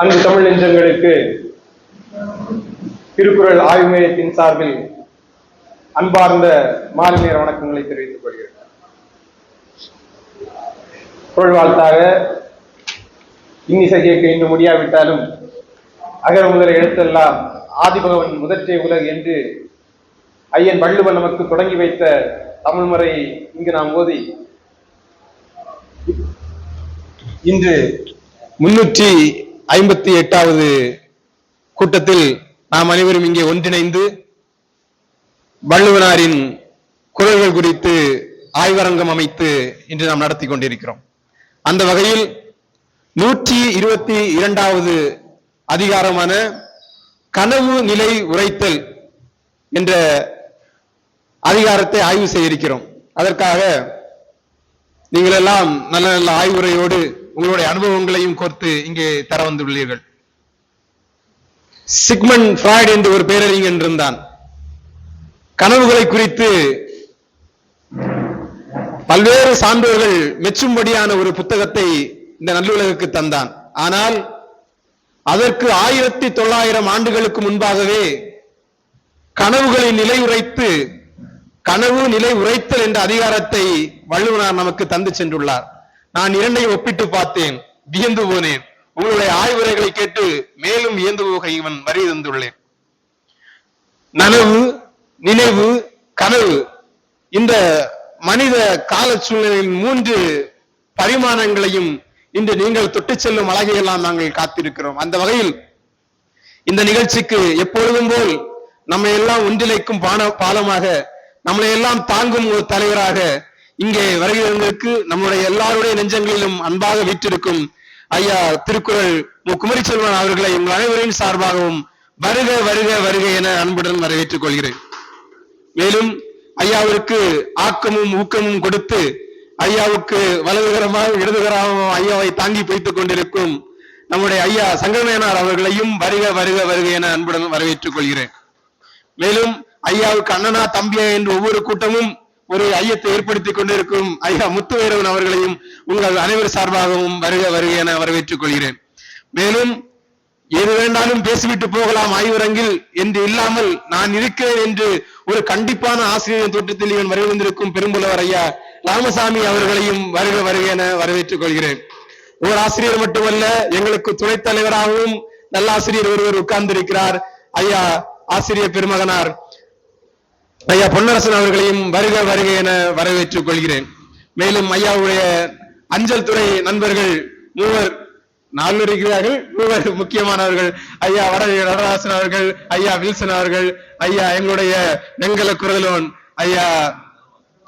அன்பு தமிழ் நெஞ்சங்களுக்கு திருக்குறள் ஆய்வு மையத்தின் சார்பில் அன்பார்ந்த மாலை நேர வணக்கங்களை தெரிவித்துக் கொள்கிறேன். குரல் வாழ்த்தாக இன்னிசை கேட்க இன்று முடியாவிட்டாலும் அகர முதல எழுத்தெல்லாம் ஆதிபகவன் முதற்றே உலகு என்று ஐயன் வள்ளுவன் நமக்கு தொடங்கி வைத்த தமிழ் முறையை இங்கு நாம் ஓதி இன்று 358வது கூட்டத்தில் நாம் அனைவரும் இங்கே ஒன்றிணைந்து வள்ளுவனாரின் குறள்கள் குறித்து ஆய்வரங்கம் அமைத்து இன்று நாம் நடத்தி கொண்டிருக்கிறோம். அந்த வகையில் 122வது அதிகாரமான கனவு நிலை உரைத்தல் என்ற அதிகாரத்தை ஆய்வு செய்ய இருக்கிறோம். அதற்காக நீங்கள் எல்லாம் நல்ல நல்ல ஆய்வுரையோடு உங்களுடைய அனுபவங்களையும் கோர்த்து இங்கே தர வந்துள்ளீர்கள். சிக்மண்ட் ஃப்ராய்டு என்று ஒரு பேரறிஞன் இருந்தான். கனவுகளை குறித்து பல்வேறு சான்றோர்கள் மெச்சும்படியான ஒரு புத்தகத்தை இந்த நல்லுலகுக்கு தந்தான். ஆனால் அதற்கு 1900 ஆண்டுகளுக்கு முன்பாகவே கனவுகளை நிலையுரைத்து கனவு நிலை உரைத்தல் என்ற அதிகாரத்தை வள்ளுவனார் நமக்கு தந்து சென்றுள்ளார். நான் இரண்டையும் ஒப்பிட்டு பார்த்தேன், வியந்து போனேன். உங்களுடைய ஆய்வுரைகளை கேட்டு மேலும் வியந்து போக இவன் வரி தந்துள்ளேன். நனவு, நினைவு, கனவு இந்த மனித கால சூழ்நிலையின் 3 பரிமாணங்களையும் இன்று நீங்கள் தொட்டு செல்லும் அழகையெல்லாம் நாங்கள் காத்திருக்கிறோம். அந்த வகையில் இந்த நிகழ்ச்சிக்கு எப்பொழுதும் போல் நம்மை எல்லாம் ஒன்றிணைக்கும் பாலமாக, நம்மளை எல்லாம் தாங்கும் ஒரு தலைவராக இங்கே வருகிறவர்களுக்கு நம்முடைய எல்லாருடைய நெஞ்சங்களிலும் அன்பாக வீற்றிருக்கும் ஐயா திருக்குறள் மு. குமரிச்செல்வன் அவர்களை உங்கள் அனைவரின் சார்பாகவும் வருக வருக வருக என அன்புடன் வரவேற்றுக் கொள்கிறேன். மேலும் ஐயாவிற்கு ஆக்கமும் ஊக்கமும் கொடுத்து ஐயாவுக்கு வலதுகரமாக இடதுகரமாக ஐயாவை தாங்கி வைத்துக் கொண்டிருக்கும் நம்முடைய ஐயா சங்கரமேனார் அவர்களையும் வருக வருக வருக என அன்புடன் வரவேற்றுக் கொள்கிறேன். மேலும் ஐயாவுக்கு அண்ணனா தம்பியா என்று ஒவ்வொரு கூட்டமும் ஒரு ஐயத்தை ஏற்படுத்திக் கொண்டிருக்கும் ஐயா முத்துவேரவன் அவர்களையும் உங்கள் அனைவர் சார்பாகவும் வருக வருக என வரவேற்றுக் கொள்கிறேன். மேலும் எது வேண்டாலும் பேசிவிட்டு போகலாம் ஆய்வரங்கில் என்று இல்லாமல் நான் இருக்கிறேன் என்று ஒரு கண்டிப்பான ஆசிரியர் தோற்றத்தில் இவன் வருவந்திருக்கும் பெரும்புலவர் ஐயா ராமசாமி அவர்களையும் வருக வருக என வரவேற்றுக் கொள்கிறேன். ஒரு ஆசிரியர் மட்டுமல்ல, எங்களுக்கு துணைத் தலைவராகவும் நல்ல ஆசிரியர் ஒருவர் உட்கார்ந்திருக்கிறார். ஐயா ஆசிரியர் பெருமகனார் ஐயா பொன்னரசன் அவர்களையும் வருக வருக என வரவேற்றுக் கொள்கிறேன். மேலும் ஐயாவுடைய அஞ்சல் துறை நண்பர்கள் 4 இருக்கிறார்கள். 3 முக்கியமானவர்கள் ஐயா நடராசன் அவர்கள், ஐயா வில்சன் அவர்கள், ஐயா எங்களுடைய வெங்கல குரலோன் ஐயா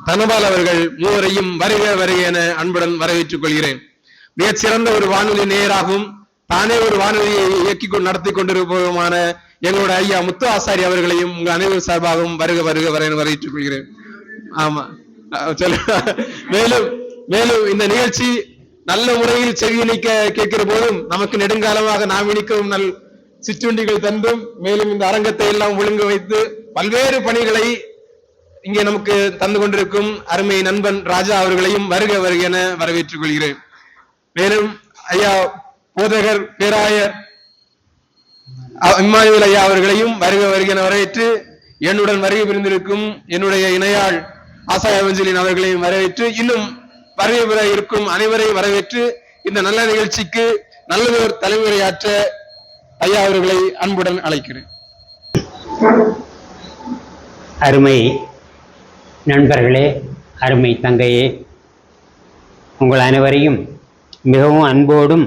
தனபால் அவர்கள் 3 வருக வருக என அன்புடன் வரவேற்றுக் கொள்கிறேன். மிகச்சிறந்த ஒரு வானொலி நேயராகவும் தானே ஒரு வானொலியை இயக்கி நடத்தி கொண்டிருப்பதுமான எங்களுடைய ஐயா முத்து ஆசாரி அவர்களையும் உங்க அனைவர் சார்பாகவும் வருக வருக வர வரவேற்றுக் கொள்கிறேன். ஆமா, மேலும் மேலும் இந்த நிகழ்ச்சி நல்ல முறையில் செவியணிக்க கேட்கிற போதும் நமக்கு நெடுங்காலமாக நாம் இணைக்கவும் நல் சிற்றுண்டிகள் தந்தும் மேலும் இந்த அரங்கத்தை எல்லாம் ஒழுங்கு வைத்து பல்வேறு பணிகளை இங்கே நமக்கு தந்து கொண்டிருக்கும் அருமை நண்பன் ராஜா அவர்களையும் வருக வருக என வரவேற்றுக் கொள்கிறேன். மேலும் ஐயா போதகர் பேராயர் இம்மானுவேல் ஐயா அவர்களையும் வருக வருக என வரவேற்று என்னுடன் வருகை புரிந்திருக்கும் என்னுடைய இணையாள் ஆசாய அவஞ்சலின் அவர்களையும் வரவேற்று இன்னும் வருகை பெற இருக்கும் அனைவரையும் வரவேற்று இந்த நல்ல நிகழ்ச்சிக்கு நல்லதொரு தலைமுறையாற்ற ஐயா அவர்களை அன்புடன் அழைக்கிறேன். அருமை நண்பர்களே, அருமை தங்கையே, உங்கள் அனைவரையும் மிகவும் அன்போடும்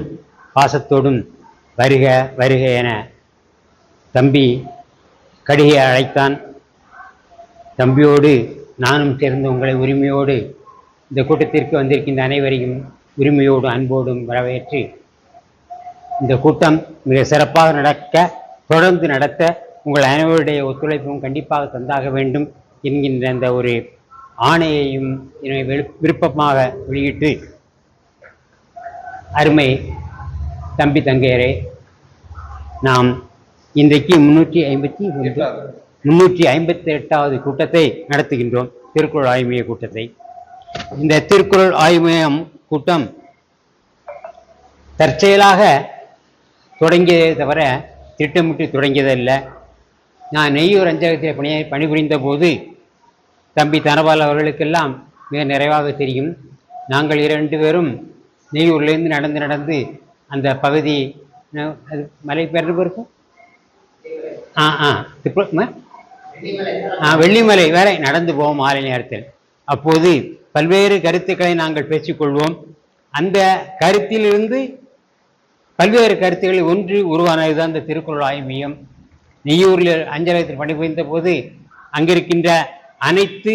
பாசத்தோடும் வருக வருக என தம்பி கடிகை அழைத்தான். தம்பியோடு நானும் சேர்ந்து உங்களை உரிமையோடு இந்த கூட்டத்திற்கு வந்திருக்கின்ற அனைவரையும் உரிமையோடு அன்போடும் வரவேற்று இந்த கூட்டம் மிக சிறப்பாக தொடர்ந்து நடத்த உங்கள் அனைவருடைய ஒத்துழைப்பும் கண்டிப்பாக தந்தாக வேண்டும் என்கின்ற அந்த ஒரு ஆணையையும் விருப்பமாக வெளியிட்டு, அருமை தம்பி தங்கையரே, நாம் இன்றைக்கு 358வது கூட்டத்தை நடத்துகின்றோம். திருக்குறள் ஆய்வு மைய கூட்டத்தை. இந்த திருக்குறள் ஆய்வு மையம் கூட்டம் தற்செயலாக தொடங்கியதை தவிர திட்டமிட்டு தொடங்கியதல்ல. நான் நெய்யூர் அஞ்சகத்தில் பணிபுரிந்த போது தம்பி தனபால் அவர்களுக்கெல்லாம் மிக நிறைவாக தெரியும். நாங்கள் 2 பேரும் நெய்யூர்லேருந்து நடந்து அந்த பகுதி அது மலை பேர் இருக்கும் வெள்ளிமலை வரை நடந்து போவோம் மாலை நேரத்தில். அப்போது பல்வேறு கருத்துக்களை நாங்கள் பேசிக்கொள்வோம். அந்த கருத்திலிருந்து பல்வேறு கருத்துக்களை ஒன்று உருவானதுதான் இந்த திருக்குறள் ஆய்வு மையம். நெய்யூரில் அஞ்சலகத்தில் பணிபுரிந்த போது அங்கிருக்கின்ற அனைத்து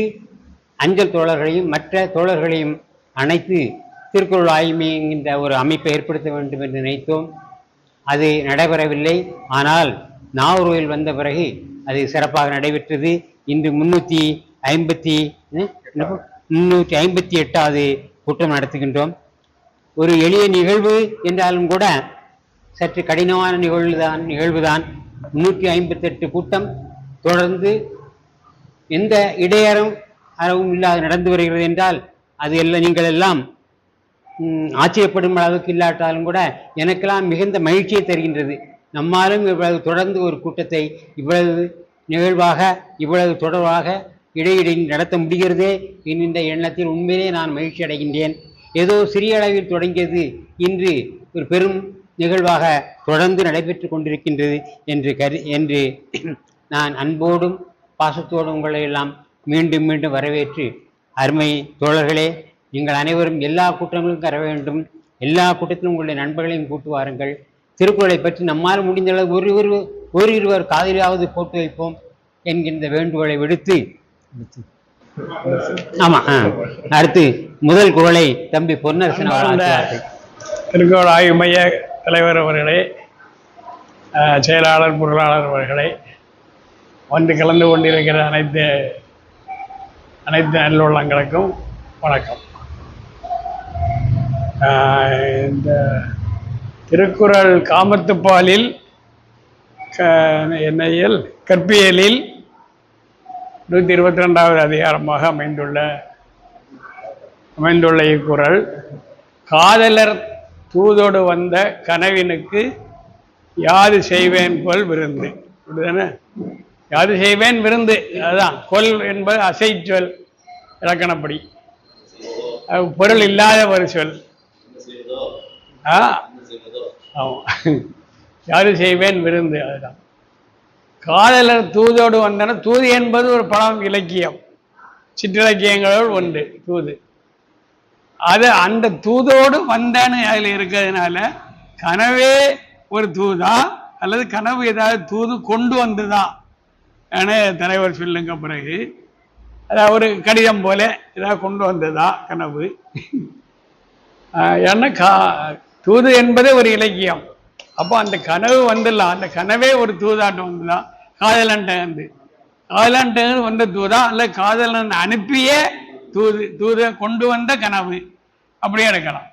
அஞ்சல் தோழர்களையும் மற்ற தோழர்களையும் அனைத்து திருக்குறள் ஆய்வு மையம் என்கின்ற ஒரு அமைப்பை ஏற்படுத்த வேண்டும் என்று நினைத்தோம். அது நடைபெறவில்லை. ஆனால் நாகூரில் வந்த பிறகு அது சிறப்பாக நடைபெற்றது. இன்று 358வது கூட்டம் நடத்துகின்றோம். ஒரு எளிய நிகழ்வு என்றாலும் கூட சற்று கடினமான நிகழ்வுதான். 358 கூட்டம் தொடர்ந்து எந்த இடையறவும் இல்லாது நடந்து வருகிறது என்றால் அது எல்லாம் நீங்கள் எல்லாம் ஆச்சரியப்படும் அளவுக்கு இல்லாட்டாலும் கூட எனக்கெல்லாம் மிகுந்த மகிழ்ச்சியை தருகின்றது. நம்மாலும் இவ்வளவு தொடர்ந்து ஒரு கூட்டத்தை இவ்வளவு நிகழ்வாக இவ்வளவு தொடர்பாக இடையிடையில் நடத்த முடிகிறதே என்கின்ற எண்ணத்தில் உண்மையிலே நான் மகிழ்ச்சி அடைகின்றேன். ஏதோ சிறிய அளவில் தொடங்கியது இன்று ஒரு பெரும் நிகழ்வாக தொடர்ந்து நடைபெற்று கொண்டிருக்கின்றது என்று நான் அன்போடும் பாசத்தோடும் உங்களை எல்லாம் மீண்டும் மீண்டும் வரவேற்று, அருமை தோழர்களே, நீங்கள் அனைவரும் எல்லா கூட்டங்களுக்கும் வர வேண்டும். எல்லா கூட்டத்திலும் உங்களுடைய நண்பர்களையும் கூட்டு வாருங்கள். திருக்குறளை பற்றி நம்மால் முடிந்தளவு இருவர் காதலியாவது போட்டு வைப்போம் என்கின்ற வேண்டுகோளை விடுத்து அடுத்து முதல் குறளை தம்பி பொன்னரசன் அவர்கள். திருக்குறள் ஆய்வு மைய தலைவர் அவர்களே, செயலாளர் பொருளாளர் அவர்களே, வந்து கலந்து கொண்டிருக்கிற அனைத்து நல்லுள்ளங்களுக்கும் வணக்கம். இந்த திருக்குறள் காமத்துப்பாலில் என்னையில் கற்பியலில் 122வது அதிகாரமாக அமைந்துள்ள இக்குறள் காதலர் தூதோடு வந்த கனவினுக்கு யாது செய்வேன் கொல் விருந்து. அப்படிதானே? யாது செய்வேன் விருந்து. அதுதான் கொல் என்பது அசைச்சொல் இலக்கணப்படி, பொருள் இல்லாத ஒரு சொல். யாது செய்வேன் விருந்து. அதுதான் காதலர் தூதோடு வந்தன. தூது என்பது ஒரு பழம் இலக்கியம், சிற்றிலக்கியங்களோடு ஒன்று தூது. அது அந்த தூதோடு வந்தேன்னு அதில் இருக்கிறதுனால கனவே ஒரு தூதா அல்லது கனவு ஏதாவது தூது கொண்டு வந்துதான் என தலைவர் சொல்லுங்க. பிறகு அதாவது ஒரு கடிதம் போல ஏதாவது கொண்டு வந்ததா கனவு? ஏன்னா தூது என்பதே ஒரு இலக்கியம். அப்போ அந்த கனவு வந்துடலாம், அந்த கனவே ஒரு தூதாட்டம் வந்துதான். காதலன்ட்டு வந்த தூதா அல்ல காதலன் அனுப்பிய தூத கொண்டு வந்த கனவு, அப்படியே எடுக்கலாம்.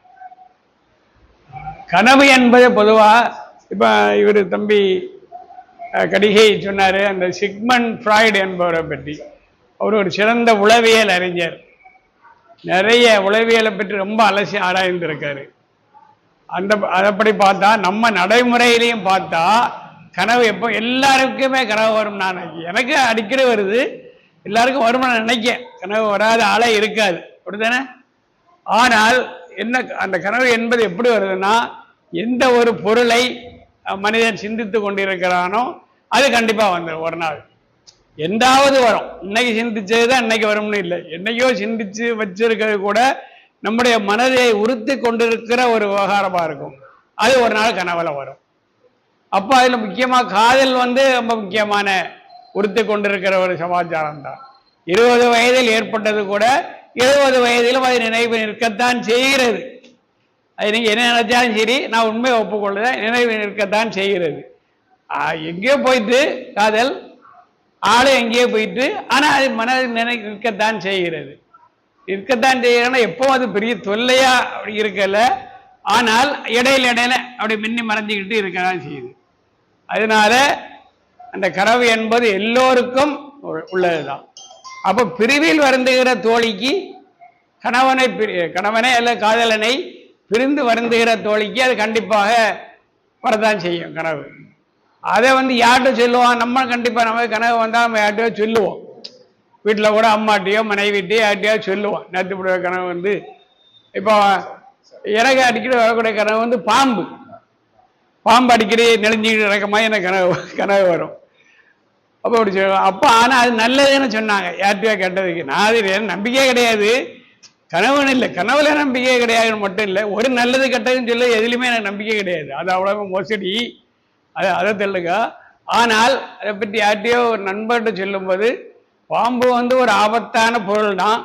கனவு என்பது பொதுவா இப்ப இவர் தம்பி கடிகை சொன்னாரு அந்த சிக்மண்ட் ஃப்ராய்டு என்பவரை பற்றி. அவர் ஒரு சிறந்த உளவியல் அறிஞர், நிறைய உளவியலை பற்றி ரொம்ப அலசி ஆராய்ந்திருக்காரு. அதைப்படி பார்த்தா நம்ம நடைமுறையிலையும் பார்த்தா கனவு எப்போ எல்லாருக்குமே கனவு வரும். நான் எனக்கு அடிக்கடி வருது, எல்லாருக்கும் வருமானம் நினைக்க கனவு வராத ஆளே இருக்காது, அப்படித்தானே? ஆனால் என்ன அந்த கனவு என்பது எப்படி வருதுன்னா, எந்த ஒரு பொருளை மனிதன் சிந்தித்து கொண்டிருக்கிறானோ அது கண்டிப்பா வந்துடும் ஒரு நாள். எந்தாவது வரும். இன்னைக்கு சிந்திச்சதுதான் இன்னைக்கு வரும்னு இல்லை, என்னைக்கோ சிந்திச்சு வச்சிருக்கிறது கூட நம்முடைய மனதை உறுத்தி கொண்டிருக்கிற ஒரு விவகாரமா இருக்கும். அது ஒரு நாள் கனவுல வரும். அப்போ அதுல முக்கியமா காதல் ரொம்ப முக்கியமான உறுத்தி கொண்டிருக்கிற ஒரு சமாச்சாரம் தான். 20 வயதில் ஏற்பட்டது கூட 70 வயதிலும் அது நினைவு நிற்கத்தான் செய்கிறது. அது நீங்க என்ன நினைச்சாலும் சரி, நான் உண்மையை ஒப்புக்கொள்ளுதேன், நினைவு நிற்கத்தான் செய்கிறது. எங்கேயோ போயிட்டு காதல் ஆளு எங்கேயோ போயிட்டு, ஆனா அது மனதில் நிற்கத்தான் செய்கிறது. இருக்கத்தான் செய்யறதுன்னா எப்போ அது பெரிய தொல்லையா அப்படி இருக்கல, ஆனால் இடையில அப்படி மின்னி மறைஞ்சிக்கிட்டு இருக்கதான் செய்யுது. அதனால அந்த கனவு என்பது எல்லோருக்கும் உள்ளதுதான். அப்போ பிரிவில் வருந்துகிற தோழிக்கு கணவனை அல்ல காதலனை பிரிந்து வருந்துகிற தோழிக்கு அது கண்டிப்பாக வரதான் செய்யும் கனவு. அதை வந்து யார்கிட்ட சொல்லுவோம்? நம்ம கண்டிப்பாக நமக்கு கனவு வந்தால் நம்ம யார்கிட்டயோ சொல்லுவோம். வீட்டில் கூட அம்மாட்டையோ மனைவிட்டையோ யார்கிட்டயோ சொல்லுவோம். நேற்று இப்படி கனவு வந்து, இப்போ எனக்கு அடிக்கடி வரக்கூடிய கனவு வந்து பாம்பு அடிக்கடி நெளிஞ்சிக்கிட்டு இறக்கமாக எனக்கு கனவு வரும். அப்போ அப்படி சொல்லுவோம். அப்போ ஆனால் அது நல்லதுன்னு சொன்னாங்க யார்கிட்டயோ கேட்டதுக்கு. நான் அது நம்பிக்கையே கிடையாது, கனவுன்னு இல்லை, கனவுல நம்பிக்கையே கிடையாதுன்னு மட்டும் இல்லை, ஒரு நல்லது கெட்டதுன்னு சொல்ல எதுலையுமே எனக்கு நம்பிக்கை கிடையாது. அது அவ்வளோ மோசடி, அதை தெல்லுங்க. ஆனால் அதை பற்றி யார்கிட்டயோ ஒரு நண்பர்கிட்ட சொல்லும்போது, பாம்பு வந்து ஒரு ஆபத்தான பொருள் தான்,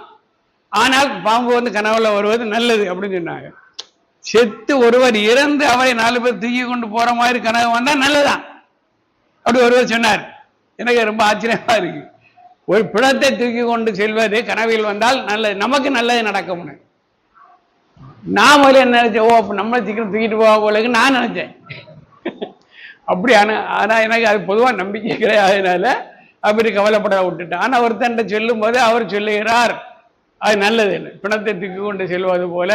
ஆனால் பாம்பு வந்து கனவுல வருவது நல்லது அப்படின்னு சொன்னாங்க. செத்து ஒருவர் இறந்து அவரை 4 பேர் தூக்கி கொண்டு போற மாதிரி கனவு வந்தா நல்லதான் அப்படி ஒருவர் சொன்னார். எனக்கு ரொம்ப ஆச்சரியமா இருக்கு. ஒரு பிணத்தை தூக்கி கொண்டு செல்வது கனவில் வந்தால் நல்லது, நமக்கு நல்லது நடக்கும்னு. நான் முதல்ல என்ன நினைச்சேன், ஓ அப்ப நம்மளை சீக்கிரம் தூக்கிட்டு போக போலக்கு நான் நினைச்சேன். அப்படி ஆனா எனக்கு அது பொதுவாக நம்பிக்கை கிடையாதனால அப்படி கவலைப்பட விட்டுட்டேன். ஆனா ஒருத்தன் சொல்லும் போது அவர் சொல்லுகிறார் அது நல்லது இல்லை, பிணத்தை தூக்கி கொண்டு செல்வது போல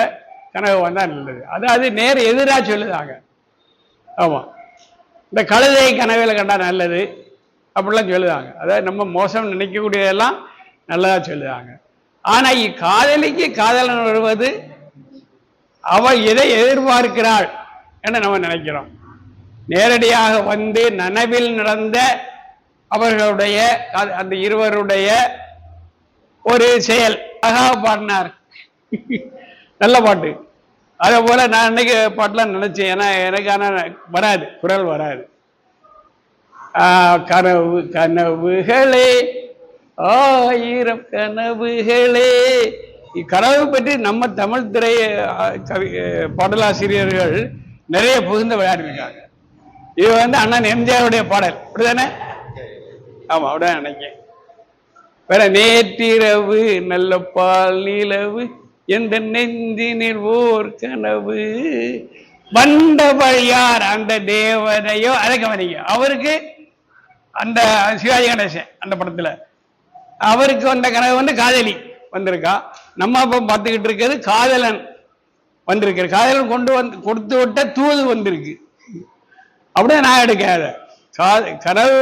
கனவு வந்தா நல்லது. அதாவது நேர் எதிராக சொல்லுதாங்க. ஆமா, இந்த கழுதை கனவுல கண்டா நல்லது அப்படிலாம் சொல்லுதாங்க. அதாவது நம்ம மோசம் நினைக்கக்கூடியதெல்லாம் நல்லதா சொல்லுதாங்க. ஆனா காதலிக்கு காதலன் வருவது அவள் எதை எதிர்பார்க்கிறாள் என்று நம்ம நினைக்கிறோம். நேரடியாக வந்து நனவில் நடந்த அவர்களுடைய அந்த இருவருடைய ஒரு செயல் அழகாக பாடினார். நல்ல பாட்டு. அதே போல நான் இன்னைக்கு பாட்டுலாம் நினைச்சேன். ஏன்னா எனக்கான வராது, குரல் வராது. கனவு கனவுகளே 1000 கனவுகளே. இக்கனவு பற்றி நம்ம தமிழ் திரை பாடலாசிரியர்கள் நிறைய புகுந்த விளையாடிருக்காங்க. இது வந்து அண்ணன் எம்ஜிஆருடைய பாடல், அப்படிதானே? ஆமா, அப்படிதான் நினைக்கிறேன். வேற நேற்றிரவு நல்ல பால் நிலவு எந்த நெஞ்சினில் ஓர் கனவு வண்டவள் யார் அந்த தேவதையோ, அதை கவனிக்க. அவருக்கு அந்த சிவாஜி கணேசன் அந்த படத்துல அவருக்கு வந்த கனவு வந்து காதலி வந்திருக்கா. நம்ம இப்ப பார்த்துக்கிட்டு இருக்கிறது காதலன் வந்திருக்கு. காதலன் கொண்டு வந்து கொடுத்து விட்ட தூது வந்திருக்கு. அப்படியே நான் எடுக்காத கனவு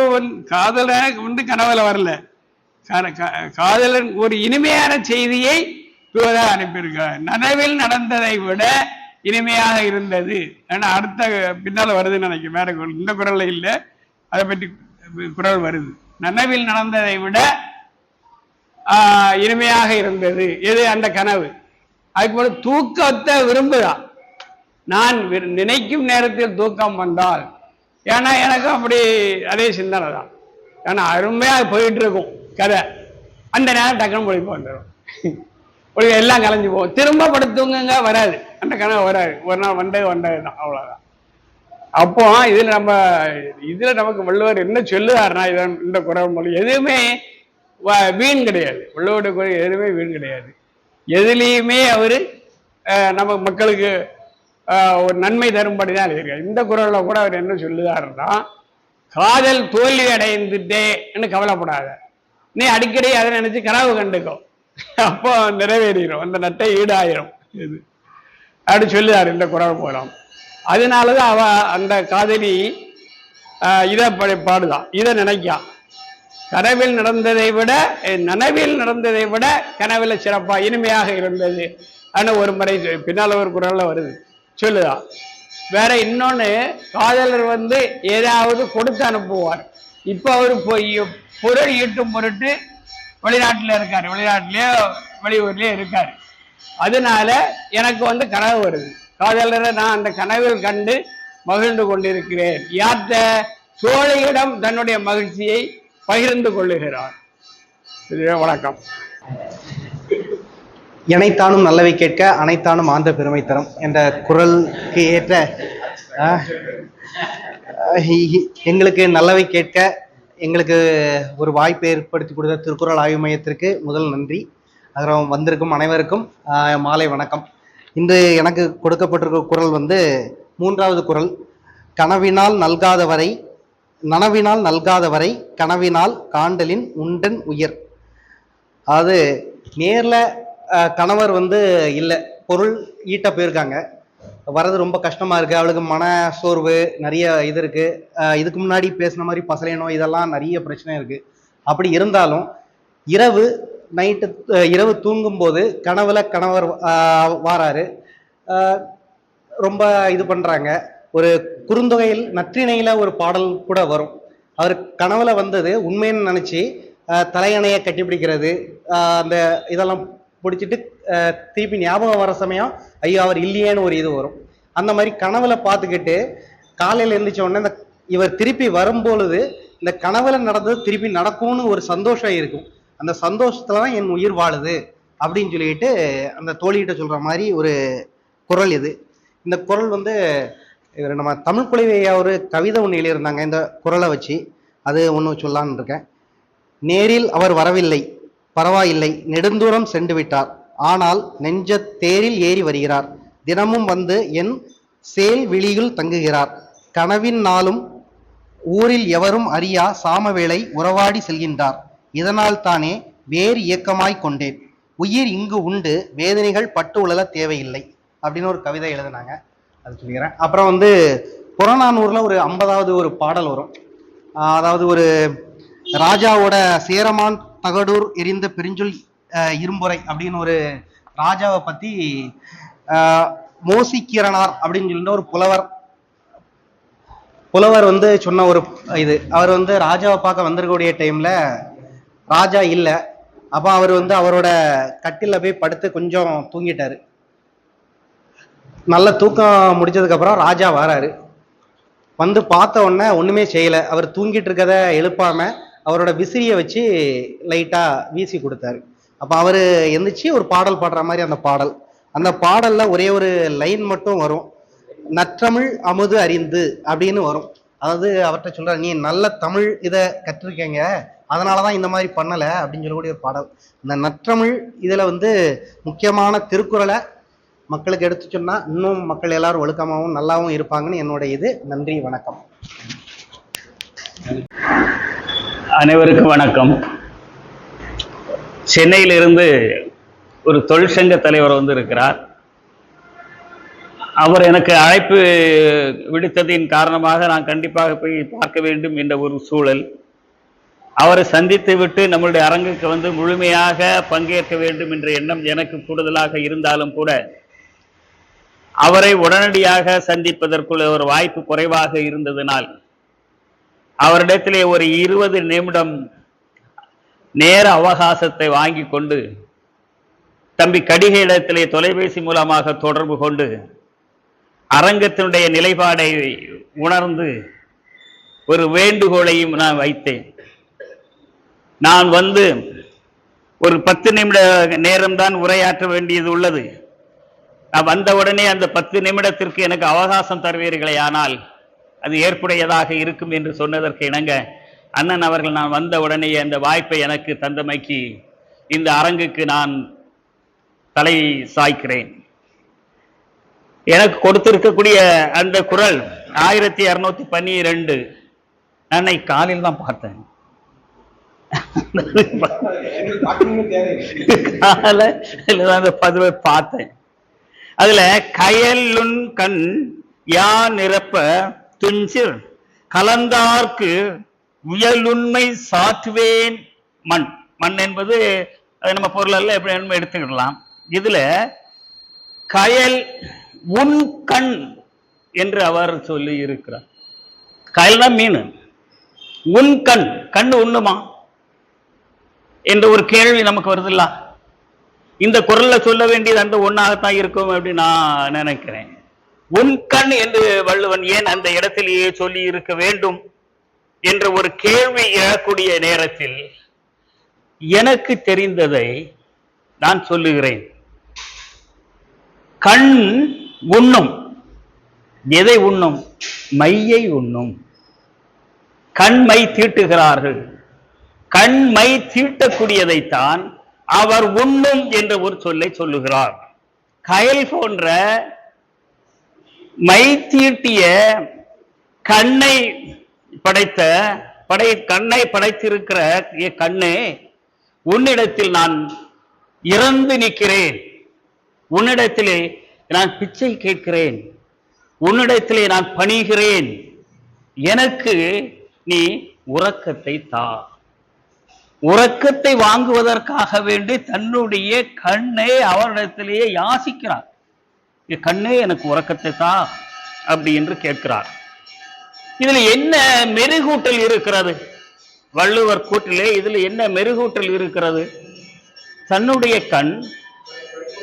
காதலன் வந்து கனவுல வரல, காதலன் ஒரு இனிமையான செய்தியை தூதாக அனுப்பியிருக்கார். நனவில் நடந்ததை விட இனிமையாக இருந்தது. ஏன்னா அடுத்த பின்னால வருதுன்னு நினைக்கிறேன், வேற இந்த குரல்ல இல்லை, அதை பற்றி குரல் வருது. நனவில் நடந்ததை விட இனிமையாக இருந்தது எது? அந்த கனவு. அதுக்கு போல தூக்கத்தை விரும்புகிறான். நான் நினைக்கும் நேரத்தில் தூக்கம் வந்தால், ஏன்னா எனக்கும் அப்படி அதே சிந்தனை தான். ஏன்னா அருமையாக போயிட்டு இருக்கும் கதை, அந்த நேரம் டக்குன்னு பொழிப்பு வந்துடும், எல்லாம் கலைஞ்சு போகும். திரும்ப படுத்துங்க வராது, அந்த கனவு வராது. ஒரு நாள் வந்தது தான், அவ்வளோதான். அப்போ இதுல நமக்கு வள்ளுவர் என்ன சொல்லுவார்னா, இந்த குறள் மொழி எதுவுமே வீண் கிடையாது. வள்ளுவருடைய குரல் எதுவுமே வீண் கிடையாது. எதுலேயுமே அவரு நம்ம மக்களுக்கு ஒரு நன்மை தரும்படி தான் எழுதியிருக்காரு. இந்த குறள்ல கூட அவர் என்ன சொல்லுதாருன்னா, காதல் தோல்வி அடைந்துட்டேன்னு கவலைப்படாத, நீ அடிக்கடி அதை நினைச்சு கனவு கண்டுக்கோ, அப்போ நிறைவேறிடும், அந்த நட்டை ஈடாயிரும் இது அப்படி சொல்லுதாரு இந்த குறள் மூலம். அதனாலதான் அவ அந்த காதலி இதை பாடுதான், இதை நினைக்கான். கனவில் நடந்ததை விட நனவில் நடந்ததை விட கனவுல சிறப்பா இனிமையாக இருந்தது ஆனா ஒரு முறை பின்னால ஒரு குரல்ல வருது சொல்லுதான். வேற இன்னொன்னு, காதலர் வந்து ஏதாவது கொடுத்து அனுப்புவார். இப்ப அவரு பொருள் ஈட்டும் பொருட்டு வெளிநாட்டுல இருக்காரு, வெளிநாட்டிலேயோ வெளியூர்லயோ இருக்காரு. அதனால எனக்கு வந்து கனவு வருது, காதலரை நான் அந்த கனவில் கண்டு மகிழ்ந்து கொண்டிருக்கிறேன். யார்த்த சோழையிடம் தன்னுடைய மகிழ்ச்சியை பகிர்ந்து கொள்ளுகிறார். வணக்கம். எனைத்தானும் நல்லவை கேட்க அனைத்தானும் ஆந்த பெருமை தரும் என்ற குரலுக்கு ஏற்ற எங்களுக்கு நல்லவை கேட்க எங்களுக்கு ஒரு வாய்ப்பை ஏற்படுத்தி கொடுத்த திருக்குறள் ஆய்வு மையத்திற்கு முதல் நன்றி. அப்புறம் வந்திருக்கும் அனைவருக்கும் மாலை வணக்கம். இன்று எனக்கு கொடுக்கப்பட்டிருக்க குறள் வந்து 3வது குறள். கனவினால் நல்காதவரை நனவினால் நல்காதவரை கனவினால் காண்டலின் உண்டன் உயர். அதாவது நேரில் கணவர் வந்து இல்லை, பொருள் ஈட்ட போயிருக்காங்க, வர்றது ரொம்ப கஷ்டமா இருக்கு, அவளுக்கு மன சோர்வு நிறைய இது இருக்கு. இதுக்கு முன்னாடி பேசின மாதிரி பசலையனோ இதெல்லாம் நிறைய பிரச்சனை இருக்கு. அப்படி இருந்தாலும் இரவு இரவு தூங்கும்போது கணவர் வாராரு. ரொம்ப இது பண்றாங்க. ஒரு குறுந்தொகையில் நற்றிணையில ஒரு பாடல் கூட வரும். அவர் கனவுல வந்தது உண்மைன்னு நினைச்சு தலையணையை கட்டிப்பிடிக்கிறது, அந்த இதெல்லாம் பிடிச்சிட்டு திருப்பி ஞாபகம் வர சமயம் ஐயோ அவர் இல்லையேன்னு ஒரு இது வரும். அந்த மாதிரி கனவுல பார்த்துக்கிட்டு காலையில எழுந்திரிச்ச உடனே இந்த இவர் திருப்பி வரும்பொழுது இந்த கனவுல நடந்தது திருப்பி நடக்கும்னு ஒரு சந்தோஷம் இருக்கும். அந்த சந்தோஷத்துலதான் என் உயிர் வாழுது அப்படின்னு சொல்லிட்டு அந்த தோழிகிட்ட சொல்ற மாதிரி ஒரு குரல் இது. இந்த குரல் வந்து நம்ம தமிழ் புலவியா ஒரு கவிதை ஒன்று எழுதியிருந்தாங்க இந்த குரலை வச்சு, அது ஒன்று சொல்லான்னு இருக்கேன். நேரில் அவர் வரவில்லை, பரவாயில்லை, நெடுந்தூரம் சென்று விட்டார், ஆனால் நெஞ்ச தேரில் ஏறி வருகிறார், தினமும் வந்து என் சேல் விழியில் தங்குகிறார், கனவின் நாளும் ஊரில் எவரும் அறியா சாமவேளை உறவாடி செல்கின்றார், இதனால் தானே வேறு இயக்கமாய் கொண்டேன், உயிர் இங்கு உண்டு, வேதனைகள் பட்டு உழல தேவையில்லை அப்படின்னு ஒரு கவிதை எழுதினாங்க. அது சொல்லிக்கிறேன். அப்புறம் வந்து புறநானூறுல ஒரு 50வது ஒரு பாடல் வரும். அதாவது ஒரு ராஜாவோட சேரமான் தகடூர் எரிந்த பெருஞ்சொல் இரும்புரை அப்படின்னு ஒரு ராஜாவை பத்தி மோசிக்கிறனார் அப்படின்னு சொல்லிட்டு ஒரு புலவர் வந்து சொன்ன ஒரு இது. அவர் வந்து ராஜாவை பார்க்க வந்திருக்கக்கூடிய டைம்ல ராஜா இல்லை. அப்போ அவர் வந்து அவரோட கட்டில போய் படுத்து கொஞ்சம் தூங்கிட்டாரு. நல்ல தூக்கம் முடிச்சதுக்கு அப்புறம் ராஜா வராரு. வந்து பார்த்த உடனே ஒண்ணுமே செய்யல. அவர் தூங்கிட்டு இருக்கத எழுப்பாம அவரோட விசிறியை வச்சு லைட்டா வீசி கொடுத்தாரு. அப்ப அவரு எந்திரிச்சு ஒரு பாடல் பாடுற மாதிரி அந்த பாடல்ல ஒரே ஒரு லைன் மட்டும் வரும், நற்றமிழ் அமுது அறிந்து அப்படின்னு வரும். அதாவது அவர்கிட்ட சொல்ற, நீ நல்ல தமிழ் இதை கற்றிருக்கீங்க, அதனாலதான் இந்த மாதிரி பண்ணல அப்படின்னு சொல்லக்கூடிய ஒரு பாடல். இந்த நற்றமிழ் இதுல வந்து முக்கியமான திருக்குறளை மக்களுக்கு எடுத்து சொன்னா இன்னும் மக்கள் எல்லாரும் ஒழுக்கமாகவும் நல்லாவும் இருப்பாங்கன்னு என்னோட இது. நன்றி, வணக்கம். அனைவருக்கும் வணக்கம். சென்னையிலிருந்து ஒரு தொழிற்சங்க தலைவர் வந்து இருக்கிறார். அவர் எனக்கு அழைப்பு விடுத்ததின் காரணமாக நான் கண்டிப்பாக போய் பார்க்க வேண்டும் என்ற ஒரு சூழல். அவரை சந்தித்து விட்டு நம்மளுடைய அரங்குக்கு வந்து முழுமையாக பங்கேற்க வேண்டும் என்ற எண்ணம் எனக்கு கூடுதலாக இருந்தாலும் கூட அவரை உடனடியாக சந்திப்பதற்குள்ள ஒரு வாய்ப்பு குறைவாக இருந்ததனால் அவரிடத்திலே ஒரு 20 நிமிடம் நேர அவகாசத்தை வாங்கி கொண்டு தம்பி கடிகை இடத்திலே தொலைபேசி மூலமாக தொடர்பு கொண்டு அரங்கத்தினுடைய நிலைப்பாடை உணர்ந்து ஒரு வேண்டுகோளையும் நான் வைத்தேன். நான் வந்து ஒரு 10 நிமிட நேரம்தான் உரையாற்ற வேண்டியது உள்ளது. நான் வந்தவுடனே அந்த 10 நிமிடத்திற்கு எனக்கு அவகாசம் தருவீர்களே, ஆனால் அது ஏற்புடையதாக இருக்கும் என்று சொன்னதற்கு இணங்க அண்ணன் அவர்கள் நான் வந்த உடனே அந்த வாய்ப்பை எனக்கு தந்தமைக்கு இந்த அரங்குக்கு நான் தலை சாய்க்கிறேன். எனக்கு கொடுத்திருக்கக்கூடிய அந்த குரல் 1212. நான் காலையில் தான் பார்த்தேன். அந்த பதிவை பார்த்தேன். அதுல கயலுன் கண் யா நிரப்ப துஞ்சிர் கலந்தார்க்கு உயலுண்மை சாற்றுவேன் மண். மண் என்பது அது நம்ம பொருள் அல்ல, எப்படி எடுத்துக்கிடலாம். இதுல கயல் உன் கண் என்று அவர் சொல்லி இருக்கிறார். கயல்னா மீன், உன் கண், கண் உண்ணுமா என்ற ஒரு கேள்வி நமக்கு வருதுல்ல. இந்த குரல்ல சொல்ல வேண்டியது அந்த ஒன்னாகத்தான் இருக்கும் அப்படின்னு நான் நினைக்கிறேன். உன் கண் என்று வள்ளுவன் ஏன் அந்த இடத்திலேயே சொல்லி இருக்க வேண்டும் என்ற ஒரு கேள்வி எழக்கூடிய நேரத்தில் எனக்கு தெரிந்ததை நான் சொல்லுகிறேன். கண் உண்ணும். எதை உண்ணும்? மையை உண்ணும். கண்மை தீட்டுகிறார்கள். கண்மை தீட்டக்கூடியதைத்தான் அவர் உண்ணும் என்ற ஒரு சொல்லை சொல்லுகிறார். கயல் போன்ற மை தீட்டிய கண்ணை கண்ணை படைத்திருக்கிற கண்ணே, உன்னிடத்தில் நான் இறந்து நிற்கிறேன், உன்னிடத்திலே நான் பிச்சை கேட்கிறேன் உன்னிடத்திலே நான் பணிகிறேன், எனக்கு நீ உறக்கத்தை தா. உறக்கத்தை வாங்குவதற்காக வேண்டி தன்னுடைய கண்ணை அவரிடத்திலேயே யாசிக்கிறார். கண்ணே எனக்கு உறக்கத்தை தா அப்படி என்று கேட்கிறார். இதுல என்ன மெருகூட்டல் இருக்கிறது? வள்ளுவர் கூற்றிலே இதுல என்ன மெருகூட்டல் இருக்கிறது? தன்னுடைய கண்,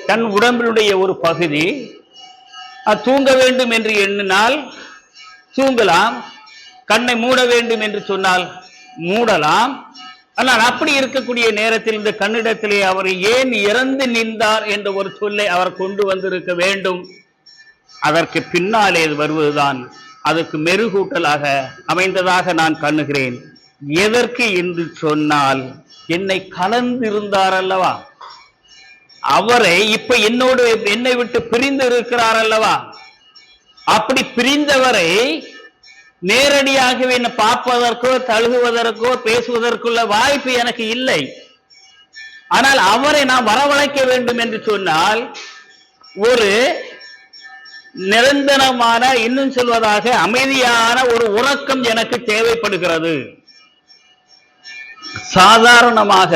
தன் உடம்பினுடைய ஒரு பகுதி, அது தூங்க வேண்டும் என்று எண்ணினால் தூங்கலாம், கண்ணை மூட வேண்டும் என்று சொன்னால் மூடலாம். ஆனால் அப்படி இருக்கக்கூடிய நேரத்தில் இந்த கண்ணிடத்திலே அவர் ஏன் இறந்து நின்றார் என்ற ஒரு சொல்லை அவர் கொண்டு வந்திருக்க வேண்டும். அதற்கு பின்னாலே வருவதுதான் அதற்கு மெருகூட்டலாக அமைந்ததாக நான் கண்ணுகிறேன். எதற்கு என்று சொன்னால், என்னை கலந்திருந்தார் அல்லவா, அவரை இப்ப என்னை விட்டு பிரிந்து இருக்கிறார் அல்லவா, அப்படி பிரிந்தவரை நேரடியாகவே என்ன பார்ப்பதற்கோ தழுகுவதற்கோ பேசுவதற்குள்ள வாய்ப்பு எனக்கு இல்லை. ஆனால் அவரை நான் வரவழைக்க வேண்டும் என்று சொன்னால் ஒரு நிரந்தரமான, இன்னும் சொல்வதாக அமைதியான ஒரு உறக்கம் எனக்கு தேவைப்படுகிறது. சாதாரணமாக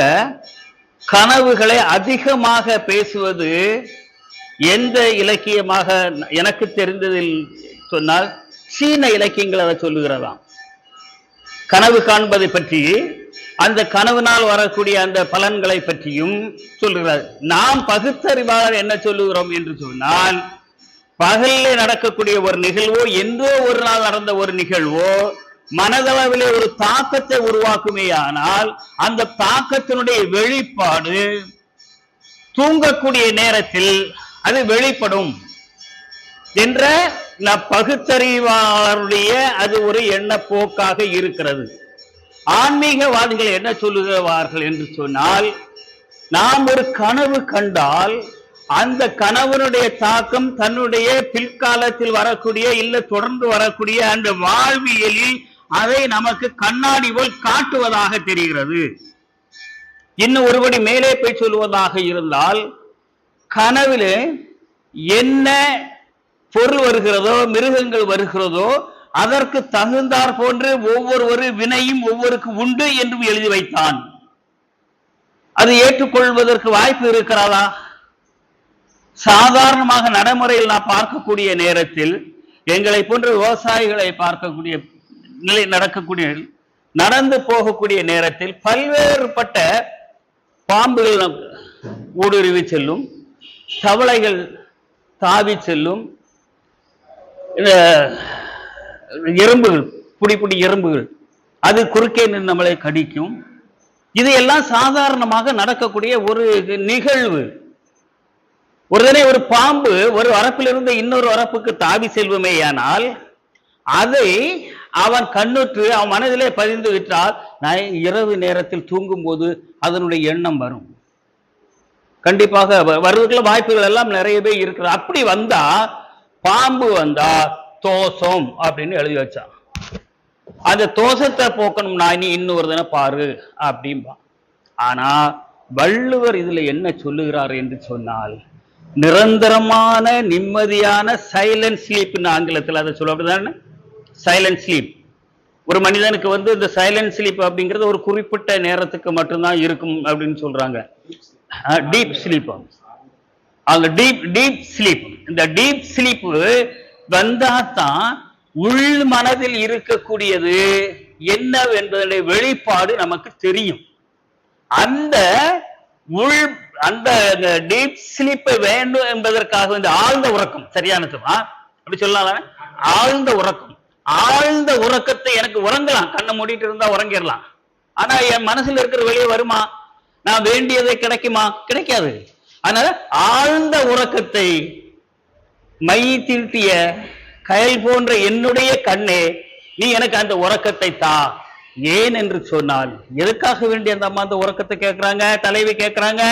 கனவுகளை அதிகமாக பேசுவது எந்த இலக்கியமாக எனக்கு தெரிந்ததில் சொன்னால் சீன இலக்கியங்கள் அதை சொல்லுகிறதாம். கனவு காண்பதை பற்றி, அந்த கனவினால் வரக்கூடிய அந்த பலன்களை பற்றியும் சொல்லுகிறார். நாம் பகுத்தறிவாளர் என்ன சொல்லுகிறோம் என்று சொன்னால், பகலில் நடக்கக்கூடிய ஒரு நிகழ்வோ, என்றோ ஒரு நாள் நடந்த ஒரு நிகழ்வோ மனதளவிலே ஒரு தாக்கத்தை உருவாக்குமேயானால் அந்த தாக்கத்தினுடைய வெளிப்பாடு தூங்கக்கூடிய நேரத்தில் அது வெளிப்படும் என்ற பகுத்தறிவாளருடைய அது ஒரு எண்ணப்போக்காக இருக்கிறது. ஆன்மீகவாதிகள் என்ன சொல்லுகிறார்கள் என்று சொன்னால், நாம் ஒரு கனவு கண்டால் அந்த கனவனுடைய தாக்கம் தன்னுடைய பிற்காலத்தில் வரக்கூடிய இல்ல தொடர்ந்து வரக்கூடிய அந்த வாழ்வியலில் அதை நமக்கு கண்ணாடி போல் காட்டுவதாக தெரிகிறது. இன்னும் ஒருபடி மேலே போய் சொல்லுவதாக இருந்தால், கனவிலே என்ன பொருள் வருகிறதோ, மிருகங்கள் வருகிறதோ, அதற்கு தகுந்தாற் போன்று ஒவ்வொரு வினையும் ஒவ்வொருக்கு உண்டு என்றும் எழுதி வைத்தான். அது ஏற்றுக்கொள்வதற்கு வாய்ப்பு இருக்கிறதா? சாதாரணமாக நடைமுறையில் நான் பார்க்கக்கூடிய நேரத்தில், எங்களை போன்ற விவசாயிகளை பார்க்கக்கூடிய நிலை நடக்கக்கூடிய நடந்து போகக்கூடிய நேரத்தில் பல்வேறுபட்ட பாம்புகள் ஊடுருவி செல்லும், தவளைகள் தாவி செல்லும், எறும்புகள், புடி எறும்புகள் அது குறுக்கே நின்று நம்மளை கடிக்கும். இது எல்லாம் சாதாரணமாக நடக்கக்கூடிய ஒரு நிகழ்வு. ஒரு பாம்பு ஒரு வரப்பிலிருந்து இன்னொரு வரப்புக்கு தாவி செல்வமேயானால் அதை அவன் கண்ணுற்று அவன் மனதிலே பதிந்து விட்டால், நான் இரவு நேரத்தில் தூங்கும் போது அதனுடைய எண்ணம் வரும். கண்டிப்பாக வருவதற்குள்ள வாய்ப்புகள் எல்லாம் நிறையவே இருக்கிறது. அப்படி வந்தா, பாம்பு வந்தா தோஷம் அப்படின்னு எழுதி வச்சான். அந்த தோஷத்தை போக்கணும்னா நீ இன்னொரு தினம் பாரு அப்படின்பா. ஆனா வள்ளுவர் இதுல என்ன சொல்லுகிறார் என்று சொன்னால், நிரந்தரமான நிம்மதியான சைலண்ட் ஸ்லீப், ஆங்கிலத்தில் அதை சொல்ல, அப்படிதானே சைலண்ட் ஸ்லீப். ஒரு மனிதனுக்கு இந்த சைலண்ட் ஸ்லீப் அப்படிங்கிறது ஒரு குறிப்பிட்ட நேரத்துக்கு மட்டும்தான் இருக்கும் அப்படின்னு சொல்றாங்க. டீப் ஸ்லீப், அந்த டீப் ஸ்லீப், இந்த டீப் ஸ்லீப் வந்தாதான் உள் மனதில் இருக்கக்கூடியது என்னவென்பதனுடைய வெளிப்பாடு நமக்கு தெரியும். அந்த டீப் ஸ்லீப் வேண்டும் என்பதற்காக இந்த ஆழ்ந்த உறக்கம், சரியானதுமா அப்படி சொல்லலாம், ஆழ்ந்த உறக்கம். ஆழ்ந்த உறக்கத்தை எனக்கு உறங்கலாம், கண்ணை மூடிட்டு இருந்தா உறங்கிடலாம். ஆனா என் மனசுல இருக்கிற வெளியே வருமா? நான் வேண்டியதை கிடைக்குமா? கிடைக்காது. அதனால ஆழ்ந்த உறக்கத்தை மை தீட்டிய கயல் போன்ற என்னுடைய கண்ணே, நீ எனக்கு அந்த உறக்கத்தை தா. ஏன் என்று சொன்னால், எதுக்காக வேண்டிய அந்த அம்மா அந்த உறக்கத்தை கேட்கிறாங்க? தலைவி கேட்கிறாங்க,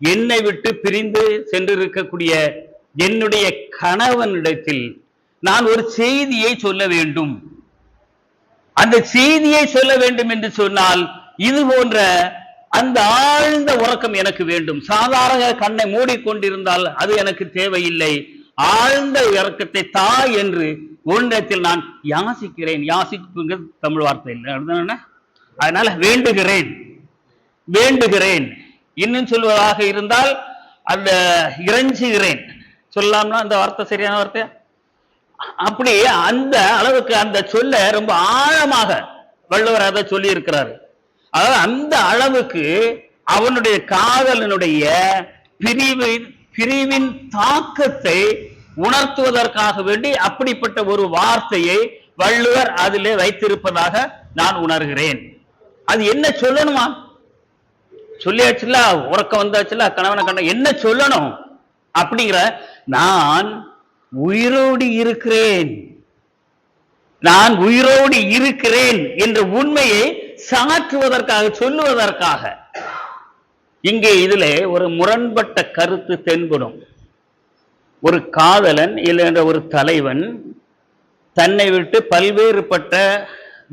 என்னை விட்டு பிரிந்து சென்றிருக்கக்கூடிய என்னுடைய கணவனிடத்தில் நான் ஒரு செய்தியை சொல்ல வேண்டும். அந்த செய்தியை சொல்ல வேண்டும் என்று சொன்னால் இது போன்ற அந்த ஆழ்ந்த உறக்கம் எனக்கு வேண்டும். சாதாரண கண்ணை மூடிக்கொண்டிருந்தால் அது எனக்கு தேவையில்லை. ஆழ்ந்த இரக்கத்தை தா என்று உன்னிடத்தில் நான் யாசிக்கிறேன். யாசிப்புங்க தமிழ் வார்த்தை இல்லை, அதனால வேண்டுகிறேன். வேண்டுகிறேன் இன்னும் சொல்வதாக இருந்தால் அந்த இறைஞ்சுகிறேன் சொல்லலாம்னா அந்த வார்த்தை சரியான வார்த்தை. அப்படி அந்த அளவுக்கு அந்த சொல்ல ரொம்ப ஆழமாக வள்ளுவர் அதை சொல்லி இருக்கிறார். அதாவது அந்த அளவுக்கு அவனுடைய காதலனுடைய பிரிவின் தாக்கத்தை உணர்த்துவதற்காக வேண்டி அப்படிப்பட்ட ஒரு வார்த்தையை வள்ளுவர் அதிலே வைத்திருப்பதாக நான் உணர்கிறேன். அது என்ன சொல்லணுமா? சொல்லியாச்சுல, உறக்கம் வந்தாச்சுல, கணவனை கண்ட என்ன சொல்லணும் அப்படிங்கிற, நான் உயிரோடு இருக்கிறேன், நான் உயிரோடு இருக்கிறேன் என்ற உண்மையை சாற்றுவதற்காக சொல்லுவதற்காக. இங்கே இதிலே ஒரு முரண்பட்ட கருத்து தென்படும். ஒரு காதலன் இல்லை ஒரு தலைவன் தன்னை விட்டு பல்வேறுபட்ட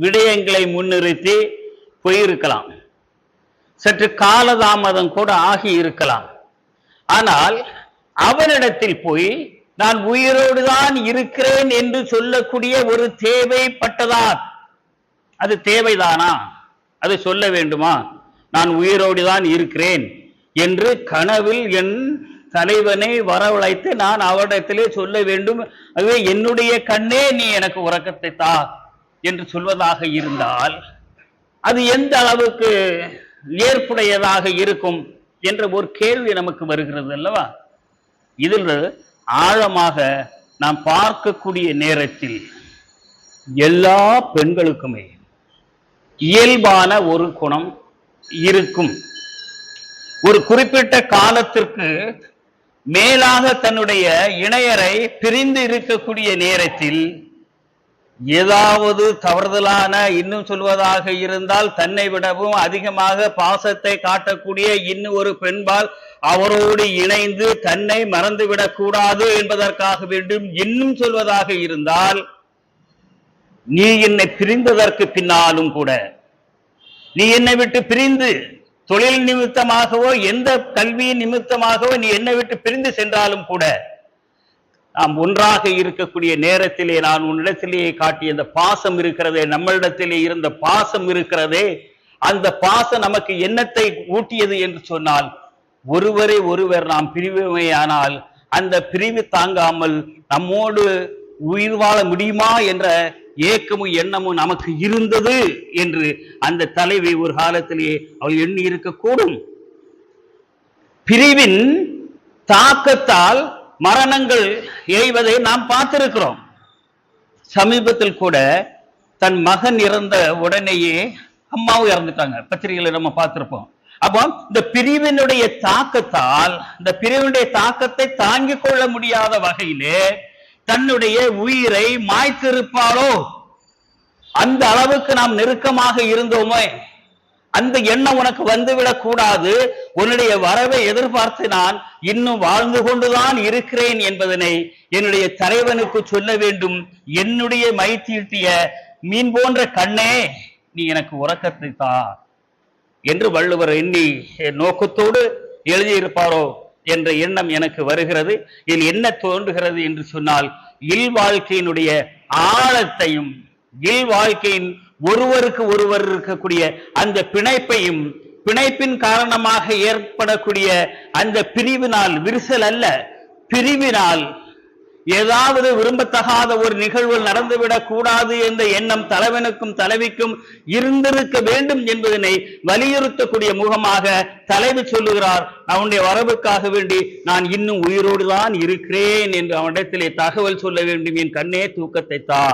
விடயங்களை முன்னிறுத்தி போயிருக்கலாம், சற்று காலதாமதம் கூட ஆகி இருக்கலாம். ஆனால் அவனிடத்தில் போய் நான் உயிரோடு தான் இருக்கிறேன் என்று சொல்லக்கூடிய ஒரு தேவைப்பட்டதா? அது தேவைதானா? அது சொல்ல வேண்டுமா? நான் உயிரோடு தான் இருக்கிறேன் என்று கனவில் என் தலைவனை வரவழைத்து நான் அவரிடத்திலே சொல்ல வேண்டும். அதுவே என்னுடைய கண்ணே நீ எனக்கு உறக்கத்தை தா என்று சொல்வதாக இருந்தால் அது எந்த அளவுக்கு ஏற்புடையதாக இருக்கும் என்ற ஒரு கேள்வி நமக்கு வருகிறது அல்லவா? இதில் ஆழமாக நாம் பார்க்கக்கூடிய நேரத்தில் எல்லா பெண்களுக்குமே இயல்பான ஒரு குணம் இருக்கும். ஒரு குறிப்பிட்ட காலத்திற்கு மேலாக தன்னுடைய இணையரை பிரிந்து இருக்கக்கூடிய நேரத்தில் ஏதாவது தவறுதலான, இன்னும் சொல்வதாக இருந்தால் தன்னை விடவும் அதிகமாக பாசத்தை காட்டக்கூடிய இன்னும் ஒரு பெண்பால் அவரோடு இணைந்து தன்னை மறந்துவிடக் கூடாது என்பதற்காக வேண்டும். இன்னும் சொல்வதாக இருந்தால் நீ என்னை பிரிந்ததற்கு பின்னாலும் கூட, நீ என்னை விட்டு பிரிந்து தொழில் நிமித்தமாகவோ எந்த கல்வியின் நிமித்தமாகவோ நீ என்னை விட்டு பிரிந்து சென்றாலும் கூட, நாம் ஒன்றாக இருக்கக்கூடிய நேரத்திலே நான் உன்னிடத்திலேயே காட்டிய அந்த பாசம் இருக்கிறதே, நம்மளிடத்திலே இருந்த பாசம் இருக்கிறதே, அந்த பாசம் நமக்கு எண்ணத்தை ஊட்டியது என்று சொன்னால், ஒருவரை ஒருவர் நாம் பிரிவுமையானால் அந்த பிரிவு தாங்காமல் நம்மோடு உயிர் வாழ முடியுமா என்ற ஏக்கமும் எண்ணமும் நமக்கு இருந்தது என்று அந்த தலைவி ஒரு காலத்திலேயே அவள் எண்ணி இருக்கக்கூடும். பிரிவின் தாக்கத்தால் மரணங்கள் எய்வதை நாம் பார்த்திருக்கிறோம். சமீபத்தில் கூட தன் மகன் இறந்த உடனேயே அம்மாவும் இறந்துட்டாங்க, பத்திரிகைகளை நம்ம பார்த்திருப்போம். அப்போ இந்த பிரிவினுடைய தாக்கத்தால், இந்த பிரிவினுடைய தாக்கத்தை தாங்கிக் கொள்ள முடியாத வகையிலே தன்னுடைய உயிரை மாய்த்திருப்பாளோ? அந்த அளவுக்கு நாம் நெருக்கமாக இருந்தோமே, அந்த எண்ணம் உனக்கு வந்துவிடக் கூடாது, உன்னுடைய வரவை எதிர்பார்த்து நான் இன்னும் வாழ்ந்து கொண்டுதான் இருக்கிறேன் என்பதனை என்னுடைய தலைவனுக்கு சொல்ல வேண்டும். என்னுடைய மை தீட்டிய மீன் போன்ற கண்ணே நீ எனக்கு உறக்கத்தை தா என்று வள்ளுவர் எண்ணி நோக்கத்தோடு எழுதியிருப்பாரோ என்ற எண்ணம் எனக்கு வருகிறது. இதில் என்ன தோன்றுகிறது என்று சொன்னால், இல் வாழ்க்கையினுடைய ஆழத்தையும், இல் வாழ்க்கையின் ஒருவருக்கு ஒருவர் இருக்கக்கூடிய அந்த பிணைப்பையும், பிணைப்பின் காரணமாக ஏற்படக்கூடிய அந்த பிரிவினால், விரிசல் அல்ல பிரிவினால் ஏதாவது விரும்பத்தகாத ஒரு நிகழ்வு நடந்துவிடக் கூடாது என்ற எண்ணம் தலைவனுக்கும் தலைவிக்கும் இருந்திருக்க வேண்டும் என்பதனை வலியுறுத்தக்கூடிய முகமாக தலைவி சொல்லுகிறார், அவனுடைய வரவுக்காக வேண்டி நான் இன்னும் உயிரோடு தான் இருக்கிறேன் என்று அவனிடத்திலே தகவல் சொல்ல வேண்டும், என் கண்ணே தூக்கத்தை தா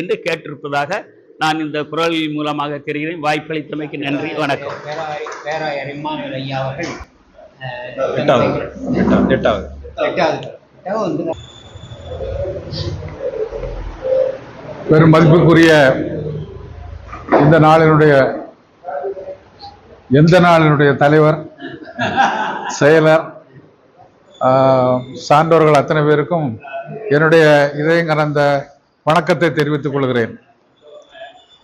என்று கேட்டிருப்பதாக நான் இந்த குரலின் மூலமாக தெரிகிறேன். வாய்ப்பளித்தமைக்கு நன்றி, வணக்கம். பேராயர் இம்மானுவேல் ஐயா அவர்கள் பெரும் மதிப்புக்குரிய எந்த நாளினுடைய தலைவர், செயலர், சான்றோர்கள் அத்தனை பேருக்கும் என்னுடைய இதயம் கலந்த வணக்கத்தை தெரிவித்துக் கொள்கிறேன்.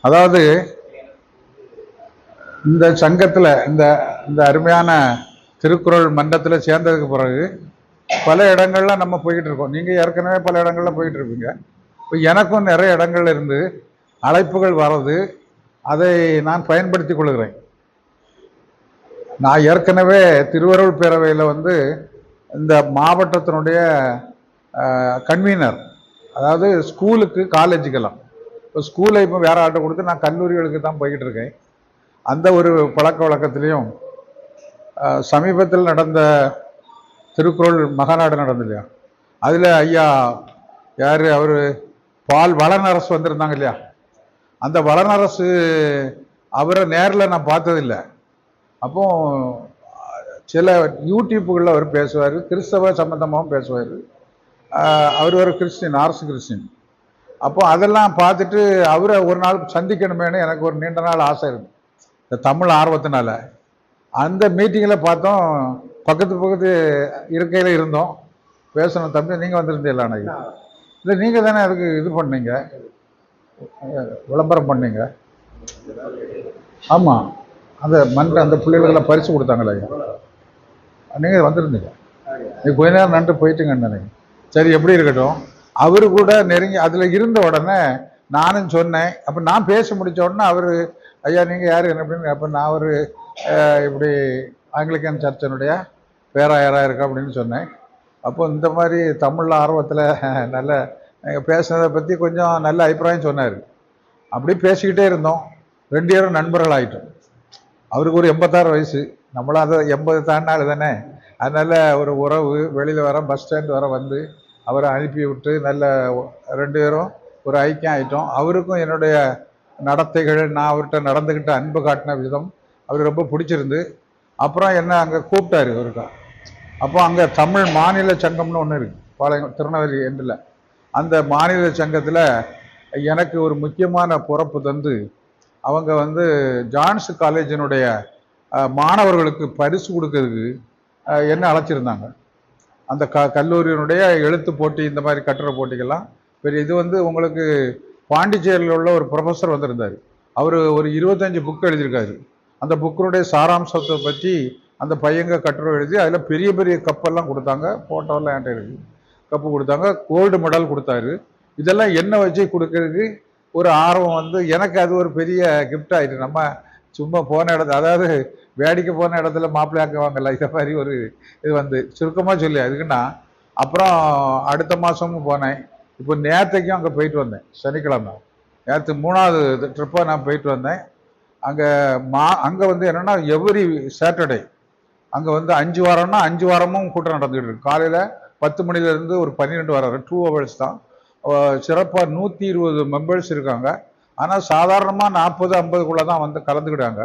அதாவது இந்த சங்கத்தில், இந்த அருமையான திருக்குறள் மன்றத்தில் சேர்ந்ததுக்கு பிறகு பல இடங்கள்ல நம்ம போய்கிட்டு இருக்கோம். நீங்க ஏற்கனவே பல இடங்கள்ல போயிட்டு இருப்பீங்க. இப்போ எனக்கும் நிறைய இடங்கள்ல இருந்து அழைப்புகள் வர்றது, அதை நான் பயன்படுத்திக் கொள்கிறேன். நான் ஏற்கனவே திருவருள் பேரவையில் வந்து இந்த மாவட்டத்தினுடைய கன்வீனர், அதாவது ஸ்கூலுக்கு காலேஜுக்கெல்லாம், இப்போ ஸ்கூலை இப்போ வேற ஆட்டை கொடுத்து நான் கல்லூரிகளுக்கு தான் போய்கிட்டு இருக்கேன். அந்த ஒரு பழக்க வழக்கத்திலையும் சமீபத்தில் நடந்த திருக்குறள் மகாநாடு நடந்து இல்லையா, அதில் ஐயா யார் அவர் பால் வளனரசு வந்திருந்தாங்க இல்லையா, அந்த வளனரசு அவரை நேரில் நான் பார்த்ததில்லை. அப்போ சில யூடியூப்புகளில் அவர் பேசுவார், கிறிஸ்தவ சம்பந்தமாகவும் பேசுவார். அவர் ஒரு கிறிஸ்டின், ஆர்எஸ் கிறிஸ்டின். அப்போ அதெல்லாம் பார்த்துட்டு அவரை ஒரு நாள் சந்திக்கணுமேனு எனக்கு ஒரு நீண்ட நாள் ஆசை இருக்கு, இந்த தமிழ் ஆர்வத்தினால. அந்த மீட்டிங்கில் பார்த்தோம், பக்கத்து இருக்கையில் இருந்தோம், பேசணும். தம்பி நீங்கள் வந்திருந்தீங்களா? இல்லை, நீங்கள் தானே அதுக்கு இது பண்ணீங்க, விளம்பரம் பண்ணீங்க. ஆமாம், அந்த பிள்ளைகளை பரிசு கொடுத்தாங்களே, நீங்கள் வந்திருந்தீங்க. நீங்கள் கொஞ்ச நேரம் நன்று போயிட்டுங்கன்னு நினைக்கிறேன். சரி, எப்படி இருக்கட்டும். அவரு கூட நெருங்கி அதில் இருந்த உடனே நானும் சொன்னேன். அப்போ நான் பேச முடித்த உடனே அவர், ஐயா நீங்கள் யார் என்ன அப்படின்னு. அப்போ நான் ஒரு இப்படி ஆங்கிலிக்கன் சர்ச்சினுடைய பேராயராக இருக்கேன் அப்படின்னு சொன்னேன். அப்போ இந்த மாதிரி தமிழில் ஆர்வத்தில் நல்ல நீங்கள் பேசுனதை பற்றி கொஞ்சம் நல்ல அபிப்பிராயம் சொன்னார். அப்படி பேசிக்கிட்டே இருந்தோம். 2 பேரும் நண்பர்கள் ஆகிட்டோம். அவருக்கு ஒரு 86 வயசு, நம்மளும் அதை 80 தாண்டினாலும் தானே. அதனால் ஒரு உறவு, வெளியில் வர பஸ் ஸ்டாண்ட் வர வந்து அவரை அனுப்பி விட்டு நல்ல 2 பேரும் ஒரு ஐக்கியம் ஆகிட்டோம். அவருக்கும் என்னுடைய நடத்தைகள், நான் அவர்கிட்ட நடந்துக்கிட்ட அன்பு காட்டின விதம் அவருக்கு ரொம்ப பிடிச்சிருந்து. அப்புறம் என்ன அங்கே கூப்பிட்டாரு அவருக்கா. அப்போ அங்கே தமிழ் மாநில சங்கம்னு ஒன்று இருக்குது, பாளையம் திருநெல்வேலி எண்டில். அந்த மாநில சங்கத்தில் எனக்கு ஒரு முக்கியமான பொறுப்பு தந்து அவங்க வந்து ஜான்ஸ் காலேஜினுடைய மாணவர்களுக்கு பரிசு கொடுக்கறதுக்கு என்ன அழைச்சிருந்தாங்க. அந்த கல்லூரியினுடைய எழுத்து போட்டி, இந்த மாதிரி கட்டுரை போட்டிக்கெல்லாம் பெரிய இது வந்து உங்களுக்கு பாண்டிச்சேரியில் உள்ள ஒரு ப்ரொஃபஸர் வந்திருந்தார். அவர் ஒரு 25 புக் எழுதியிருக்காரு. அந்த புக்கினுடைய சாராம்சத்தை பற்றி அந்த பையங்க கட்டுரை எழுதி அதில் பெரிய பெரிய கப்பெல்லாம் கொடுத்தாங்க. ஃபோட்டோலாம் என்கிட்ட இருக்குது. கப்பு கொடுத்தாங்க, கோல்டு மெடல் கொடுத்தாரு. இதெல்லாம் என்ன வச்சு கொடுக்கறதுக்கு ஒரு ஆர்வம் வந்து எனக்கு அது ஒரு பெரிய கிஃப்ட் ஆகிட்டு. நம்ம சும்மா போன இடத்துல, அதாவது வேடிக்கை போன இடத்துல மாப்பிள்ளையாக்குவாங்கல்ல, இதை மாதிரி ஒரு இது வந்து சுருக்கமாக சொல்லி அதுக்குன்னா. அப்புறம் அடுத்த மாதமும் போனேன். இப்போ நேற்றுக்கும் அங்கே போயிட்டு வந்தேன், சனிக்கிழமை. நேற்று 3வது ட்ரிப்பாக நான் போயிட்டு வந்தேன். அங்கே வந்து என்னென்னா எவ்ரி சாட்டர்டே அங்கே வந்து 5 வாரம்னா 5 வாரமும் கூட்டம் நடந்துகிட்டு இருக்கு. காலையில் 10 மணிலேருந்து ஒரு 12 வரை 2 hours தான். சிறப்பாக 120 மெம்பர்ஸ் இருக்காங்க. ஆனால் சாதாரணமாக 40-50 தான் வந்து கலந்துக்கிட்டாங்க.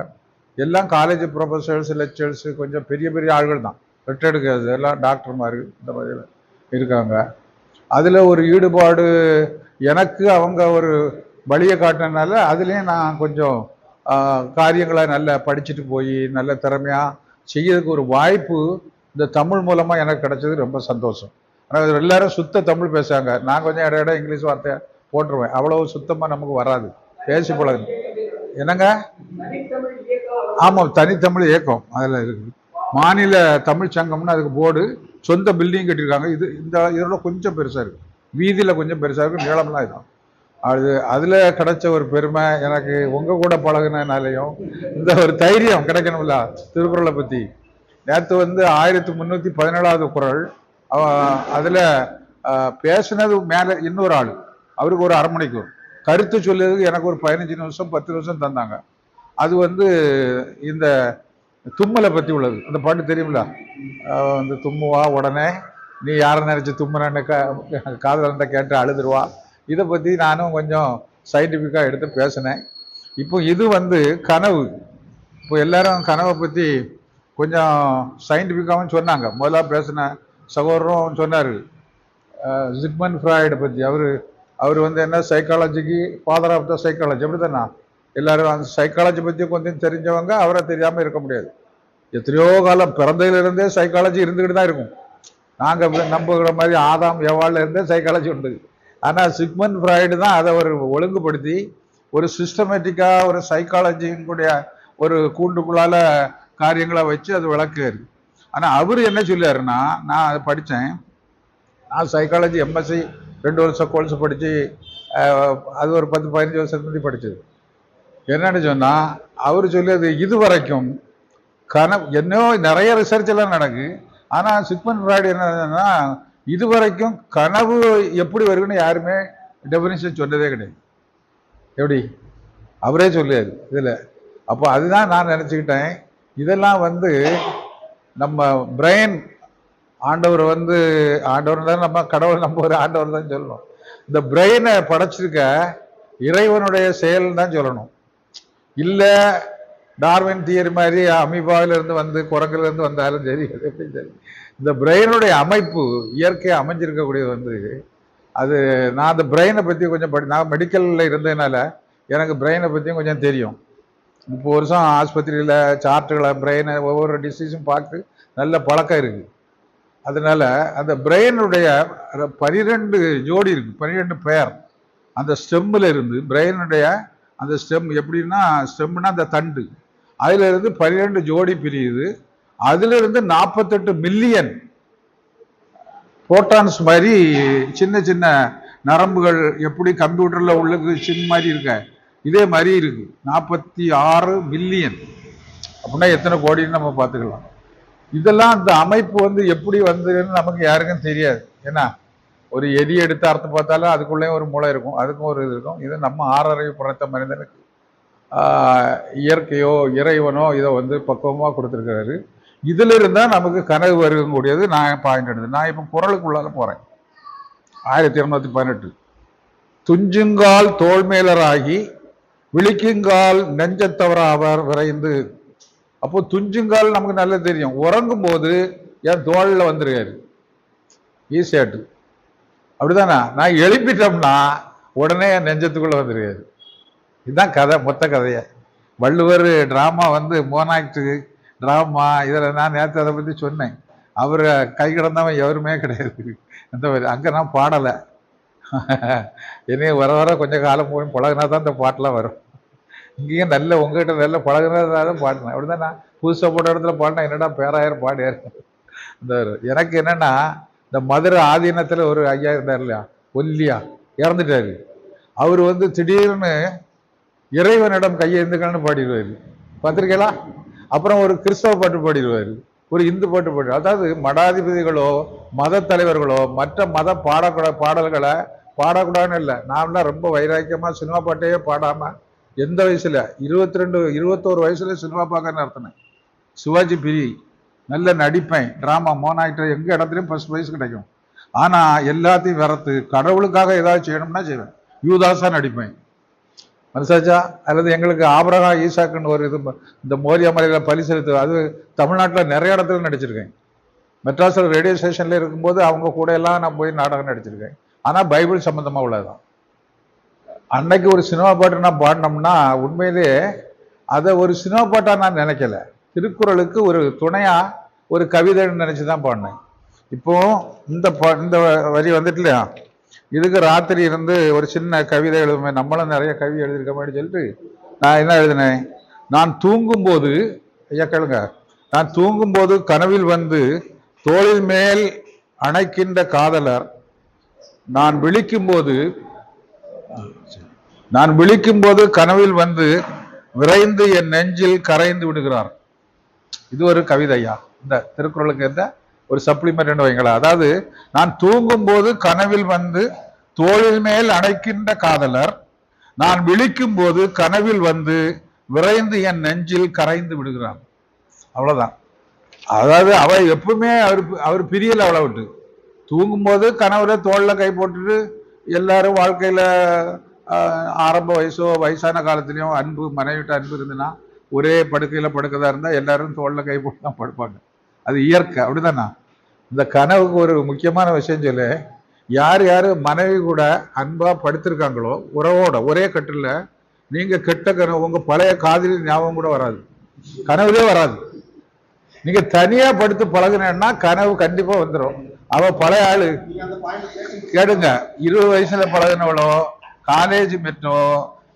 எல்லாம் காலேஜ் ப்ரொஃபஸர்ஸ், லெக்சர்ஸு, கொஞ்சம் பெரிய பெரிய ஆள்கள் தான், ரிட்டையர்டு எல்லாம் டாக்டர்மார் இந்த மாதிரி இருக்காங்க. அதில் ஒரு ஈடுபாடு எனக்கு அவங்க ஒரு வழியை காட்டினால அதுலேயும் நான் கொஞ்சம் காரியங்களை நல்லா படிச்சுட்டு போய் நல்ல திறமையாக செய்யறதுக்கு ஒரு வாய்ப்பு இந்த தமிழ் மூலமாக எனக்கு கிடைச்சது ரொம்ப சந்தோஷம். ஆனால் எல்லாரும் சுத்த தமிழ் பேசுகிறாங்க, நான் கொஞ்சம் இடம் இங்கிலீஷ் வார்த்தையை போட்டுருவேன். அவ்வளவு சுத்தமாக நமக்கு வராது, பேசி பழகு. என்னங்க? ஆமாம், தனித்தமிழ் இயக்கம் அதில் இருக்குது. மாநில தமிழ் சங்கம்னு அதுக்கு போர்டு, சொந்த பில்டிங் கட்டியிருக்காங்க. இதோட கொஞ்சம் பெருசாக இருக்குது, வீதியில் கொஞ்சம் பெருசாக இருக்குது, நீளம்லாம் இதுதான். அதில் கிடைச்ச ஒரு பெருமை எனக்கு. உங்கள் கூட பழகுனாலையும் இந்த ஒரு தைரியம் கிடைக்கணும்ல திருக்குறளை பற்றி. நேற்று வந்து 1317வது குறள், அதில் பேசுனது மேலே இன்னொரு ஆள், அவருக்கு ஒரு 1/2 மணிக்கு கருத்து சொல்லுறதுக்கு எனக்கு ஒரு 15 நிமிஷம் 10 நிமிஷம் தந்தாங்க. அது வந்து இந்த தும்மலை பற்றி உள்ளது. அந்த பாட்டு தெரியுங்களா? வந்து தும்முவா உடனே நீ யாரை நினைச்சு தும்முனன்னு காதல் இருந்தா கேட்டு அழுதுருவா. இதை பற்றி நானும் கொஞ்சம் சயின்டிஃபிக்காக எடுத்து பேசினேன். இப்போ இது வந்து கனவு. இப்போ எல்லாரும் கனவை பற்றி கொஞ்சம் சயின்டிஃபிக்காகவும் சொன்னாங்க. முதல்ல பேசின சகோதரரும் சொன்னார் சிக்மண்ட் ஃப்ராய்டை பற்றி. அவர் வந்து என்ன சைக்காலஜிக்கு ஃபாதர் ஆஃப் த சைக்காலஜி, அப்படி தானே? எல்லாரும் அந்த சைக்காலஜி பற்றி கொஞ்சம் தெரிஞ்சவங்க அவரை தெரியாமல் இருக்க முடியாது. எத்தனையோ காலம் பிறந்ததுலேருந்தே சைக்காலஜி இருந்துக்கிட்டு தான் இருக்கும். நாங்கள் நம்புகிற மாதிரி ஆதாம் எவாள்ல இருந்தே சைக்காலஜி உண்டு. ஆனால் சிக்மண்ட் ஃப்ராய்டு தான் அதை ஒரு ஒழுங்குபடுத்தி ஒரு சிஸ்டமேட்டிக்காக ஒரு சைக்காலஜியினுடைய ஒரு கூண்டுக்குள்ளால் காரியங்களை வச்சு அது விளக்குது. ஆனா அவரு என்ன சொல்லுவாருன்னா, நான் அதை படித்தேன், நான் சைக்காலஜி எம்எஸ்சி 2 வருஷம் கோர்ஸ் படிச்சு அது ஒரு 10-15 வருஷத்துக்கு முந்தி படிச்சது. என்னன்னு சொன்னா அவரு சொல்லியது இது வரைக்கும் என்னோ நிறைய ரிசர்ச் எல்லாம் நடக்கு. ஆனா சிக்மண்ட் ஃப்ராய்டு என்னன்னா இது வரைக்கும் கனவு எப்படி வருதுன்னு யாருமே டெபினிஷன் சொன்னதே கிடையாது. எப்படி அவரே சொல்லியாரு இதுல. அப்போ அதுதான் நான் நினைச்சுக்கிட்டேன், இதெல்லாம் நம்ம பிரெயின் ஆண்டவர் ஆண்டவர் தான், நம்ம கடவுள் நம்புற ஆண்டவர் தான் சொல்லணும். இந்த பிரெயினை படைச்சிருக்க இறைவனுடைய செயல் தான் சொல்லணும். இல்ல டார்வின் தியரி மாதிரி அமீபாவில இருந்து குரங்குல இருந்து வந்தாலும் சரி, எப்படி சரி, இந்த பிரெயினுடைய அமைப்பு இயற்கையை அமைஞ்சிருக்கக்கூடியது அது. நான் அந்த பிரெயினை பத்தி கொஞ்சம் நான் மெடிக்கல்ல இருந்ததுனால எனக்கு பிரெயினை பத்தியும் கொஞ்சம் தெரியும். 30 வருஷம் ஆஸ்பத்திரியில சார்ட்டுகளை பிரெயினை ஒவ்வொரு டிசீஸும் பார்த்து நல்ல பழக்கம் இருக்கு. அதனால அந்த பிரெயினுடைய 12 ஜோடி இருக்கு, 12 பேர் அந்த ஸ்டெம்மில் இருந்து. பிரெயினுடைய அந்த ஸ்டெம் எப்படின்னா, ஸ்டெம்னா அந்த தண்டு, அதுல இருந்து 12 ஜோடி பிரியுது. அதுல இருந்து 48 மில்லியன் புரோட்டான்ஸ் மாதிரி சின்ன சின்ன நரம்புகள் எப்படி கம்ப்யூட்டர்ல உள்ளது சின்ன மாதிரி இருக்க இதே மாதிரி இருக்கு. 46 மில்லியன் அப்படின்னா எத்தனை கோடின்னு நம்ம பார்த்துக்கலாம். இதெல்லாம் அந்த அமைப்பு எப்படி வந்ததுன்னு நமக்கு யாருக்கும் தெரியாது. ஏன்னா ஒரு எரி எடுத்து அறுத்து பார்த்தாலும் அதுக்குள்ளேயும் ஒரு மூளை இருக்கும், அதுக்கும் ஒரு இது இருக்கும். இது நம்ம ஆறறிவு படைத்த மனிதனுக்கு இயற்கையோ இறைவனோ இதை பக்குவமாக கொடுத்துருக்கிறாரு. இதுல இருந்தா நமக்கு கனவு வருகக்கூடியது. நான் பாயிண்ட் எடுத்து நான் இப்போ குறளுக்குள்ளால போறேன். 1218 துஞ்சுங்கால் தோல்மேலராகி விழிக்குங்கால் நெஞ்சத்தவர அவர் விரைந்து. அப்போ துஞ்சுங்கால் நமக்கு நல்லா தெரியும், உறங்கும் போது என் தோல்ல வந்துருக்காரு ஈஸியாட்டு, அப்படிதானே? நான் எழுப்பிட்டோம்னா உடனே என் நெஞ்சத்துக்குள்ள வந்துருக்காரு. இதுதான் கதை, மொத்த கதைய. வள்ளுவர் டிராமா மோனாக்டு டிராமா இதில் நான் நேற்று அதை பற்றி சொன்னேன். அவர் கை கிடந்தவன் எவருமே கிடையாது அந்த மாதிரி. அங்கே நான் பாடலை, என்னையும் வர வர கொஞ்சம் காலம் போய் பழகினா தான் இந்த பாட்டெலாம் வரும். இங்கேயும் நல்ல உங்ககிட்ட நல்ல பழகினதாக தான் பாடினேன். அப்படிதான் நான் புதுசாக போட்ட இடத்துல பாடினேன், என்னடா பேராயிரம் பாடியார். இந்த எனக்கு என்னன்னா, இந்த மதுரை ஆதீனத்தில் ஒரு ஐயா இருந்தார் இல்லையா, ஒல்லியா, இறந்துட்டாரு. அவர் திடீர்னு இறைவனிடம் கையெழுந்துக்கள்னு பாடிடுவார், பார்த்துருக்கீங்களா? அப்புறம் ஒரு கிறிஸ்தவ பாட்டு பாடிடுவார், ஒரு இந்து பாட்டு பாடு. அதாவது மடாதிபதிகளோ மத தலைவர்களோ மற்ற மத பாடல்களை பாடக்கூடாதுன்னு இல்லை. நான்லாம் ரொம்ப வைராக்கியமாக சினிமா பாட்டையே பாடாமல் எந்த வயசுல 21 வயசுல சினிமா பார்க்க நடத்தினேன். சிவாஜி பிரி நல்ல நடிப்பேன், டிராமா மோனாக்டர் எங்க இடத்துலையும் ஃபர்ஸ்ட் ப்ரைஸ் கிடைக்கும். ஆனா எல்லாத்தையும் வரத்து கடவுளுக்காக ஏதாவது செய்யணும்னா செய்வேன். யூதாஸா நடிப்பேன், மனசாச்சா. அல்லது எங்களுக்கு ஆபிரகாம் ஈசாக்குன்னு ஒரு இது இந்த மோரியா மலையில பலி செலுத்து, அது தமிழ்நாட்டில் நிறைய இடத்துல நடிச்சிருக்கேன். மெட்ராஸில் ரேடியோ ஸ்டேஷன்ல இருக்கும்போது அவங்க கூட எல்லாம் நான் போய் நாடகம் நடிச்சிருக்கேன். ஆனா பைபிள் சம்பந்தமா உள்ளதுதான். அன்னைக்கு ஒரு சினிமா பாட்டு நான் பாடினோம்னா உண்மையிலே அதை ஒரு சினிமா பாட்டா நான் நினைக்கல, திருக்குறளுக்கு ஒரு துணையா ஒரு கவிதைன்னு நினைச்சுதான் பாடினேன். இப்போ இந்த வரி இல்லையா, இதுக்கு ராத்திரி இருந்து ஒரு சின்ன கவிதை எழுதுமே, நம்மளும் நிறைய கவிதை எழுதியிருக்க மாதிரி சொல்லிட்டு நான் என்ன எழுதினேன், நான் தூங்கும் போது, ஐயா கேளுங்க, நான் தூங்கும் போது கனவில் தோளில் மேல் அணைக்கின்ற காதலர், நான் விழிக்கும் போது கனவில் விரைந்து என் நெஞ்சில் கரைந்து விடுகிறார். இது ஒரு கவிதையா, இந்த திருக்குறளுக்கு எந்த ஒரு சப்ளிமெண்ட் வைங்களா. அதாவது நான் தூங்கும் போது கனவில் தோளில் மேல் அணைக்கின்ற காதலர், நான் விழிக்கும் போது கனவில் விரைந்து என் நெஞ்சில் கரைந்து விடுகிறார். அவ்வளவுதான். அதாவது அவ எப்பவுமே அவர் பிரியல, அவளை விட்டு. தூங்கும் போது கனவுல தோல்ல கை போட்டுட்டு எல்லாரும் வாழ்க்கையில ஆரம்ப வயசோ வயசான காலத்திலயும் அன்பு, மனைவிட்ட அன்பு இருந்துன்னா ஒரே படுக்கையில படுக்கதா இருந்தா எல்லாரும் தோல்ல கை போட்டு தான் படுப்பாங்க. அது இயற்கை, அப்படிதானா? இந்த கனவுக்கு ஒரு முக்கியமான விஷயம் சொல்லு, யார் மனைவி கூட அன்பா படுத்திருக்காங்களோ உறவோட ஒரே கட்டில, நீங்க கெட்ட கனவு உங்க பழைய காதலி ஞாபகம் கூட வராது, கனவுலே வராது. நீங்க தனியா படுத்து பழகுனேன்னா கனவு கண்டிப்பா வந்துடும். அவ பழைய ஆளு கேடுங்க, 20 வயசுல பழகினவளோ காலேஜ் மெட்ரோ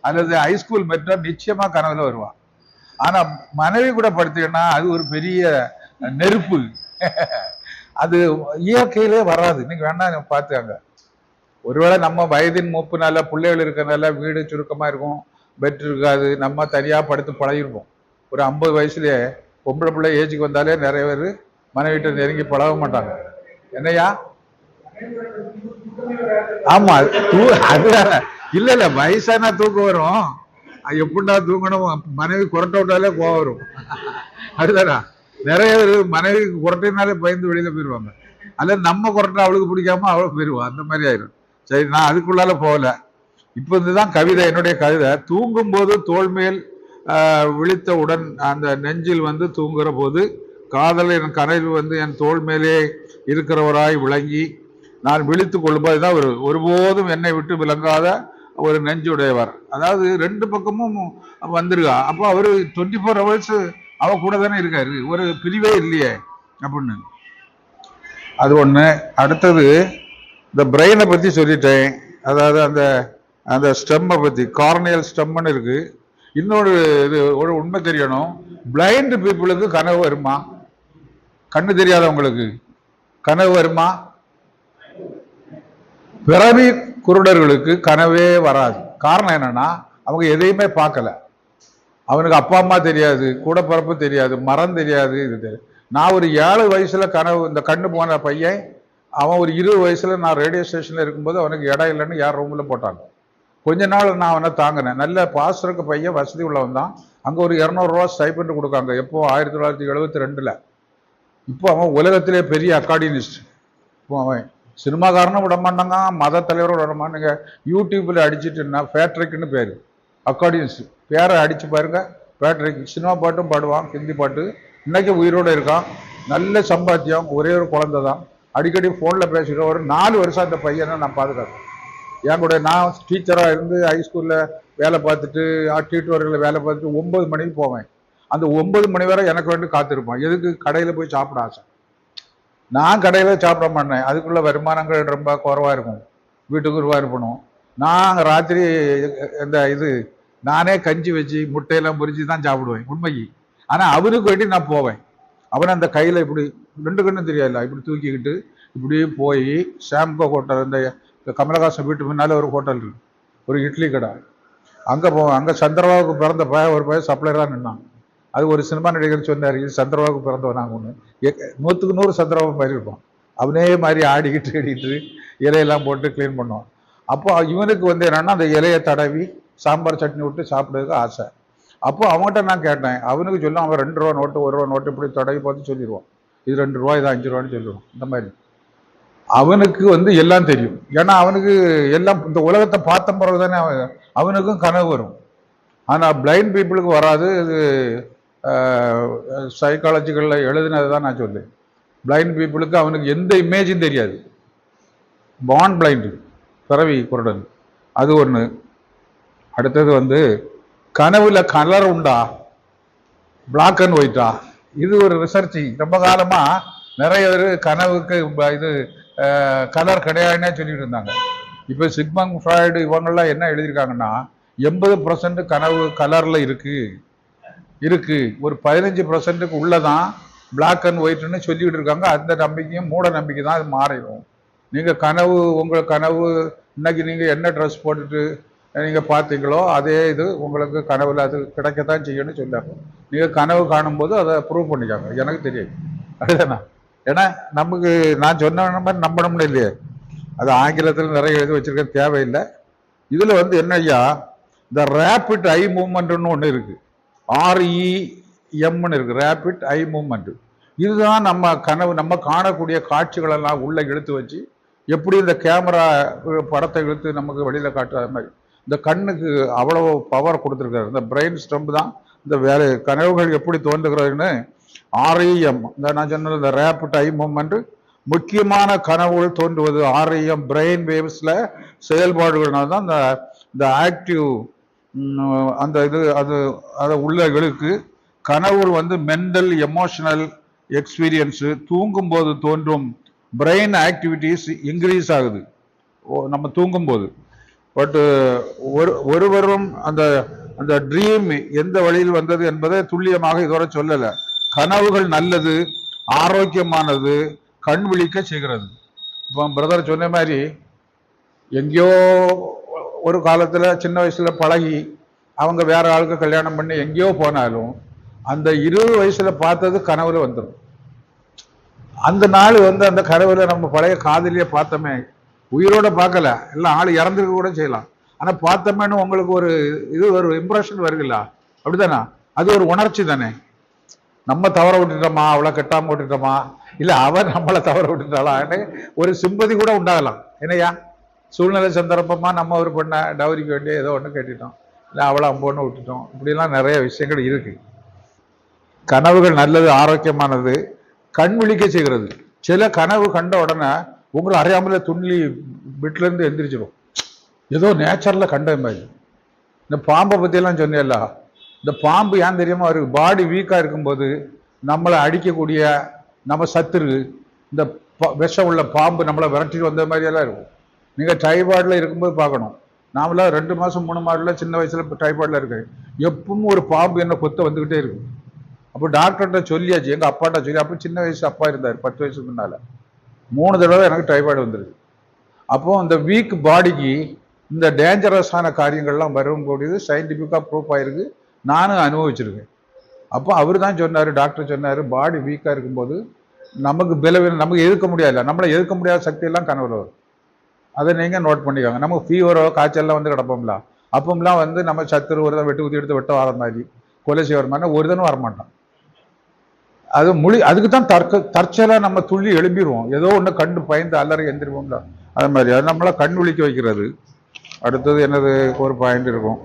அல்லது ஹைஸ்கூல் மெட்ரோ நிச்சயமா கனவுல வருவான். ஆனா மனைவி கூட படுத்தீங்கன்னா அது ஒரு பெரிய நெருப்பு, அது இயற்கையிலே வராது. நீங்க வேணா பார்த்துக்கங்க. ஒருவேளை நம்ம வயதின் மூப்புனால பிள்ளைகள் இருக்கிறதுனால வீடு சுருக்கமா இருக்கும், பெட் இருக்காது, நம்ம தனியா படுத்து பழகிருப்போம். ஒரு 50 வயசுலயே பொம்பளை பிள்ளை ஏஜுக்கு வந்தாலே நிறைய பேர் மனைவிட்ட நெருங்கி பழக மாட்டாங்க. என்னையா? ஆமா, அதுதான. இல்ல இல்ல, வயசானா தூக்கம் வரும். எப்படின்னா தூங்கணும், மனைவி குரட்டை விட்டாலே கோவம் வரும். அதுதானா? நிறைய பேர் மனைவி குரட்டைனாலே பயந்து வெளியில போயிடுவாங்க. அல்ல நம்ம குரட்டை அவளுக்கு பிடிக்காம அவளுக்கு போயிடுவான். அந்த மாதிரி ஆயிரும். சரி, நான் அதுக்குள்ளால போகல. இப்ப இதுதான் கவிதை, என்னுடைய கவிதை. தூங்கும் போது தோல் மேல் விழித்தவுடன் அந்த நெஞ்சில் வந்து தூங்குற போது காதலின் கனவில் வந்து என் தோல் மேலே இருக்கிறவராய் விளங்கி நான் விழித்து கொள்ளும்போது தான் ஒருபோதும் என்னை விட்டு விளங்காத ஒரு நெஞ்சுடையவர். அதாவது ரெண்டு பக்கமும் வந்துருக்கா. அப்போ அவரு 24 hours அவ கூட தானே இருக்காரு, ஒரு பிரிவே இல்லையே அப்படின்னு. அது ஒண்ணு. அடுத்தது இந்த பிரெயினை பத்தி சொல்லிட்டேன். அதாவது அந்த அந்த ஸ்டெம்மை பத்தி, கார்னியல் ஸ்டெம்னு இருக்கு. இன்னொரு இது ஒரு உண்மை தெரியணும். பிளைண்ட் பீப்புளுக்கு கனவு வருமா? கண்ணு தெரியாதவங்களுக்கு கனவு வருமா? பிறவி குருடர்களுக்கு கனவே வராது. காரணம் என்னன்னா, அவங்க எதையுமே பார்க்கல. அவனுக்கு அப்பா அம்மா தெரியாது, கூட பிறப்பு தெரியாது, மரம் தெரியாது, இது தெரியாது. நான் ஒரு 7 வயசுல கனவு, இந்த கண்ணு போன பையன், அவன் ஒரு 20 வயசுல நான் ரேடியோ ஸ்டேஷன்ல இருக்கும்போது அவனுக்கு இடம் இல்லைன்னு யார் ரூம்ல போட்டாங்க. கொஞ்ச நாள் நான் அவனை தாங்கினேன். நல்ல பாஸ்டருக்கு பையன், வசதி உள்ளவன் தான். அங்கே ஒரு 200 ரூபா ஸ்டைபெண்ட் கொடுக்காங்க. எப்போ 1972. இப்போ அவன் உலகத்திலே பெரிய அக்கார்டியனிஸ்ட். இப்போ அவன் சினிமாக்காரனும் விட மாட்டாங்க, மத தலைவரும் விட மாட்டாங்க. யூடியூப்ல அடிச்சுட்டுன்னா பேட்ரிக்னு பேர், அக்கார்டியனிஸ்ட் பேரை அடிச்சு பாருங்க. பேட்ரிக் சினிமா பாட்டும் பாடுவான், ஹிந்தி பாட்டு. இன்னைக்கு உயிரோடு இருக்கான், நல்ல சம்பாத்தியம், ஒரே ஒரு குழந்தை தான். அடிக்கடி ஃபோனில் பேசிடுவோம். ஒரு 4 வருஷம் அந்த பையனை நான் பாதுகாப்பேன். என் கூட நான் டீச்சராக இருந்து ஹைஸ்கூலில் வேலை பார்த்துட்டு, டியூட்டோரியலில் வேலை பார்த்துட்டு 9 மணிக்கு போவேன். அந்த 9 மணி வரை எனக்கு வேண்டி காத்திருப்பான். எதுக்கு? கடையில் போய் சாப்பிட ஆசை. நான் கடையில் சாப்பிட மாட்டேன், அதுக்குள்ள வருமானங்கள் ரொம்ப குறைவாக இருக்கும், வீட்டுக்கு ரூபா இருக்கணும். நான் ராத்திரி இந்த இது நானே கஞ்சி வச்சு முட்டையெல்லாம் பொரிச்சு தான் சாப்பிடுவேன் உண்மைக்கு. ஆனால் அவனுக்கு வேண்டி நான் போவேன். அவனை அந்த கையில் இப்படி 2 கண்ணும் தெரியாதுல்ல, இப்படி தூக்கிக்கிட்டு இப்படியே போய் சாம்கோ ஹோட்டல், இந்த கமலஹாசன் வீட்டு முன்னாலே ஒரு ஹோட்டல் இருக்கு, ஒரு இட்லி கடை, அங்கே போவேன். அங்கே சந்திரபாபுக்கு பிறந்த பையன் ஒரு பையன் சப்ளையராக நின்னான். அது ஒரு சினிமா நடிகர் சொன்னார், இது சந்திரபாபுக்கு பிறந்தவன். நாங்கள் ஒன்று 100க்கு 100 சந்திரபாபு மாதிரி இருப்பான். அவனே மாதிரி ஆடிக்கிட்டு இலையெல்லாம் போட்டு க்ளீன் பண்ணுவான். அப்போ இவனுக்கு வந்து என்னன்னா, அந்த இலையை தடவி சாம்பார் சட்னி விட்டு சாப்பிட்றதுக்கு ஆசை. அப்போ அவன்கிட்ட நான் கேட்டேன். அவனுக்கு சொல்லுவான், அவன் 2 ரூபா நோட்டு 1 ரூபா நோட்டு இப்படி தடவி பார்த்து சொல்லிடுவான், இது 2 ரூபா, இது 5 ரூபான்னு சொல்லுவான். இந்த மாதிரி அவனுக்கு வந்து எல்லாம் தெரியும். ஏன்னா அவனுக்கு எல்லாம் இந்த உலகத்தை பார்த்த பிறகு தானே அவனுக்கும் கனவு வரும். ஆனால் பிளைண்ட் பீப்புளுக்கு வராது. இது சைக்காலஜிக்கலில் எழுதினது தான் நான் சொல்லுவேன். பிளைண்ட் பீப்புளுக்கு அவனுக்கு எந்த இமேஜும் தெரியாது. பார்ன் பிளைண்டு, பிறவி குருடன். அது ஒன்று. அடுத்தது வந்து கனவுல கலர் உண்டா, பிளாக் அண்ட் ஒயிட்டா? இது ஒரு ரிசர்ச். ரொம்ப காலமா நிறைய பேர் கனவுக்கு இது கலர் கிடையாதுன்னே சொல்லிட்டு இருந்தாங்க. இப்போ சிக்மண்ட் ஃப்ராய்டு இவங்கெல்லாம் என்ன எழுதியிருக்காங்கன்னா, 80% கனவு கலர்ல இருக்கு, ஒரு 15%க்கு உள்ளதான் பிளாக் அண்ட் ஒயிட்னு சொல்லிட்டு இருக்காங்க. அந்த நம்பிக்கையும் மூட நம்பிக்கை தான். அது மாறிடும். நீங்க கனவு, உங்கள் கனவு இன்னைக்கு நீங்க என்ன ட்ரெஸ் போட்டுட்டு நீங்க பார்த்தீங்களோ அதே இது உங்களுக்கு கனவுல அது கிடைக்கத்தான் செய்யணும்னு சொல்லாங்க. நீங்க கனவு காணும்போது அதை ப்ரூவ் பண்ணிக்காங்க. எனக்கு தெரியாது, அதுதானா? ஏன்னா நமக்கு நான் சொன்ன மாதிரி நம்பணும்னு இல்லையே. அது ஆங்கிலத்தில் நிறைய எழுதி வச்சிருக்க தேவையில்லை. இதுல வந்து என்னய்யா, இந்த ரேபிட் ஐ மூவ்மெண்ட்னு ஒன்று இருக்கு, REMன்னு இருக்கு, ரேபிட் ஐ மூவ்மெண்ட். இதுதான் நம்ம கனவு, நம்ம காணக்கூடிய காட்சிகளெல்லாம் உள்ள இழுத்து வச்சு, எப்படி இந்த கேமரா படத்தை இழுத்து நமக்கு வெளியில காட்டுற மாதிரி இந்த கண்ணுக்கு அவ்வளவு பவர் கொடுத்துருக்காரு. இந்த பிரெயின் ஸ்டெம் தான் இந்த வேலை. கனவுகள் எப்படி தோன்றுகிறதுன்னு REM, இந்த நான் சொன்ன இந்த ரேபிட் ஐ மூவ்மெண்ட், முக்கியமான கனவுகள் தோன்றுவது REM பிரெயின் வேவ்ஸ்ல செயல்பாடுகள்னால தான் இந்த ஆக்டிவ் அந்த இது அது உள்ள இழுக்கு. கனவுகள் வந்து மென்டல் எமோஷனல் எக்ஸ்பீரியன்ஸு, தூங்கும்போது தோன்றும் பிரெயின் ஆக்டிவிட்டிஸ் இன்க்ரீஸ் ஆகுது நம்ம தூங்கும்போது. பட் ஒருவரும் அந்த அந்த ட்ரீம் எந்த வழியில் வந்தது என்பதை துல்லியமாக இதோட சொல்லலை. கனவுகள் நல்லது, ஆரோக்கியமானது, கண் விழிக்க செய்கிறது. இப்போ பிரதர் சொன்ன மாதிரி எங்கேயோ ஒரு காலத்துல சின்ன வயசுல பழகி அவங்க வேற ஆளுக்கு கல்யாணம் பண்ணி எங்கேயோ போனாலும் அந்த 20 வயசுல பார்த்தது கனவுல வந்துடும். அந்த நாள் அந்த கனவுல நம்ம பழைய காதலியை பார்த்தோமே, உயிரோட பார்க்கல, எல்லாம் ஆள் இறந்துக்க கூட செய்யலாம், ஆனா பார்த்தோமேன்னு உங்களுக்கு ஒரு இம்ப்ரெஷன் வருதுல்ல, அப்படித்தானே? அது ஒரு உணர்ச்சி தானே. நம்ம தவற விட்டுட்டோமா, அவளை கெட்டாம விட்டுட்டோமா, இல்ல அவன் நம்மளை தவற விட்டுட்டாளான்னு ஒரு சிம்பதி கூட உண்டாகலாம். என்னையா சூழ்நிலை சந்தர்ப்பமா நம்ம ஒரு பொண்ணை டவுரிக்கு வேண்டிய ஏதோ ஒன்று கேட்டுட்டோம், இல்லை அவளை அம்போன்னு விட்டுட்டோம், இப்படிலாம் நிறைய விஷயங்கள் இருக்கு. கனவுகள் நல்லது, ஆரோக்கியமானது, கண் விழிக்க செய்கிறது. சில கனவு கண்ட உடனே உங்களை அறியாமல துள்ளி வீட்டுல இருந்து எந்திரிச்சிடும், ஏதோ நேச்சர்ல கண்ட மாதிரி. இந்த பாம்பை பத்தியெல்லாம் சொன்னேல்ல, இந்த பாம்பு ஏன் தெரியாம ஒரு பாடி வீக்கா இருக்கும்போது நம்மளை அடிக்கக்கூடிய நம்ம சத்துரு, இந்த விஷம் உள்ள பாம்பு நம்மளை விரட்டிட்டு வந்த மாதிரி எல்லாம் இருக்கும். நீங்க டைபாய்டில் இருக்கும்போது பார்க்கணும். நாமெல்லாம் 2 மாசம் 3 மாதத்துல சின்ன வயசுல டைபாய்டில் இருக்கேன், எப்பவும் ஒரு பாம்பு என்ன கொத்த வந்துகிட்டே இருக்கும். அப்போ டாக்டர்கிட்ட சொல்லியாச்சு, எங்க அப்பாட்ட சொல்லி, அப்போ சின்ன வயசு அப்பா இருந்தார், 10 வயசுக்கு முன்னால 3 தடவை எனக்கு டைபாய்டு வந்துருக்கு. அப்போ இந்த வீக் பாடிக்கு இந்த டேஞ்சரஸான காரியங்கள்லாம் வரக்கூடியது சயின்டிஃபிக்காக ப்ரூஃப் ஆயிருக்கு, நானும் அனுபவிச்சிருக்கேன். அப்போ அவர் தான் சொன்னார், டாக்டர் சொன்னார், பாடி வீக்காக இருக்கும்போது நமக்கு பலவீனம், நமக்கு எதிர்க்க முடியாது, நம்மளை எதிர்க்க முடியாத சக்தியெல்லாம் கனவுல வரும். அதை நீங்கள் நோட் பண்ணிக்கோங்க. நமக்கு ஃபீவரோ காய்ச்சல்லாம் வந்து கிடப்போம்ல, அப்போம்லாம் நம்ம சத்துரு ஒரு தான் வெட்டு ஊற்றி எடுத்து வெட்ட வர மாதிரி, கொலை செய்ய வர மாதிரி ஒரு தானே வரமாட்டான். அது அதுக்கு தான் தற்செயலாக நம்ம துள்ளி எழும்பிடுவோம், ஏதோ ஒன்று கண்டு பயந்து அல்லறை எந்திரிப்போம்ல, அது மாதிரி அது நம்மளை கண் விழிக்க வைக்கிறது. அடுத்தது என்னது ஒரு பாயிண்ட் இருக்கும்,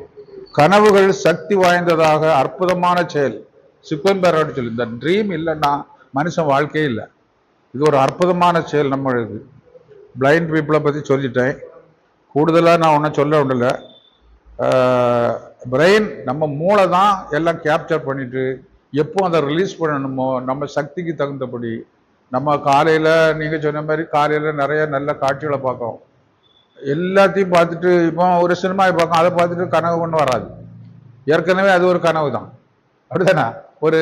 கனவுகள் சக்தி வாய்ந்ததாக அற்புதமான செயல். சிப்பன்பேரோட சொல்லி, இந்த ட்ரீம் இல்லைன்னா மனுஷன் வாழ்க்கையே இல்லை, இது ஒரு அற்புதமான செயல். நம்மளுக்கு பிளைண்ட் பீப்புளை பற்றி சொல்லிட்டேன், கூடுதலாக நான் ஒன்றும் சொல்ல ஒன்றில்ல. பிரெயின் நம்ம மூளை தான் எல்லாம் கேப்சர் பண்ணிட்டு எப்போ அதை ரிலீஸ் பண்ணணுமோ நம்ம சக்திக்கு தகுந்தபடி. நம்ம காலையில் நீங்கள் சொன்ன மாதிரி காலையில் நிறைய நல்ல காட்சிகளை பார்க்கோம், எல்லாத்தையும் பார்த்துட்டு இப்போ ஒரு சினிமாவை பார்க்கோம், அதை பார்த்துட்டு கனவு ஒன்றும் வராது, ஏற்கனவே அது ஒரு கனவு தான், அப்படிதானே? ஒரு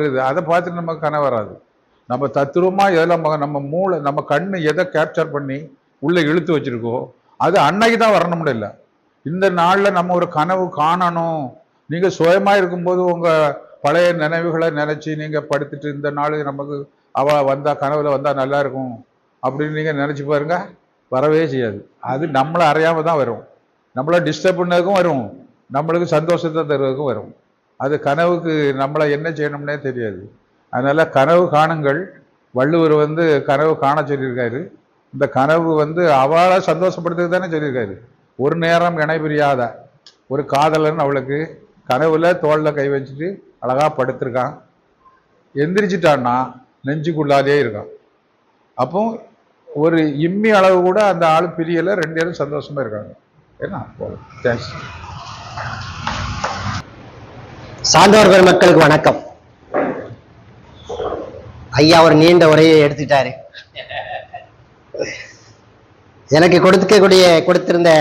இது அதை பார்த்துட்டு நமக்கு கனவு வராது. நம்ம தத்துவமாக எதெல்லாம் நம்ம மூளை நம்ம கண்ணு எதை கேப்சர் பண்ணி உள்ளே இழுத்து வச்சிருக்கோ அது அன்னைக்கு தான் வரணும்னு இல்லை. இந்த நாளில் நம்ம ஒரு கனவு காணணும், நீங்கள் சுயமாக இருக்கும்போது உங்கள் பழைய நினைவுகளை நினச்சி நீங்கள் படுத்துட்டு இந்த நாள் நமக்கு வந்தால் கனவுல வந்தால் நல்லா இருக்கும் அப்படின்னு நீங்கள் நினச்சி பாருங்க, வரவே செய்யாது. அது நம்மளை அறியாமல் தான் வரும், நம்மளை டிஸ்டர்ப் பண்ணதுக்கும் வரும், நம்மளுக்கு சந்தோஷத்தை தருவதுக்கும் வரும். அது கனவுக்கு நம்மளை என்ன செய்யணும்னே தெரியாது. அதனால கனவு காணுங்கள். வள்ளுவர் கனவு காண சொல்லியிருக்காரு. இந்த கனவு அவளை சந்தோஷப்படுத்துறது தானே சொல்லியிருக்காரு. ஒரு நேரம் இணை பிரியாத ஒரு காதலன் அவளுக்கு கனவுல தோல்ல கை வச்சுட்டு அழகா படுத்திருக்கான், எந்திரிச்சிட்டான்னா நெஞ்சுக்குள்ளாலே இருக்கான். அப்போ ஒரு இம்மி அளவு கூட அந்த ஆள் பிரியலை, 2 பேரும் சந்தோஷமா இருக்காங்க. ஏன்னா தேங்க்ஸ். சான்றோர் பெருமக்களுக்கு வணக்கம். ஐயா ஒரு நீண்ட உரையை எடுத்துட்டாரு. எனக்கு கொடுத்திருந்த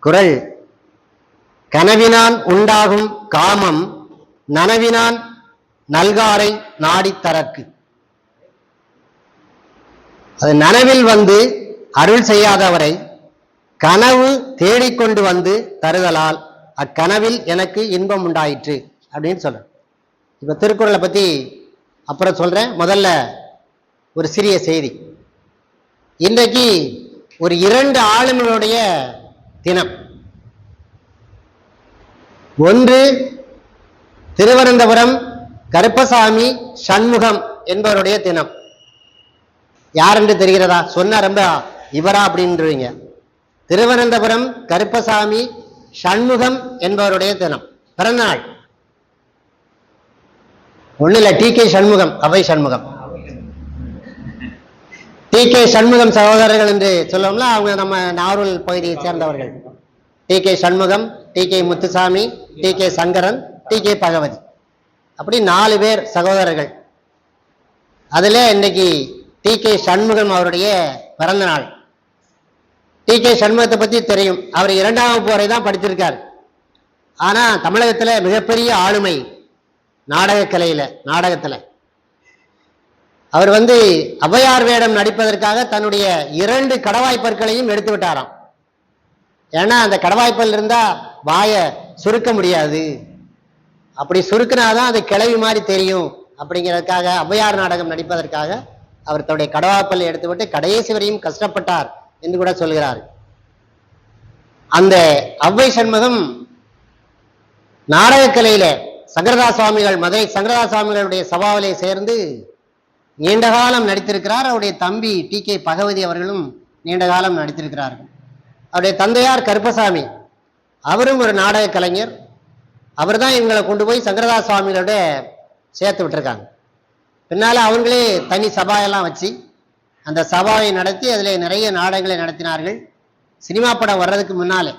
குரல், கனவினான் உண்டாகும் காமம் நனவினான் நல்காரை நாடித்தரக்கு. அது நனவில் அருள் செய்யாதவரை கனவு தேடிக்கொண்டு தருதலால் அக்கனவில் எனக்கு இன்பம் உண்டாயிற்று அப்படின்னு சொல்றேன். இப்ப திருக்குறளை பத்தி அப்புறம் சொல்றேன். முதல்ல ஒரு சிறிய செய்தி. இன்றைக்கு ஒரு 2 ஆளுமைகளுடைய தினம். ஒன்று திருவனந்தபுரம் கருப்பசாமி சண்முகம் என்பவருடைய தினம். யார் என்று தெரிகிறதா? சொன்ன ரொம்ப இவரா அப்படின்றீங்க. திருவனந்தபுரம் கருப்பசாமி சண்முகம் என்பவருடைய தினம், பிறந்தநாள். ஒண்ணு இல்ல, டி.கே. சண்முகம், அவை சண்முகம், டி.கே. சண்முகம் சகோதரர்கள் என்று சொல்லுவோம்ல, அவங்க நம்ம நாவூர் பகுதியை சேர்ந்தவர்கள். T K. Shanmugam, T K. Muthusamy, T K. Sankaran, T K. Bhagavathi, அப்படி 4 பேர் சகோதரர்கள். அதுல இன்னைக்கு டி.கே. சண்முகம் அவருடைய பிறந்த நாள். டி.கே. சண்முகத்தை பத்தி தெரியும், அவர் 2ஆம் வகுப்பு வரை தான் படிச்சிருக்கார். ஆனா தமிழகத்துல மிகப்பெரிய ஆளுமை நாடகத்துல அவர் ஔவையார் வேடம் நடிப்பதற்காக தன்னுடைய 2 கடவாய்ப்பற்களையும் எடுத்து விட்டாராம். ஏன்னா அந்த கடவாய்ப்பல் இருந்தா வாயை சுருக்க முடியாது, அப்படி சுருக்கினாதான் அது கிளவி மாதிரி தெரியும் அப்படிங்கிறதுக்காக ஔவையார் நாடகம் நடிப்பதற்காக அவர் தன்னுடைய கடவாய்ப்பல்லை எடுத்துவிட்டு கடைசி வரையும் கஷ்டப்பட்டார் என்று கூட சொல்கிறார். அந்த ஔவை சண்முகம் நாடகக்கலையில சங்கரதாஸ் சுவாமிகள், மதுரை சங்கரதாஸ் சுவாமிகளுடைய சபாவிலே சேர்ந்து நீண்ட காலம் நடித்திருக்கிறார். அவருடைய தம்பி டி.கே. பகவதி அவர்களும் நீண்ட காலம் நடித்திருக்கிறார்கள். அவருடைய தந்தையார் கருப்பசாமி, அவரும் ஒரு நாடக கலைஞர். அவர் தான் இவங்களை கொண்டு போய் சங்கரதாஸ் சுவாமிகளோட சேர்த்து விட்டுருக்காங்க. பின்னால் அவங்களே தனி சபாயெல்லாம் வச்சு அந்த சபாவை நடத்தி அதில் நிறைய நாடகங்களை நடத்தினார்கள். சினிமா படம் வர்றதுக்கு முன்னாலே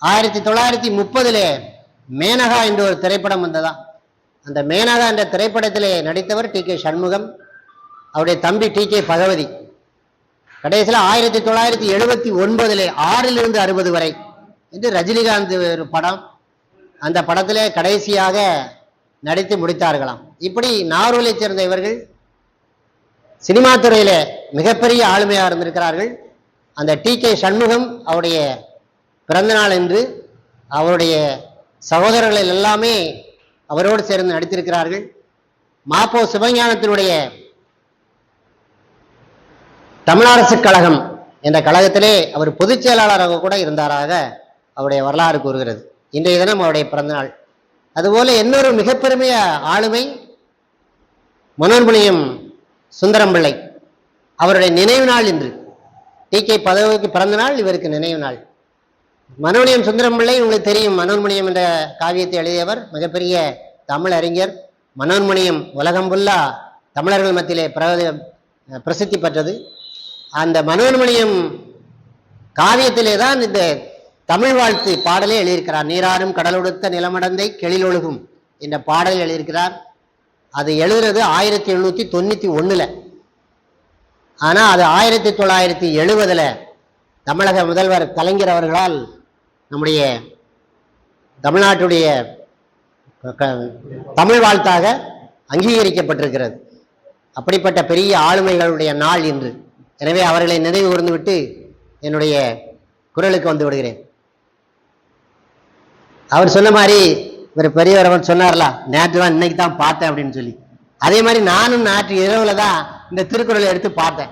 1930 மேனகா என்ற ஒரு திரைப்படம் வந்ததா. அந்த மேனகா என்ற திரைப்படத்திலே நடித்தவர் டி.கே. சண்முகம், அவருடைய தம்பி டி.கே. பகவதி. கடைசியில் 1979 6லிருந்து 60 வரை என்று ரஜினிகாந்த் ஒரு படம், அந்த படத்திலே கடைசியாக நடித்து முடித்தார்களாம். இப்படி நாகூரைச் சேர்ந்த இவர்கள் சினிமா துறையில மிகப்பெரிய ஆளுமையாக இருந்திருக்கிறார்கள். அந்த டி.கே. சண்முகம் அவருடைய பிறந்தநாள் என்று அவருடைய சகோதரர்கள் எல்லாமே அவரோடு சேர்ந்து நடித்திருக்கிறார்கள். மாப்போ சிவஞானத்தினுடைய தமிழரசு கழகம் என்ற கழகத்திலே அவர் பொதுச் செயலாளராக கூட இருந்தாராக அவருடைய வரலாறு கூறுகிறது. இன்றைய தினம் அவருடைய பிறந்தநாள். அதுபோல இன்னொரு மிகப்பெருமைய ஆளுமை மனோன்மணியம் சுந்தரம்பிள்ளை, அவருடைய நினைவு நாள் இன்று. டி.கே. பகவதிக்கு பிறந்த நாள், இவருக்கு நினைவு நாள். மனோன்மணியம் சுந்தரம்பிள்ளை உங்களுக்கு தெரியும், மனோன்மணியம் என்ற காவியத்தை எழுதியவர், மிகப்பெரிய தமிழ் அறிஞர். மனோன்மணியம் உலகம் ஃபுல்லா தமிழர்கள் மத்தியிலே பிரசித்தி பெற்றது. அந்த மனோன்மணியம் காவியத்திலே தான் இந்த தமிழ் வாழ்த்து பாடலே எழுதியிருக்கிறார். நீராடும் கடலொடுத்த நிலமடந்தை கெளிலொழுகும் என்ற பாடல் எழுதியிருக்கிறார். அது எழுதுறது 1791. ஆனால் அது 1970 தமிழக முதல்வர் கலைஞர் அவர்களால் நம்முடைய தமிழ்நாட்டுடைய தமிழ் வாழ்த்தாக அங்கீகரிக்கப்பட்டிருக்கிறது. அப்படிப்பட்ட பெரிய ஆளுமைகளுடைய நாள் இன்று. எனவே அவர்களை நினைவு கூர்ந்துவிட்டு என்னுடைய குரலுக்கு வந்து விடுகிறேன். அவர் சொன்ன மாதிரி இவர் பெரியவர் அவர் சொன்னார்ல, நேற்று தான் இன்னைக்கு தான் பார்த்தேன் அப்படின்னு சொல்லி, அதே மாதிரி நானும் நேற்று இரவுல தான் இந்த திருக்குறளை எடுத்து பார்த்தேன்.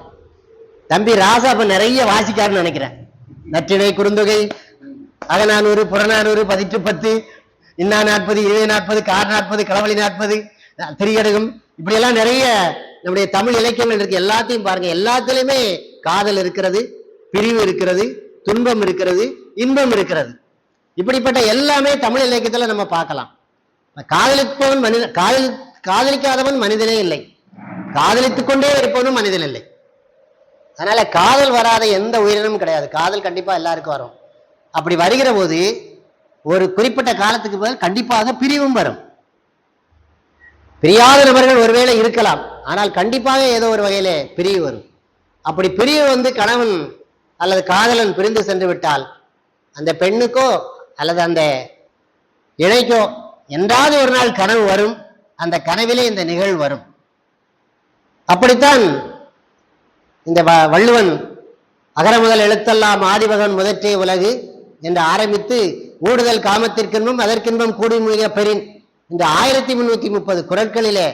தம்பி ராசா அப்ப நிறைய வாசிக்காருன்னு நினைக்கிறேன். நற்றிணை, குறுந்தொகை, அகநானூறு, புறநானூறு, 10 இன்னா 40, இவை 40, கார் 40, களவழி 40, திரிகடகம், இப்படியெல்லாம் நிறைய நம்முடைய தமிழ் இலக்கியங்கள் இருக்கு. எல்லாத்தையும் பாருங்க, எல்லாத்திலுமே காதல் இருக்கிறது, பிரிவு இருக்கிறது, துன்பம் இருக்கிறது, இன்பம் இருக்கிறது. இப்படிப்பட்ட எல்லாமே தமிழ் இலக்கியத்துல நம்ம பார்க்கலாம். காதலிப்பவன் காதலிக்காதவன் மனிதனே இல்லை, காதலித்துக் கொண்டே இருப்பவனும் மனிதன் இல்லை. அதனால காதல் வராத எந்த உயிரினமும் கிடையாது. காதல் கண்டிப்பா எல்லாருக்கும் வரும். அப்படி வருகிற போது ஒரு குறிப்பிட்ட காலத்துக்கு பிறகு கண்டிப்பாக பிரிவும் வரும். பிரியாத நபர்கள் ஒருவேளை இருக்கலாம், ஆனால் கண்டிப்பாக ஏதோ ஒரு வகையில பிரிவு வரும். அப்படி பிரிவு கணவன் அல்லது காதலன் பிரிந்து சென்று விட்டால் அந்த பெண்ணுக்கோ அல்லது அந்த இணைக்கோ என்றாவது ஒரு நாள் கனவு வரும். அந்த கனவிலே இந்த நிகழ்வு வரும். அப்படித்தான் இந்த வள்ளுவன் அகர முதல் எழுத்தெல்லாம் ஆதிபகவன் முதற்றே உலகு என்று ஆரம்பித்து ஊடுதல் காமத்திற்கின்பம் அதற்கின்பம் கூடி மிக பெறின் இந்த 1330 குறட்களிலே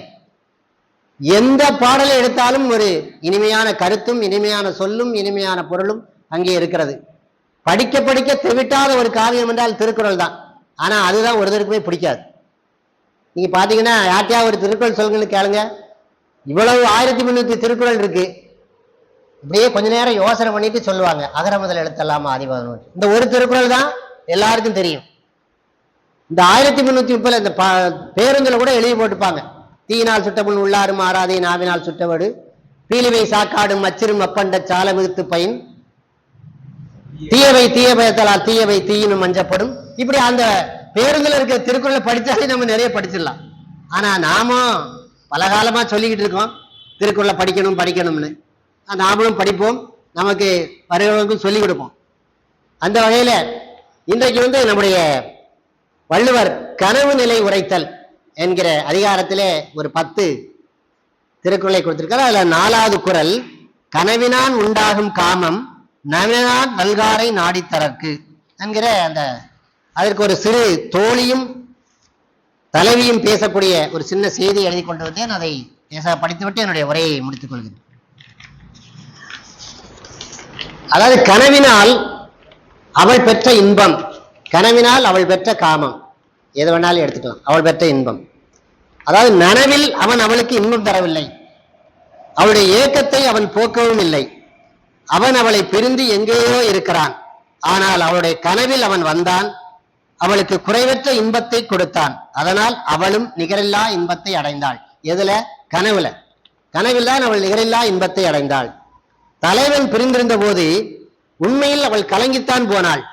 எந்த பாடலை எடுத்தாலும் ஒரு இனிமையான கருத்தும் இனிமையான சொல்லும் இனிமையான பொருளும் அங்கே இருக்கிறது. படிக்க படிக்க தெவிட்டாத ஒரு காவியம் என்றால் திருக்குறள் தான். ஆனா அதுதான் ஒருத்தருக்குமே பிடிக்காது. நீங்க பாத்தீங்கன்னா யார்ட்டையா ஒரு திருக்குறள் சொல்லுங்கன்னு கேளுங்க, இவ்வளவு 1300 திருக்குறள் இருக்கு, இப்படியே கொஞ்ச நேரம் யோசனை பண்ணிட்டு சொல்லுவாங்க அகர முதல் எழுத்தெல்லாம் ஆதிபகவன். இந்த ஒரு திருக்குறள் தான் எல்லாருக்கும் தெரியும். இந்த 1330 இந்த பேருந்துல கூட எழுதி போட்டுப்பாங்க, தீயினால் சுட்டமுன் உள்ளாரும் ஆறாதே நாவினால் சுட்டவடு பீலிவை சாக்காடும் மச்சிரும் அப்பண்ட சால மிகுத்து பயன் தீயவை தீய பயத்தலால் தீயவை தீயினும் மஞ்சப்படும். இப்படி அந்த பேருந்துல இருக்க திருக்குறளை படிச்சாலே நம்ம நிறைய படிச்சிடலாம். ஆனா நாம பல காலமா சொல்லிக்கிட்டு இருக்கோம் திருக்குறளை படிக்கணும் படிக்கணும்னு. நாமளும் படிப்போம், நமக்கு வருகிறவங்களுக்கும் சொல்லிக் கொடுப்போம். அந்த வகையில இன்றைக்கு நம்முடைய வள்ளுவர் கனவு நிலை உரைத்தல் என்கிற அதிகாரத்திலே ஒரு 10 திருக்குறளை கொடுத்திருக்காரு. அதுல 4வது குறள், கனவினான் உண்டாகும் காமம் நவினான் நல்காரை நாடித்தரற்கு என்கிற அந்த அதற்கு ஒரு சிறு தோழியும் தலைவியும் பேசக்கூடிய ஒரு சின்ன செய்தி எழுதி கொண்டு வந்தேன். அதை படித்துவிட்டு என்னுடைய உரையை முடித்துக் கொள்கிறேன். அதாவது கனவினால் அவள் பெற்ற இன்பம், கனவினால் அவள் பெற்ற காமம், எது வேணாலும் எடுத்துக்கலாம். அவள் பெற்ற இன்பம், அதாவது நனவில் அவன் அவளுக்கு இன்பம் தரவில்லை, அவளுடைய ஏக்கத்தை அவன் போக்கவும் இல்லை. அவன் அவளை பிரிந்து எங்கேயோ இருக்கிறான். ஆனால் அவளுடைய கனவில் அவன் வந்தான், அவளுக்கு குறைவற்ற இன்பத்தை கொடுத்தான். அதனால் அவளும் நிகரில்லா இன்பத்தை அடைந்தாள். எதுல? கனவுல. கனவில் தான் அவள் நிகரில்லா இன்பத்தை அடைந்தாள். தலைவன் பிரிந்திருந்த போது உண்மையில் அவள் கலங்கித்தான் போனாள்.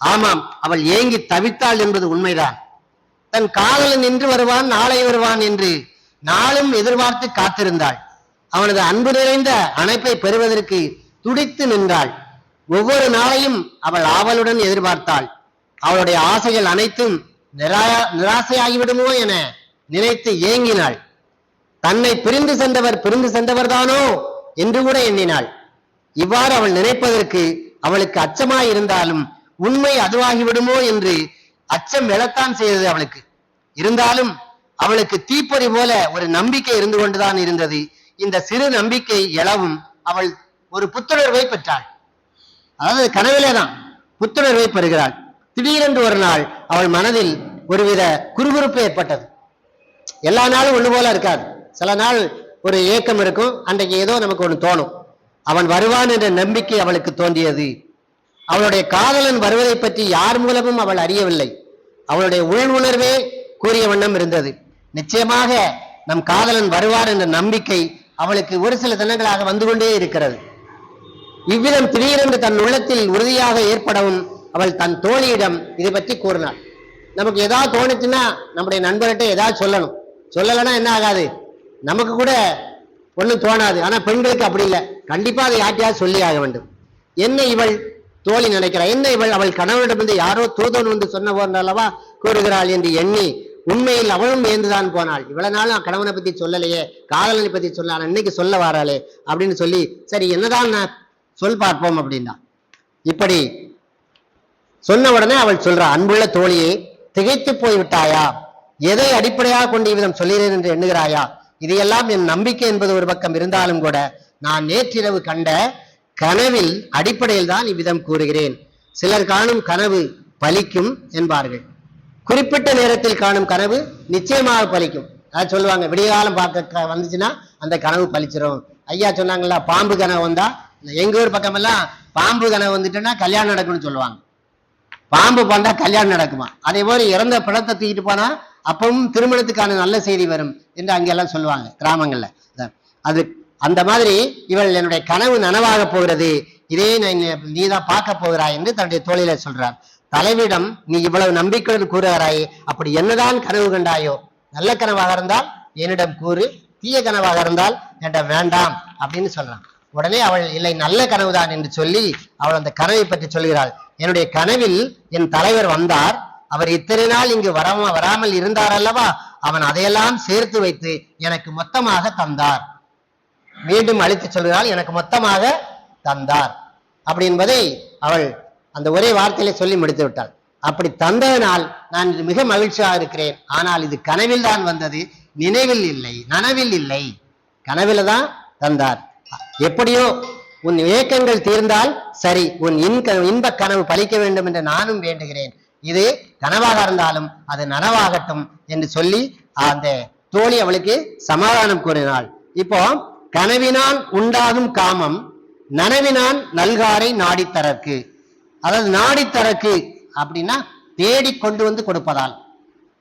ஆமாம், அவள் ஏங்கி தவித்தாள் என்பது உண்மைதான். தன் காதலன் இன்று வருவான் நாளை வருவான் என்று நாளும் எதிர்பார்த்து காத்திருந்தாள். அவனது அன்பு நிறைந்த அணைப்பை பெறுவதற்கு துடித்து நின்றாள். ஒவ்வொரு நாளையும் அவள் ஆவலுடன் எதிர்பார்த்தாள். அவளுடைய ஆசைகள் அனைத்தும் நிராசையாகிவிடுமோ என நினைத்து ஏங்கினாள். தன்னை பிரிந்து சென்றவர் தானோ என்று கூட எண்ணினாள். இவ்வாறு அவள் நினைப்பதற்கு அவளுக்கு அச்சமாயிருந்தாலும் உண்மை அதுவாகிவிடுமோ என்று அச்சம் எழத்தான் செய்தது அவளுக்கு. இருந்தாலும் அவளுக்கு தீப்பொறி போல ஒரு நம்பிக்கை இருந்து கொண்டுதான் இருந்தது. இந்த சிறு நம்பிக்கை எழவும் அவள் ஒரு புத்துணர்வை பெற்றாள். அதாவது கனவிலே தான் புத்துணர்வை பெறுகிறாள். திடீரென்று ஒரு நாள் அவள் மனதில் ஒருவித குறுகுறுப்பு ஏற்பட்டது. எல்லா நாளும் ஒண்ணு போல இருக்காது. சில நாள் ஒரு ஏக்கம் இருக்கும். அன்றைக்கு ஏதோ நமக்கு ஒண்ணு தோணும். அவன் வருவான் என்ற நம்பிக்கை அவளுக்கு தோன்றியது. அவளுடைய காதலன் வருவதை பற்றி யார் மூலமும் அவள் அறியவில்லை. அவளுடைய உள் உணர்வே கூறிய வண்ணம் இருந்தது. நிச்சயமாக நம் காதலன் வருவார் என்ற நம்பிக்கை அவளுக்கு ஒரு சில தினங்களாக வந்து கொண்டே இருக்கிறது. இவ்விதம் திடீரென்று தன் உள்ளத்தில் உறுதியாக ஏற்படவும் அவள் தன் தோழியிடம் இதை பற்றி கூறினாள். நமக்கு ஏதாவது தோணுச்சுன்னா நம்முடைய நண்பர்கிட்ட ஏதாவது சொல்லணும். சொல்லலைன்னா என்ன ஆகாது, நமக்கு கூட ஒன்றும் தோணாது. ஆனா பெண்களுக்கு அப்படி இல்லை, கண்டிப்பா அதை யார்ட்டையாவது சொல்லி ஆக வேண்டும். என்ன இவள் தோழி நினைக்கிறாள், என்ன இவள் அவள் கணவனிடம் வந்து யாரோ தூதன் வந்து சொன்ன போன்றல்லவா கூறுகிறாள் என்று எண்ணி உண்மையில் அவளும் ஏந்துதான் போனாள். இவ்வளவு நாளும் கணவனை பத்தி சொல்லலையே, காதலனை பத்தி சொல்லான், இன்னைக்கு சொல்ல வாராளே அப்படின்னு சொல்லி, சரி என்னதான் நான் சொல் பார்ப்போம் அப்படின்னா. இப்படி சொன்ன உடனே அவள் சொல்றா, அன்புள்ள தோழியே, திகைத்து போய்விட்டாயா? எதை அடிப்படையாக கொண்டு இவ்விதம் சொல்கிறேன் என்று எண்ணுகிறாயா? இதையெல்லாம் என் நம்பிக்கை என்பது ஒரு பக்கம் இருந்தாலும் கூட நான் நேற்றிரவு கண்ட கனவில் அடிப்படையில் தான் இவ்விதம் கூறுகிறேன். சிலர் காணும் கனவு பலிக்கும் என்பார்கள். குறிப்பிட்ட நேரத்தில் காணும் கனவு நிச்சயமாக பலிக்கும். அதாவது சொல்லுவாங்க, விடியகாலம் பார்க்க வந்துச்சுன்னா அந்த கனவு பலிச்சிடும். ஐயா சொன்னாங்களா, பாம்பு கனவு வந்தா, எங்க ஊர் பக்கம் எல்லாம் பாம்பு கனவு வந்துட்டுன்னா கல்யாணம் நடக்கும்னு சொல்லுவாங்க. பாம்பு பார்த்தா கல்யாணம் நடக்குமா? அதே போல இறந்த படத்தை தூக்கிட்டு போனா அப்பவும் திருமணத்துக்கான நல்ல செய்தி வரும் என்று அங்கெல்லாம் சொல்லுவாங்க கிராமங்கள்ல. அது அந்த மாதிரி இவள் என்னுடைய கனவு நனவாக போகிறது, இதே நீதான் பார்க்க போகிறாய் என்று தன்னுடைய தோழில சொல்றார். தலைவிடம் நீ இவ்வளவு நம்பிக்கையுடன் கூறுகிறாயே, அப்படி என்னதான் கனவு கண்டாயோ? நல்ல கனவாக இருந்தால் என்னிடம் கூறு, தீய கனவாக இருந்தால் என்னிடம் வேண்டாம் அப்படின்னு சொல்றான். உடனே அவள் இல்லை, நல்ல கனவுதான் என்று சொல்லி அவள் அந்த கனவை பற்றி சொல்கிறாள். என்னுடைய கனவில் என் தலைவர் வந்தார், அவர் இத்தனை நாள் இங்கு வராமல் இருந்தார் அல்லவா, அவன் அதையெல்லாம் சேர்த்து வைத்து எனக்கு மொத்தமாக தந்தார். மீண்டும் அழைத்து சொல்கிறாள், எனக்கு மொத்தமாக தந்தார் அப்படி என்பதை அவள் அந்த ஒரே வார்த்தையில சொல்லி முடித்து விட்டாள். அப்படி தந்ததனால் நான் மிக மகிழ்ச்சியாக இருக்கிறேன். ஆனால் இது கனவில் தான் வந்தது, நினைவில் இல்லை, நனவில் இல்லை. கனவில தான் தந்தார். எப்படியோ உன் ஏக்கங்கள் தீர்ந்தால் சரி, உன் இன்ப கனவு பலிக்க வேண்டும் என்று நானும் வேண்டுகிறேன். இது கனவாக இருந்தாலும் அது நனவாகட்டும் என்று சொல்லி அந்த தோழி அவளுக்கு சமாதானம் கூறினாள். இப்போ கனவினான் உண்டாகும் காமம் நனவினான் நல்காரை நாடித்தரக்கு. அதாவது நாடித்தரக்கு அப்படின்னா தேடி கொண்டு வந்து கொடுப்பதால்,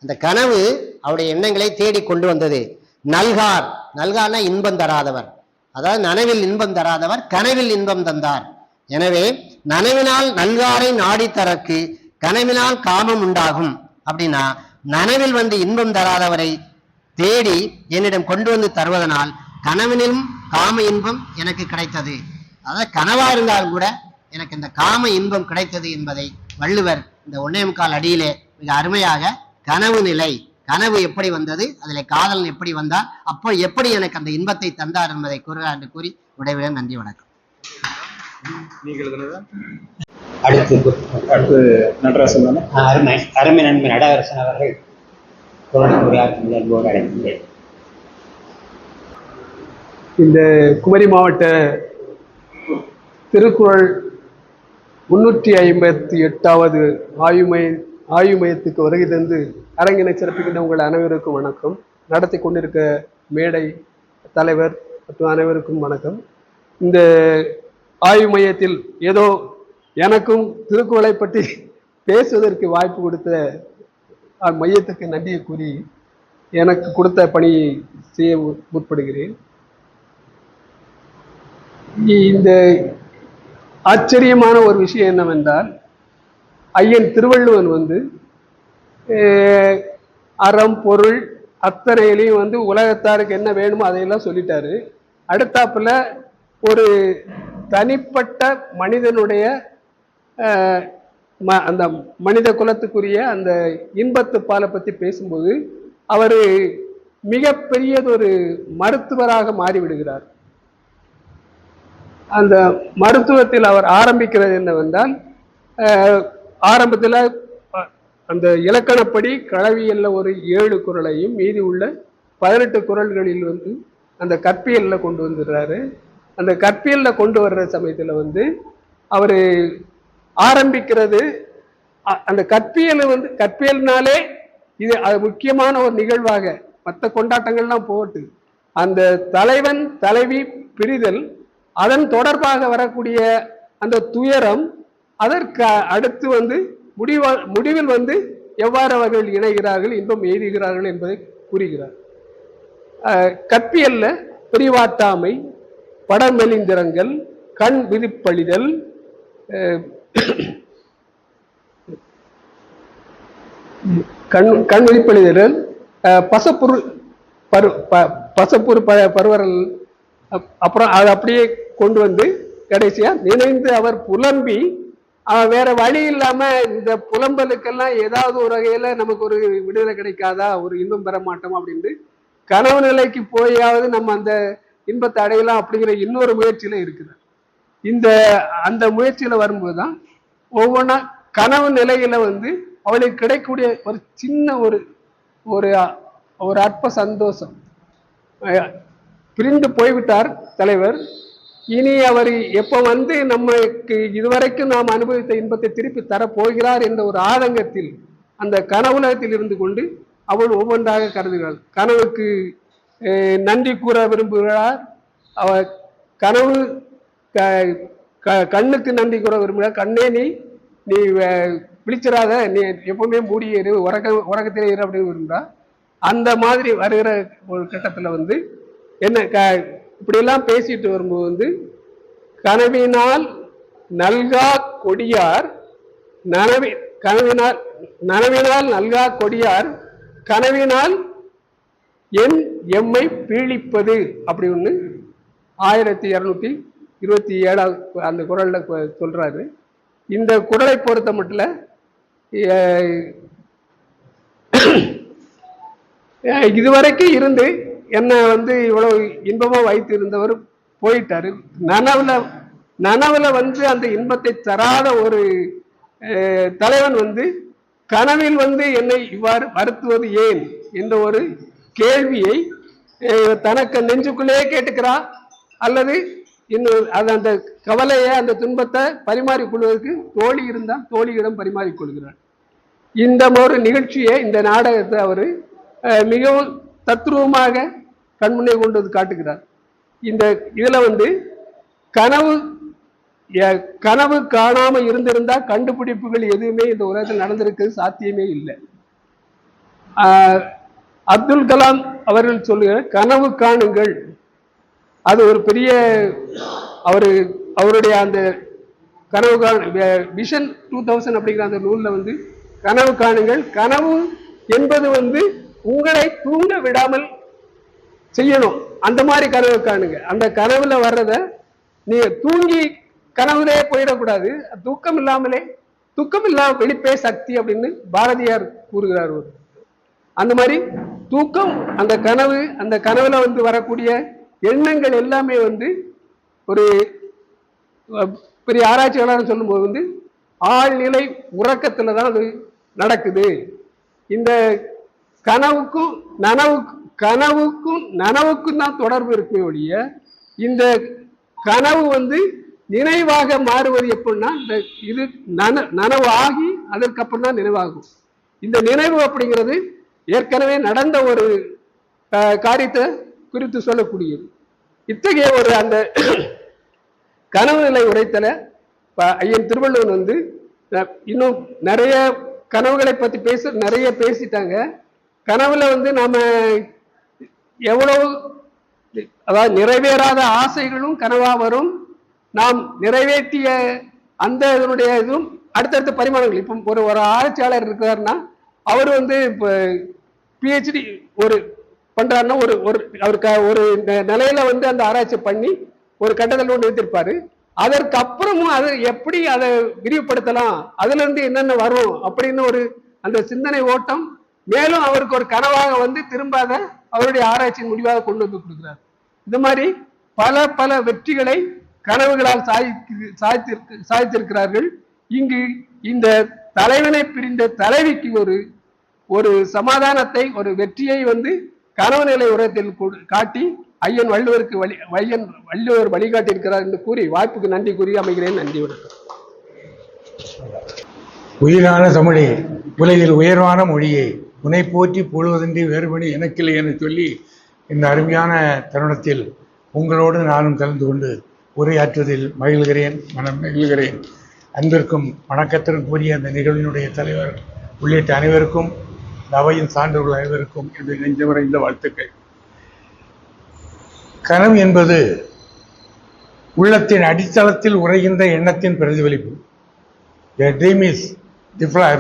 அந்த கனவு அவருடைய எண்ணங்களை தேடி கொண்டு வந்தது. நல்கார், நல்கார்னா இன்பம் தராதவர், அதாவது நனவில் இன்பம் தராதவர் கனவில் இன்பம் தந்தார். எனவே நனவினால் நல்காரை நாடித்தரக்கு, கனவினால் காமம் உண்டாகும். அப்படின்னா நனவில் வந்து இன்பம் தராதவரை தேடி என்னிடம் கொண்டு வந்து தருவதனால் கனவிலும் காம இன்பம் எனக்கு கிடைத்தது. அதாவது கனவா இருந்தாலும் கூட எனக்கு இந்த காம இன்பம் கிடைத்தது என்பதை வள்ளுவர் இந்த 1.25 அடியிலே மிக அருமையாக கனவு நிலை, கனவு எப்படி வந்தது, அதில் காதலன் எப்படி வந்தார், அப்போ எப்படி எனக்கு அந்த இன்பத்தை தந்தார் என்பதை கூறுகிறார் என்று கூறி விடைபெற. நன்றி, வணக்கம். அடுத்து நடராசன் தானே? அருமை நண்பன் நடராசன் அவர்கள் உரையாற்றும்போது அழைக்கின்றேன். இந்த குமரி மாவட்ட திருக்குறள் 358வது ஆய்வு மையத்துக்கு வருகை தந்து அரங்கினை சிறப்பிக்கின்ற உங்கள் அனைவருக்கும் வணக்கம். நடத்தி கொண்டிருக்க மேடை தலைவர் மற்றும் அனைவருக்கும் வணக்கம். இந்த ஆய்வு மையத்தில் ஏதோ எனக்கும் திருக்குறளை பற்றி பேசுவதற்கு வாய்ப்பு கொடுத்த மையத்துக்கு நன்றியை கூறி எனக்கு கொடுத்த பணியை செய்ய முற்படுகிறேன். இந்த ஆச்சரியமான ஒரு விஷயம் என்னவென்றால், ஐயன் திருவள்ளுவன் அறம் பொருள் அத்தனையிலையும் உலகத்தாருக்கு என்ன வேணுமோ அதையெல்லாம் சொல்லிட்டாரு. அடுத்தாப்புல ஒரு தனிப்பட்ட மனிதனுடைய அந்த மனித குலத்துக்குரிய அந்த இன்பத்து பாலை பற்றி பேசும்போது அவர் மிகப்பெரியதொரு மருத்துவராக மாறிவிடுகிறார். அந்த மருத்துவத்தில் அவர் ஆரம்பிக்கிறது என்னவென்றால், ஆரம்பத்தில் அந்த இலக்கணப்படி களவியல்ல ஒரு 7 குறளையும் மீதி உள்ள 18 குறள்களில் அந்த கற்பியல்ல கொண்டு வந்துடுறாரு. அந்த கற்பியல்ல கொண்டு வர்ற சமயத்தில் அவர் ஆரம்பிக்கிறது அந்த கற்பியல்னாலே இது அது முக்கியமான ஒரு நிகழ்வாக, மற்ற கொண்டாட்டங்கள்லாம் போட்டு அந்த தலைவன் தலைவி பிரிதல், அதன் தொடர்பாக வரக்கூடிய அந்த துயரம், அதற்கு அடுத்து முடிவில் எவ்வாறு அவர்கள் இணைகிறார்கள், இன்பம் எய்துகிறார்கள் என்பதை கூறுகிறார். கற்பியல்ல பிரிவாட்டாமை, படமெலிந்திரங்கள், கண் விதிப்பழிதல், கண் விதிப்பழிதல், பசப்புரு பருவரல், அப்புறம் அதை அப்படியே கொண்டு கடைசியா நினைந்து அவர் புலம்பி வேற வழி இல்லாம இந்த புலம்பலுக்கெல்லாம் ஏதாவது ஒரு வகையில நமக்கு ஒரு விடுதலை கிடைக்காதா, ஒரு இன்பம் பெற மாட்டோம் அப்படின்ட்டு கனவு நிலைக்கு போயாவது நம்ம அந்த இன்பத்தை அடையலாம் அப்படிங்கிற இன்னொரு முயற்சியில இருக்குது. அந்த முயற்சியில வரும்போதுதான் ஒவ்வொன்றா கனவு நிலையில அவளுக்கு கிடைக்கக்கூடிய ஒரு சின்ன ஒரு அற்ப சந்தோஷம். பிரிந்து போய்விட்டார் தலைவர், இனி அவர் எப்போ நமக்கு இதுவரைக்கும் நாம் அனுபவித்த இன்பத்தை திருப்பி தரப்போகிறார் என்ற ஒரு ஆதங்கத்தில் அந்த கனவுலகத்தில் இருந்து கொண்டு அவள் ஒவ்வொன்றாக கருதுகிறாள். கனவுக்கு நன்றி கூற விரும்புகிறார். அவர் கனவு கண்ணுக்கு நன்றி கூற விரும்புகிறார். கண்ணே நீ விழிச்சிடாத, நீ எப்பவுமே மூடியேறு, உறக்கத்திலே இரு அப்படின்னு விரும்புகிறா. அந்த மாதிரி வருகிற ஒரு கட்டத்தில் என்ன இப்படியெல்லாம் பேசிட்டு வரும்போது கனவினால் நல்கா கொடியார் நனவினால் நல்கா கொடியார் கனவினால் எம்மை பீழிப்பது அப்படி ஒன்று 1227 அந்த குறள்ல சொல்றாரு. இந்த குறளை பொறுத்த மட்டும் இதுவரைக்கும் இருந்து என்ன இவ்வளவு இன்பமா வைத்து இருந்தவர் போயிட்டாரு. நனவுல அந்த இன்பத்தை தராத ஒரு தலைவன் கனவில் என்னை இவ்வாறு வருத்துவது ஏன் என்ற ஒரு கேள்வியை தனக்கு நெஞ்சுக்குள்ளே கேட்டுக்கிறா, அல்லது இன்னும் அந்த கவலையை அந்த துன்பத்தை பரிமாறிக்கொள்வதற்கு தோழி இருந்தால் தோழியிடம் பரிமாறிக்கொள்கிறார். இந்த ஒரு நிகழ்ச்சியை, இந்த நாடகத்தை அவர் மிகவும் தத்ரூபமாக கண்முன்னே கொண்டு காட்டுகிறார். இதுல கனவு காணாம இருந்திருந்தா கண்டுபிடிப்புகள் எதுவுமே இந்த உலகத்தில் நடந்திருக்கிறது சாத்தியமே இல்லை. அப்துல் கலாம் அவர்கள் சொல்லுகிற கனவு காணுங்கள், அது ஒரு பெரிய அவருடைய அந்த கனவு விஷன் 2000 அப்படிங்கிற அந்த நூல்ல கனவு காணுங்கள், கனவு என்பது உங்களை தூங்க விடாமல் செய்யணும், அந்த மாதிரி கனவு காணுங்க. அந்த கனவுல வர்றத நீங்க தூங்கி கனவுலே போயிடக்கூடாது. துக்கம் இல்லாம வெளிப்பே சக்தி அப்படின்னு பாரதியார் கூறுகிறார். அந்த மாதிரி தூக்கம், அந்த கனவு, அந்த கனவுல வந்து வரக்கூடிய எண்ணங்கள் எல்லாமே வந்து ஒரு பெரிய ஆராய்ச்சியாளர் சொல்லும்போது வந்து ஆழ்நிலை உறக்கத்துல தான் அது நடக்குது. இந்த கனவுக்கும் நனவுக்கும் தான் தொடர்பு இருக்குமே ஒழிய, இந்த கனவு வந்து நினைவாக மாறுவது எப்படின்னா, இந்த இது நனவு ஆகி அதற்கப்புறம் தான் நினைவாகும். இந்த நினைவு அப்படிங்கிறது ஏற்கனவே நடந்த ஒரு காரியத்தை குறித்து சொல்லக்கூடியது. இத்தகைய ஒரு அந்த கனவு நிலை உரைத்தல ஐயன் திருவள்ளுவன் வந்து இன்னும் நிறைய கனவுகளை பத்தி நிறைய பேசிட்டாங்க. கனவுல வந்து நாம எவ்வளவு, அதாவது நிறைவேறாத ஆசைகளும் கனவா வரும், நாம் நிறைவேற்றிய அந்த இதனுடைய இதுவும் அடுத்தடுத்த பரிமாணங்கள். இப்போ ஒரு ஆராய்ச்சியாளர் இருக்கிறாருன்னா அவர் வந்து இப்போ பிஹெச்டி ஒரு பண்றாருன்னா அவருக்கு ஒரு நிலையில வந்து அந்த ஆராய்ச்சி பண்ணி ஒரு கட்டத்தில் ஒன்று எடுத்திருப்பாரு. அதற்கு அப்புறமும் அதை எப்படி அதை விரிவுபடுத்தலாம், அதுல இருந்து என்னென்ன வரும் அப்படின்னு ஒரு அந்த சிந்தனை ஓட்டம் மேலும் அவருக்கு ஒரு கனவாக வந்து திரும்பாத அவருடைய ஆராய்ச்சியின் முடிவாக கொண்டு வந்து கொடுக்கிறார். இந்த மாதிரி பல வெற்றிகளை கனவுகளால் சாதித்திருக்கிறார்கள். இங்கு இந்த தலைவனை பிரிந்த தலைவிக்கு ஒரு சமாதானத்தை, ஒரு வெற்றியை வந்து கனவு நிலை உரத்தில் காட்டி ஐயன் வள்ளுவர் வழிகாட்டியிருக்கிறார் என்று கூறி வாய்ப்புக்கு நன்றி கூறி அமைகிறேன். நன்றி, வணக்கம். உயிரான தமிழே, உலகில் உயர்வான மொழியை உன்னை போற்றி பொழுவதின்றி வேறுபடி எனக்கில்லை என சொல்லி இந்த அருமையான தருணத்தில் உங்களோடு நானும் கலந்து கொண்டு உரையாற்றுவதில் மனம் மகிழ்கிறேன். அன்பிற்கும் வணக்கத்திற்கும் கூறிய அந்த நிகழ்வினுடைய தலைவர் உள்ளிட்ட அனைவருக்கும், அவையின் சான்றோர்கள் அனைவருக்கும் என்னுடைய நெஞ்சமறைந்த வாழ்த்துக்கள். கனவு என்பது உள்ளத்தின் அடித்தளத்தில் உறைகின்ற எண்ணத்தின் பிரதிபலிப்பு. A dream is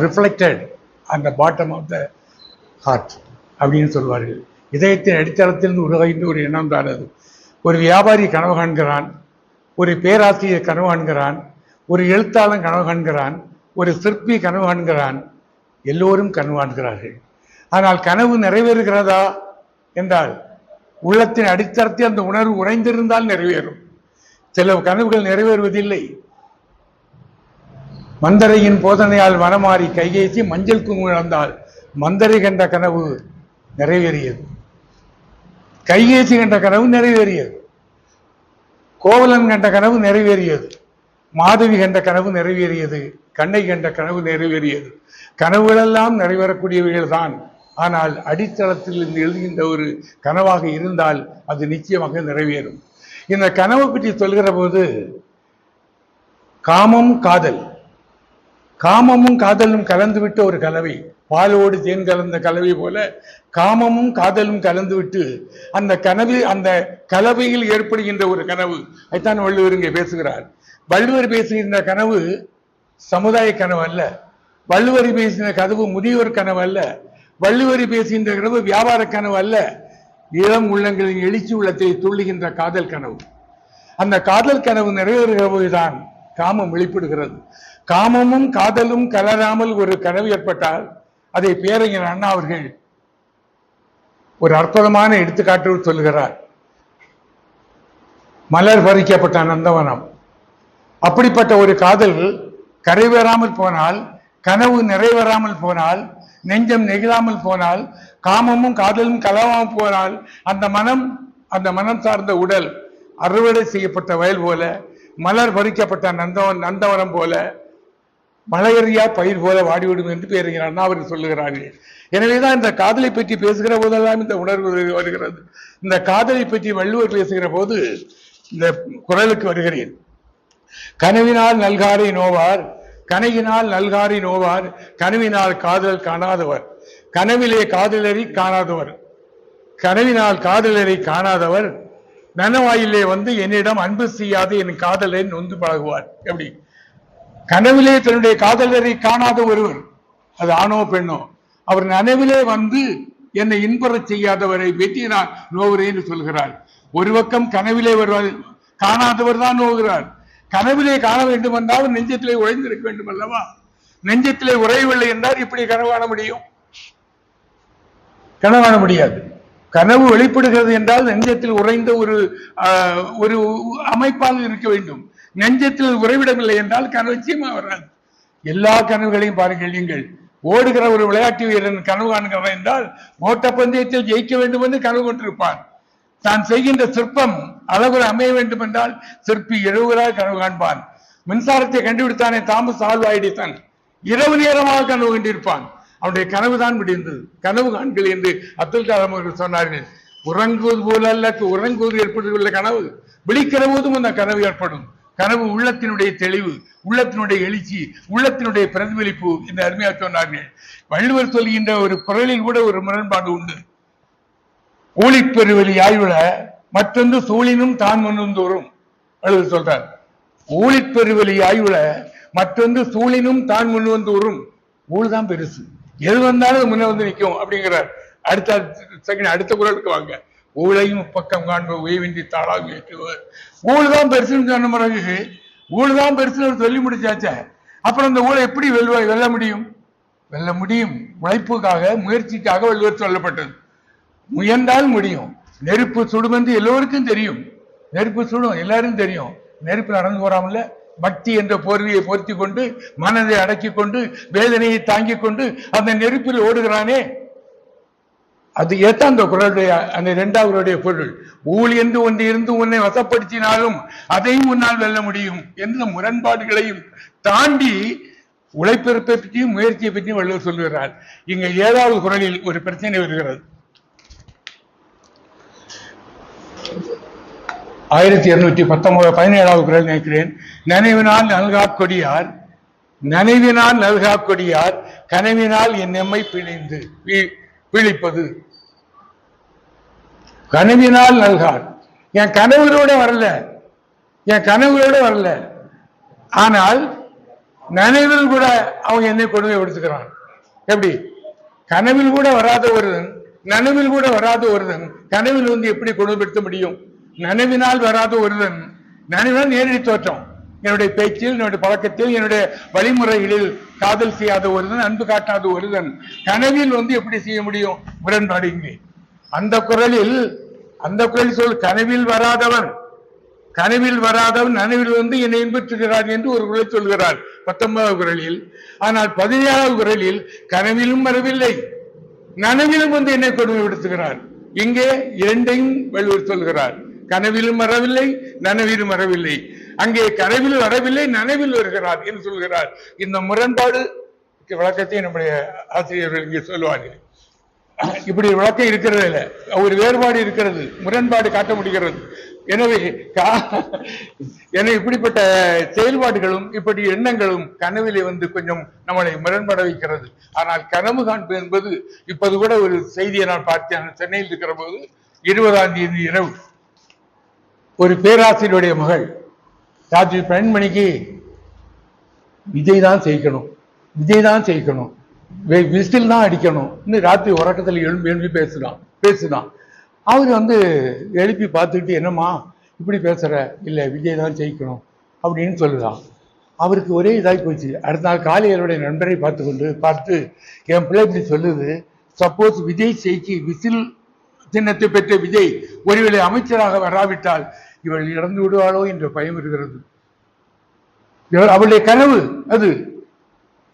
reflected on the bottom of the heart அப்படின்னு சொல்வார்கள். இதயத்தின் அடித்தளத்தில் உருவாகின்ற ஒரு எண்ணம் தான் அது. ஒரு வியாபாரி கனவு காண்கிறான், ஒரு பேராசிரியர் கனவு காண்கிறான், ஒரு எழுத்தாளன் கனவு காண்கிறான், ஒரு சிற்பி கனவு காண்கிறான். எல்லோரும் கனவு காண்கிறார்கள். ஆனால் கனவு நிறைவேறுகிறதா என்றால் உள்ளத்தின் அடித்தளத்தில் அந்த உணர்வு உறைந்திருந்தால் நிறைவேறும். சில கனவுகள் நிறைவேறுவதில்லை. மந்தரையின் போதனையால் வனமாறி கைகேசி மஞ்சள் குங்குமம் இழந்தால் மந்தரை கண்ட கனவு நிறைவேறியது, கைகேசி கண்ட கனவு நிறைவேறியது, கோவலன் கண்ட கனவு நிறைவேறியது, மாதவி கண்ட கனவு நிறைவேறியது, கண்ணை கண்ட கனவு நிறைவேறியது. கனவுகளெல்லாம் நிறைவேறக்கூடியவைகள் தான். ஆனால் அடித்தளத்தில் இருந்து எழுதுகின்ற ஒரு கனவாக இருந்தால் அது நிச்சயமாக நிறைவேறும். இந்த கனவு பற்றி சொல்கிற போது காமமும் காதலும் கலந்துவிட்ட ஒரு கலவை, பாலோடு தேன் கலந்த கலவை போல காமமும் காதலும் கலந்துவிட்டு அந்த கலவையில் ஏற்படுகின்ற ஒரு கனவு. அதுதான் வள்ளுவர் இங்கே பேசுகிறார். வள்ளுவர் பேசுகின்ற கனவு சமுதாய கனவு அல்ல. வள்ளுவர் பேசின கனவு முதியோர் கனவு அல்ல. வள்ளுவர் பேசுகின்ற கனவு வியாபார கனவு அல்ல. இளம் உள்ளங்களின் எழுச்சி உள்ளத்தை துள்ளுகின்ற காதல் கனவு. அந்த காதல் கனவு நிறைவேறுகிற போதுதான் காமம் வெளிப்படுகிறது. காமமும் காதலும் கலராமல் ஒரு கனவு ஏற்பட்டால் அதை பேரறிஞர் அண்ணா அவர்கள் ஒரு அற்புதமான எடுத்துக்காட்டு சொல்லுகிறார். மலர் பறிக்கப்பட்ட நந்தவனம். அப்படிப்பட்ட ஒரு காதல் கரைவேறாமல் போனால், கனவு நிறைவேறாமல் போனால், நெஞ்சம் நெகிழாமல் போனால், காமமும் காதலும் கலவாமல் போனால் அந்த மனம் சார்ந்த உடல் அறுவடை செய்யப்பட்ட வயல் போல, மலர் பறிக்கப்பட்ட நந்தவனம் போல, மலையறியா பயிர் போல வாடிவிடும் என்று பேருகிறார் அண்ணா அவர்கள் சொல்லுகிறார்கள். எனவேதான் இந்த காதலை பற்றி பேசுகிற போதெல்லாம் இந்த உணர்வு வருகிறது. இந்த காதலை பற்றி வள்ளுவர் பேசுகிற போது இந்த குரலுக்கு வருகிறேன். கனவினால் நல்காரை நோவார், கனவினால் நல்காரை நோவார், கனவினால் காதல் காணாதவர், கனவிலே காதலரை காணாதவர், கனவினால் காதலரை காணாதவர் நனவாயிலே வந்து என்னிடம் அன்பு செய்யாது என் காதலை நொந்து பழகுவார். எப்படி? கனவிலே தன்னுடைய காதலரை காணாத ஒருவர், அது ஆணோ பெண்ணோ, அவர் நனவிலே வந்து என்னை இன்புறச் செய்யாதவரை வெற்றினார் நோவுறேன் சொல்கிறார். ஒரு பக்கம் கனவிலே வருவார், காணாதவர் தான் நோகிறார். கனவிலே காண வேண்டும் என்றால் நெஞ்சத்திலே உழைந்திருக்க வேண்டும் அல்லவா? நெஞ்சத்திலே உறையவில்லை என்றால் இப்படி கனவு காண முடியும்? கனவு காண முடியாது. கனவு வெளிப்படுகிறது என்றால் நெஞ்சத்தில் உறைந்த ஒரு அமைப்பால் இருக்க வேண்டும். நெஞ்சத்தில் உறைவிடவில்லை என்றால் கனவு நிச்சயமா வராது. எல்லா கனவுகளையும் பாருங்கள். நீங்கள் ஓடுகிற ஒரு விளையாட்டு வீரன் கனவு காண்கிறான் என்றால் ஓட்டப்பந்தயத்தில் ஜெயிக்க வேண்டும் என்று கனவு கொண்டிருப்பான். தான் செய்கின்ற சிற்பம் அளவுல அமைய வேண்டும் என்றால் சிற்பி இரவுகளாக கனவு காண்பான். மின்சாரத்தை கண்டுபிடித்தானே தாமஸ் ஆல்வா எடிசன் இரவு நேரமாக கனவு கண்டிருப்பான். அவனுடைய கனவு தான் முடிந்தது. கனவு காண்கள் என்று அப்துல் கலாம் அவர்கள் சொன்னார்கள். உறங்குவது போல அல்ல, உறங்குவது ஏற்படுவதில்லை கனவு, விழிக்கிற போதும் அந்த கனவு ஏற்படும். கனவு உள்ளத்தினுடைய தெளிவு, உள்ளத்தினுடைய எழுச்சி, உள்ளத்தினுடைய பிரதிபலிப்பு என்று அருமையாக சொன்னார்கள். வள்ளுவர் சொல்கின்ற ஒரு குரலில் கூட ஒரு முரண்பாடு உண்டு. ஊழிப்பெருவெளி ஆய்வுல மற்றொன்று சூழினும் தான் முன்வந்தோறும் வள்ளுவர் சொல்றார். ஊழிப்பெருவெளி ஆய்வுல மற்றொன்று சூழினும் தான் முன்வந்தோறும். ஊழ் தான் பெருசு, எது வந்தாலும் முன்ன வந்து நிற்கும் அப்படிங்கிறார். அடுத்த குரலுக்கு வாங்க. ஊழையும் பக்கம் காண்ப உயவின்றி தாளாக ஏற்றுவர். ஊழ் தான் பெருசுன்னு சொன்ன பிறகு ஊழ் தான் பெருசுன்னு சொல்லி முடிச்சாச்ச. அப்புறம் அந்த ஊழை எப்படி வெல்ல முடியும்? வெல்ல முடியும். உழைப்புக்காக, முயற்சிக்காக வள்ளுவர் சொல்லப்பட்டது. முயன்றால் முடியும். நெருப்பு சுடும் என்று எல்லோருக்கும் தெரியும். நெருப்பு சுடும், எல்லாரும் தெரியும். நெருப்பு நடந்து போறாமல்ல. பக்தி என்ற போர்வையை பொருத்தி கொண்டு, மனதை அடக்கி கொண்டு, வேதனையை தாங்கிக் கொண்டு அந்த நெருப்பில் ஓடுகிறானே, அது ஏத்தான் அந்த குரலுடைய அந்த இரண்டாவதுடைய பொருள். ஊழ் என்று ஒன்று இருந்து உன்னை வசப்படுத்தினாலும் அதையும் உன்னால் வெல்ல முடியும் என்ற முரண்பாடுகளையும் தாண்டி உழைப்பிறப்பை பற்றியும் முயற்சியை பற்றியும் வள்ளுவர் சொல்லுகிறார். இங்க 7வது குரலில் ஒரு பிரச்சனை வருகிறது. 1217வது குரல் நினைக்கிறேன். நினைவினால் நல்கா கொடியார், நினைவினால் நல்கா கொடியார், கனவினால் என் எம்மை பிழிந்து பிழிப்பது. கனவினால் நல்கார், என் கனவுகளோட வரல, ஆனால் நினைவில் கூட அவன் என்னை கொடுமைப்படுத்துகிறான். எப்படி? கனவில் கூட வராத ஒருவன், நனவில் கூட வராத ஒருவன் கனவில் வந்து எப்படி கொடுமைப்படுத்த முடியும்? நனவினால் வராத ஒருவன், நனவினால் நேரடி தோற்றம், என்னுடைய பேச்சில், என்னுடைய பழக்கத்தில், என்னுடைய வழிமுறைகளில் காதல் செய்யாத ஒருவன், அன்பு காட்டாத ஒருவன் கனவில் வந்து எப்படி செய்ய முடியும்? முரண்பாடு இங்கே. அந்த குரலில் சொல், கனவில் வராதவன் நனவில் வந்து என்னை இன்பற்றுகிறார் என்று ஒரு குரலை சொல்கிறார் 19வது குரலில். ஆனால் 17வது குரலில் கனவிலும் வரவில்லை, நனவிலும் வந்து என்னை கொடுமைப்படுத்துகிறார். இங்கே இரண்டையும் வள்ளுவர் சொல்கிறார். கனவிலும் வரவில்லை, நனவிலும் வரவில்லை. அங்கே கனவில் வரவில்லை, நனவில் வருகிறார் என்று சொல்கிறார். இந்த முரண்பாடு விளக்கத்தை நம்முடைய ஆசிரியர்கள் இங்கே சொல்லுவார்கள். இப்படி விளக்கம் இருக்கிறது இல்லை, ஒரு வேறுபாடு இருக்கிறது, முரண்பாடு காட்ட முடிகிறது. எனவே இப்படிப்பட்ட செயல்பாடுகளும் இப்படி எண்ணங்களும் கனவிலே வந்து கொஞ்சம் நம்மளை முரண்பட வைக்கிறது. ஆனால் கனவு காண்பது என்பது, இப்போது கூட ஒரு செய்தியை நான் பார்த்தேன். சென்னையில் இருக்கிற போது 20ஆம் தேதி இரவு ஒரு பேராசிரியருடைய மகள் ராத்திரி 12 மணிக்கு விஜய் தான் ஜெயிக்கணும், விசில் தான் அடிக்கணும், இன்னும் ராத்திரி உறக்கத்தில் எழுப்பி பேசுதான். அவர் வந்து எழுப்பி பார்த்துக்கிட்டு, என்னம்மா இப்படி பேசுற? இல்லை, விஜய் தான் ஜெயிக்கணும் அப்படின்னு சொல்லுதான். அவருக்கு ஒரே இதாகி போச்சு. அடுத்த நாள் காலையிலுடைய நண்பரை பார்த்து என் பிள்ளை இப்படி சொல்லுது, சப்போஸ் விஜய் ஜெயிக்கி விசில் சின்னத்தை பெற்ற விஜய் ஒருவேளை அமைச்சராக வராவிட்டால் இவள் இறந்து விடுவாளோ என்ற பயம் இருக்கிறது. அவளுடைய கனவு அது,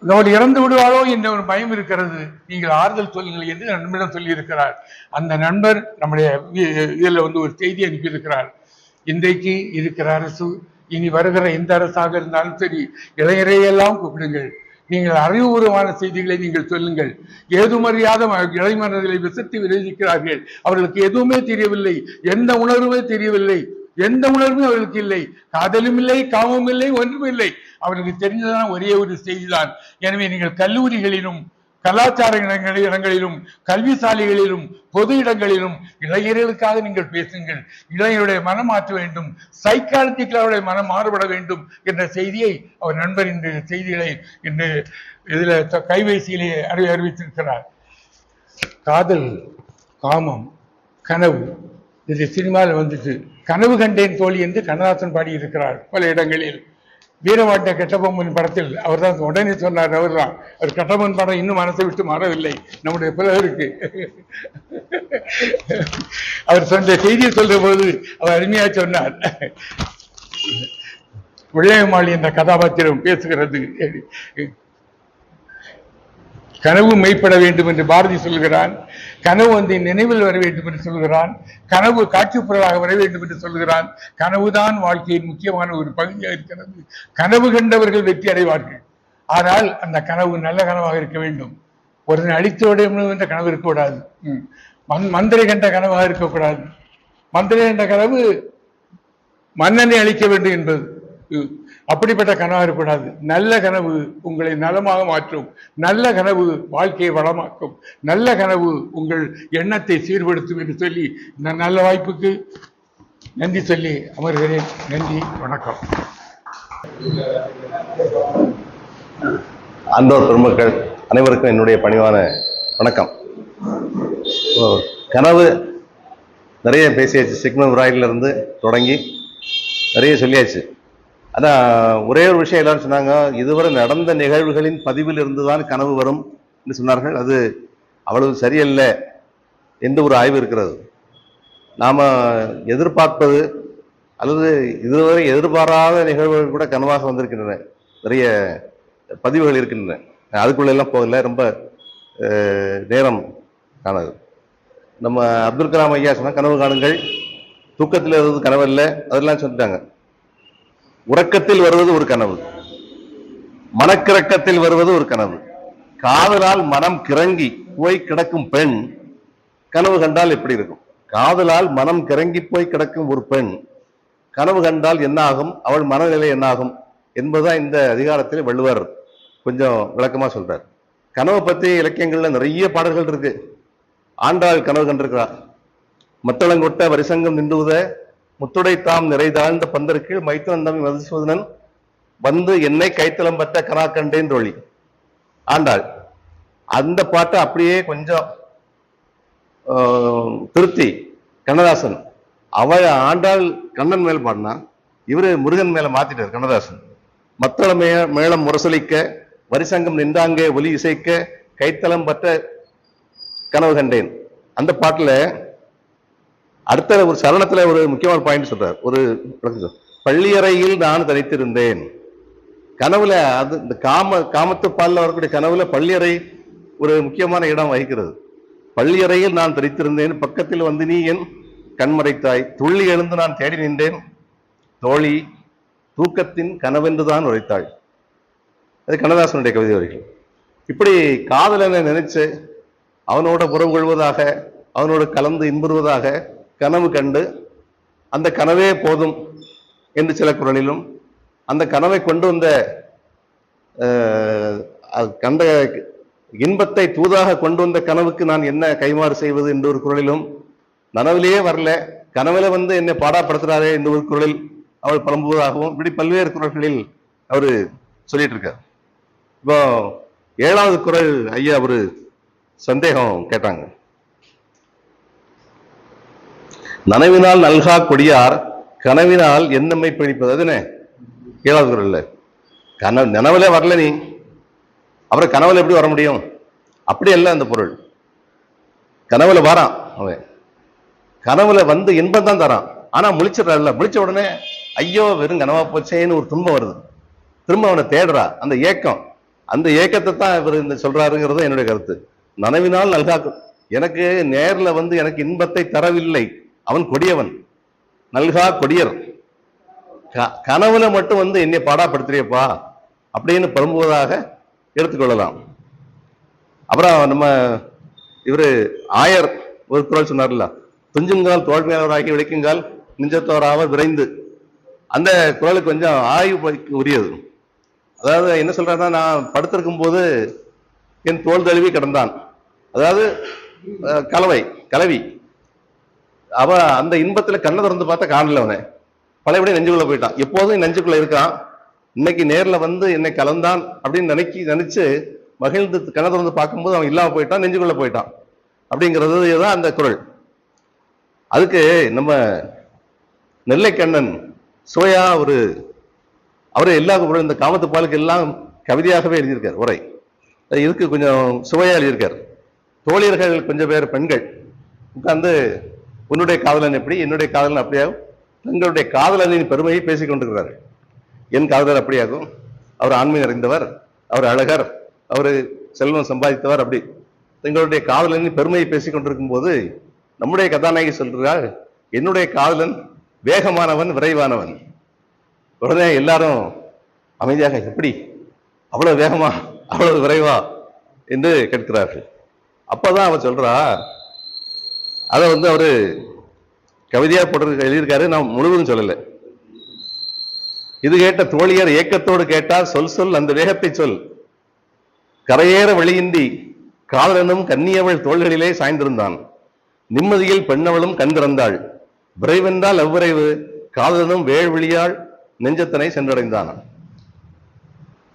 அவள் இறந்து விடுவாளோ என்ற ஒரு பயம் இருக்கிறது. நீங்கள் ஆறுதல் சொல்லுங்கள் என்று நண்பரிடம் சொல்லி இருக்கிறார். அந்த நண்பர் நம்முடைய இதுல வந்து ஒரு செய்தி அனுப்பியிருக்கிறார். இன்றைக்கு இருக்கிற அரசு, இனி வருகிற எந்த அரசாக இருந்தாலும் சரி, இளைஞரையெல்லாம் கூப்பிடுங்கள். நீங்கள் அறிவுபூர்வமான செய்திகளை நீங்கள் சொல்லுங்கள். ஏதுமறியாத இளைஞர்களை விசத்தி விளைவிக்கிறார்கள். அவர்களுக்கு எதுவுமே தெரியவில்லை, எந்த உணர்வுமே தெரியவில்லை, எந்த உணர்வும் அவர்களுக்கு இல்லை, காதலும் இல்லை, காமமும் இல்லை, ஒன்றும் இல்லை. அவர்களுக்கு தெரிஞ்சதான ஒரே ஒரு செய்திதான். எனவே நீங்கள் கல்லூரிகளிலும் கலாச்சார இடங்களிலும் கல்வி சாலைகளிலும் பொது இடங்களிலும் இளைஞர்களுக்காக நீங்கள் பேசுங்கள். இளைஞருடைய மனம் மாற்ற வேண்டும், சைக்காலஜிக்கல் அவருடைய மனம் மாறுபட வேண்டும் என்ற செய்தியை அவர் நண்பர் இந்த செய்திகளை இன்று இதுல கைபேசியிலே அறிவித்திருக்கிறார். காதல், காமம், கனவு, இது சினிமாவில் வந்துட்டு கனவு கண்டேன் தோழி என்று கண்ணதாசன் பாடியிருக்கிறார் பல இடங்களில். வீரவாட்ட கெட்டபொம்மன் படத்தில் அவர் தான் உடனே சொன்னார். அவர் தான் அவர் கெட்டபொம்மன் படம் இன்னும் மனசை விட்டு மாறவில்லை நம்முடைய பிள்ளைகளுக்கு. அவர் சொன்ன செய்தியை சொல்ற போது அவர் அருமையா சொன்னார். வெள்ளையம்மாள் என்ற கதாபாத்திரம் பேசுகிறது, கனவு மெய்ப்பட வேண்டும் என்று பாரதி சொல்கிறான், கனவு வந்து நினைவில் வர வேண்டும் என்று சொல்கிறான், கனவு காட்சிப் பொருளாக வர வேண்டும் என்று சொல்கிறான். கனவுதான் வாழ்க்கையின் முக்கியமான ஒரு பகுதியாக இருக்கிறது. கனவு கண்டவர்கள் வெற்றி அடைவார்கள். ஆனால் அந்த கனவு நல்ல கனவாக இருக்க வேண்டும். ஒரு அழித்தோடைய என்ற கனவு இருக்கக்கூடாது. மந்திரை கண்ட கனவாக இருக்கக்கூடாது. மந்திரை கண்ட கனவு மன்னனை அழிக்க வேண்டும் என்பது, அப்படிப்பட்ட கனவாக இருக்கக்கூடாது. நல்ல கனவு உங்களை நலமாக மாற்றும். நல்ல கனவு வாழ்க்கையை வளமாக்கும். நல்ல கனவு உங்கள் எண்ணத்தை சீர்படுத்தும் என்று சொல்லி இந்த நல்ல வாய்ப்புக்கு நன்றி சொல்லி அமர்கிறேன். நன்றி, வணக்கம். அன்பர் பெருமக்கள் அனைவருக்கும் என்னுடைய பணிவான வணக்கம். கனவு நிறைய பேசியாச்சு. சிக்மன் இருந்து தொடங்கி நிறைய சொல்லியாச்சு. அதான் ஒரே ஒரு விஷயம் எல்லாரும் சொன்னாங்க, இதுவரை நடந்த நிகழ்வுகளின் பதிவில் இருந்துதான் கனவு வரும் என்று சொன்னார்கள். அது அவ்வளவு சரியல்ல என்று ஒரு ஆய்வு இருக்கிறது. நாம் எதிர்பார்ப்பது அல்லது இதுவரை எதிர்பாராத நிகழ்வுகள் கூட கனவாக வந்திருக்கின்றன. நிறைய பதிவுகள் இருக்கின்றன. அதுக்குள்ளெல்லாம் போகல, ரொம்ப நேரம் காணது. நம்ம அப்துல் கலாம் ஐயா சொன்னால் கனவு காணுங்கள், தூக்கத்தில் இருந்தது கனவு இல்லை, அதெல்லாம் சொல்லிட்டாங்க. உறக்கத்தில் வருவது ஒரு கனவு, மனக்கிறக்கத்தில் வருவது ஒரு கனவு. காதலால் மனம் கிறங்கி போய் கிடக்கும் பெண் கனவு கண்டால் எப்படி இருக்கும்? காதலால் மனம் கிறங்கி போய் கிடக்கும் ஒரு பெண் கனவு கண்டால் என்ன ஆகும், அவள் மனநிலை என்ன ஆகும் என்பதுதான் இந்த அதிகாரத்தில் வள்ளுவர் கொஞ்சம் விளக்கமா சொல்றார். கனவை பத்தி இலக்கியங்கள்ல நிறைய பாடல்கள் இருக்கு. ஆண்டாள் கனவு கண்டிருக்கிறார். மத்தளங்கொட்ட வரிசங்கம் நின்றுவத முத்துடை தாம் நிறைதாழ்ந்த பந்தற்கீழ் மைத்துனன் தம்பி மதுசூதனன் வந்து என்னை கைத்தளம் பற்ற கனா கண்டேன் தோழி. ஆண்டாள் அந்த பாட்டை அப்படியே கொஞ்சம் திருத்தி கண்ணதாசன் அவள் ஆண்டாள் கண்ணன் மேல் பாடினா, இவரு முருகன் மேல மாத்திட்டார் கண்ணதாசன். மத்தள மேளம் முரசொலிக்க வரிசங்கம் நின்றாங்கே ஒலி இசைக்க கைத்தளம் பற்ற கனவு கண்டேன். அந்த பாட்டுல அடுத்த ஒரு சரணத்துல ஒரு முக்கியமான பாயிண்ட் சொல்றார். ஒரு பள்ளியறையில் நான் தனித்திருந்தேன். கனவுல அது இந்த காமத்து பால்ல வரக்கூடிய கனவுல பள்ளியறை ஒரு முக்கியமான இடம் வகிக்கிறது. பள்ளியறையில் நான் தனித்திருந்தேன், பக்கத்தில் வந்து நீ என் கண்மறைத்தாய், துள்ளி எழுந்து நான் தேடி நின்றேன் தோழி, தூக்கத்தின் கனவென்றுதான் உரைத்தாள். அது கண்ணதாசனுடைய கவிதை வரிகள். இப்படி காதலனை நினைச்சு அவனோட உறவு கொள்வதாக, அவனோட கலந்து இன்புறுவதாக கனவு கண்டு அந்த கனவே போதும் என்று சில குரலிலும், அந்த கனவை கொண்டு வந்த கண்ட இன்பத்தை தூதாக கொண்டு வந்த கனவுக்கு நான் என்ன கைமாறு செய்வது என்ற ஒரு குரலிலும், நனவிலேயே வரல கனவுல வந்து என்னை பாடாப்படுத்துறாரே என்ற ஒரு குரலில் அவள் புலம்புவதாகவும், இப்படி பல்வேறு குரல்களில் அவரு சொல்லிட்டு இருக்கார். இப்போ 7வது குரல் ஐயா ஒரு சந்தேகம் கேட்டாங்க. நனவினால் நல்கா கொடியார் கனவினால் என்னம்மை பிணிப்பது. அதுனே 7வது குரல்ல நனவுல வரல நீ, அப்புறம் கனவுல எப்படி வர முடியும்? அப்படி அல்ல அந்த பொருள். கனவுல வரான் அவன், கனவுல வந்து இன்பம் தான் தரான். ஆனா முழிச்சிடல, முழிச்ச உடனே ஐயோ வெறும் கனவா போச்சேன்னு ஒரு துன்பம் வருது. திரும்ப அவனை தேடுறா, அந்த ஏக்கம், அந்த ஏக்கத்தை தான் இவர் இந்த சொல்றாருங்கிறது என்னுடைய கருத்து. நனவினால் நல்கா, எனக்கு நேர்ல வந்து எனக்கு இன்பத்தை தரவில்லை, அவன் கொடியவன், நல்கா கொடியர். கனவுல மட்டும் வந்து என்னை பாடாப்படுத்துறியப்பா அப்படின்னு புலம்புவதாக எடுத்துக்கொள்ளலாம். அப்புறம் நம்ம இவரு ஆயர் ஒரு குரல் சொன்னார்ல, துஞ்சுங்கால் தோல்மையாளராகி விளைக்குங்கால் நெஞ்சத்தோராக விரைந்து. அந்த குரலுக்கு கொஞ்சம் ஆய்வு உரியது. அதாவது என்ன சொல்றாருன்னா, நான் படுத்திருக்கும் போது என் தோல் தழுவி கிடந்தான். அதாவது கலவி அவ அந்த இன்பத்துல கண்ணை திறந்து பார்த்தா காணல, அவனை பழையபடி நெஞ்சுக்குள்ள போயிட்டான். எப்போதும் நெஞ்சுக்குள்ள இருக்கான், இன்னைக்கு நேர்ல வந்து என்னை கலந்தான் அப்படின்னு நினைச்சு மகிழ்ந்து கண்ணை திறந்து பார்க்கும்போது அவன் இல்லாம போயிட்டான், நெஞ்சுக்குள்ள போயிட்டான் அப்படிங்கிறது தான் அந்த குரல். அதுக்கு நம்ம நெல்லைக்கண்ணன் சுவையா ஒரு அவரே எல்லா இந்த காமத்து பாலுக்கு எல்லாம் கவிதையாகவே எழுதியிருக்கார் உரை. இதுக்கு கொஞ்சம் சுவையா எழுதியிருக்கார். தோழியர்கள் கொஞ்சம் பேர் பெண்கள் உட்கார்ந்து உன்னுடைய காதலன் எப்படி, என்னுடைய காதலன் அப்படியாகும், தங்களுடைய காதலனின் பெருமையை பேசிக் கொண்டிருக்கிறார்கள். என் காதலர் அப்படியாகும், அவர் ஆண்மை நிறைந்தவர், அவர் அழகர், அவர் செல்வம் சம்பாதித்தவர், அப்படி தங்களுடைய காதலனின் பெருமையை பேசிக் கொண்டிருக்கும் போது நம்முடைய கதாநாயகி சொல்றார், என்னுடைய காதலன் வேகமானவன், விரைவானவன். உடனே எல்லாரும் அமைதியாக, எப்படி அவ்வளவு வேகமா அவ்வளவு விரைவா என்று கேட்கிறார்கள். அப்பதான் அவர் சொல்றா, அதை அவரு கவிதையா போட்டு எழுதியிருக்காரு, நான் முழுவதும் சொல்லலை. இது கேட்ட தோழியர் ஏக்கத்தோடு கேட்டார், சொல் அந்த வேகத்தை சொல். கரையேற வழியின்றி காதலனும் கன்னியவள் தோள்களிலே சாய்ந்திருந்தான். நிம்மதியில் பெண்ணவளும் கண் திறந்தாள். விரைவென்றால் எவ்விரைவு, காதலனும் வேழ்விழியாள் நெஞ்சத்தனை சென்றடைந்தான்.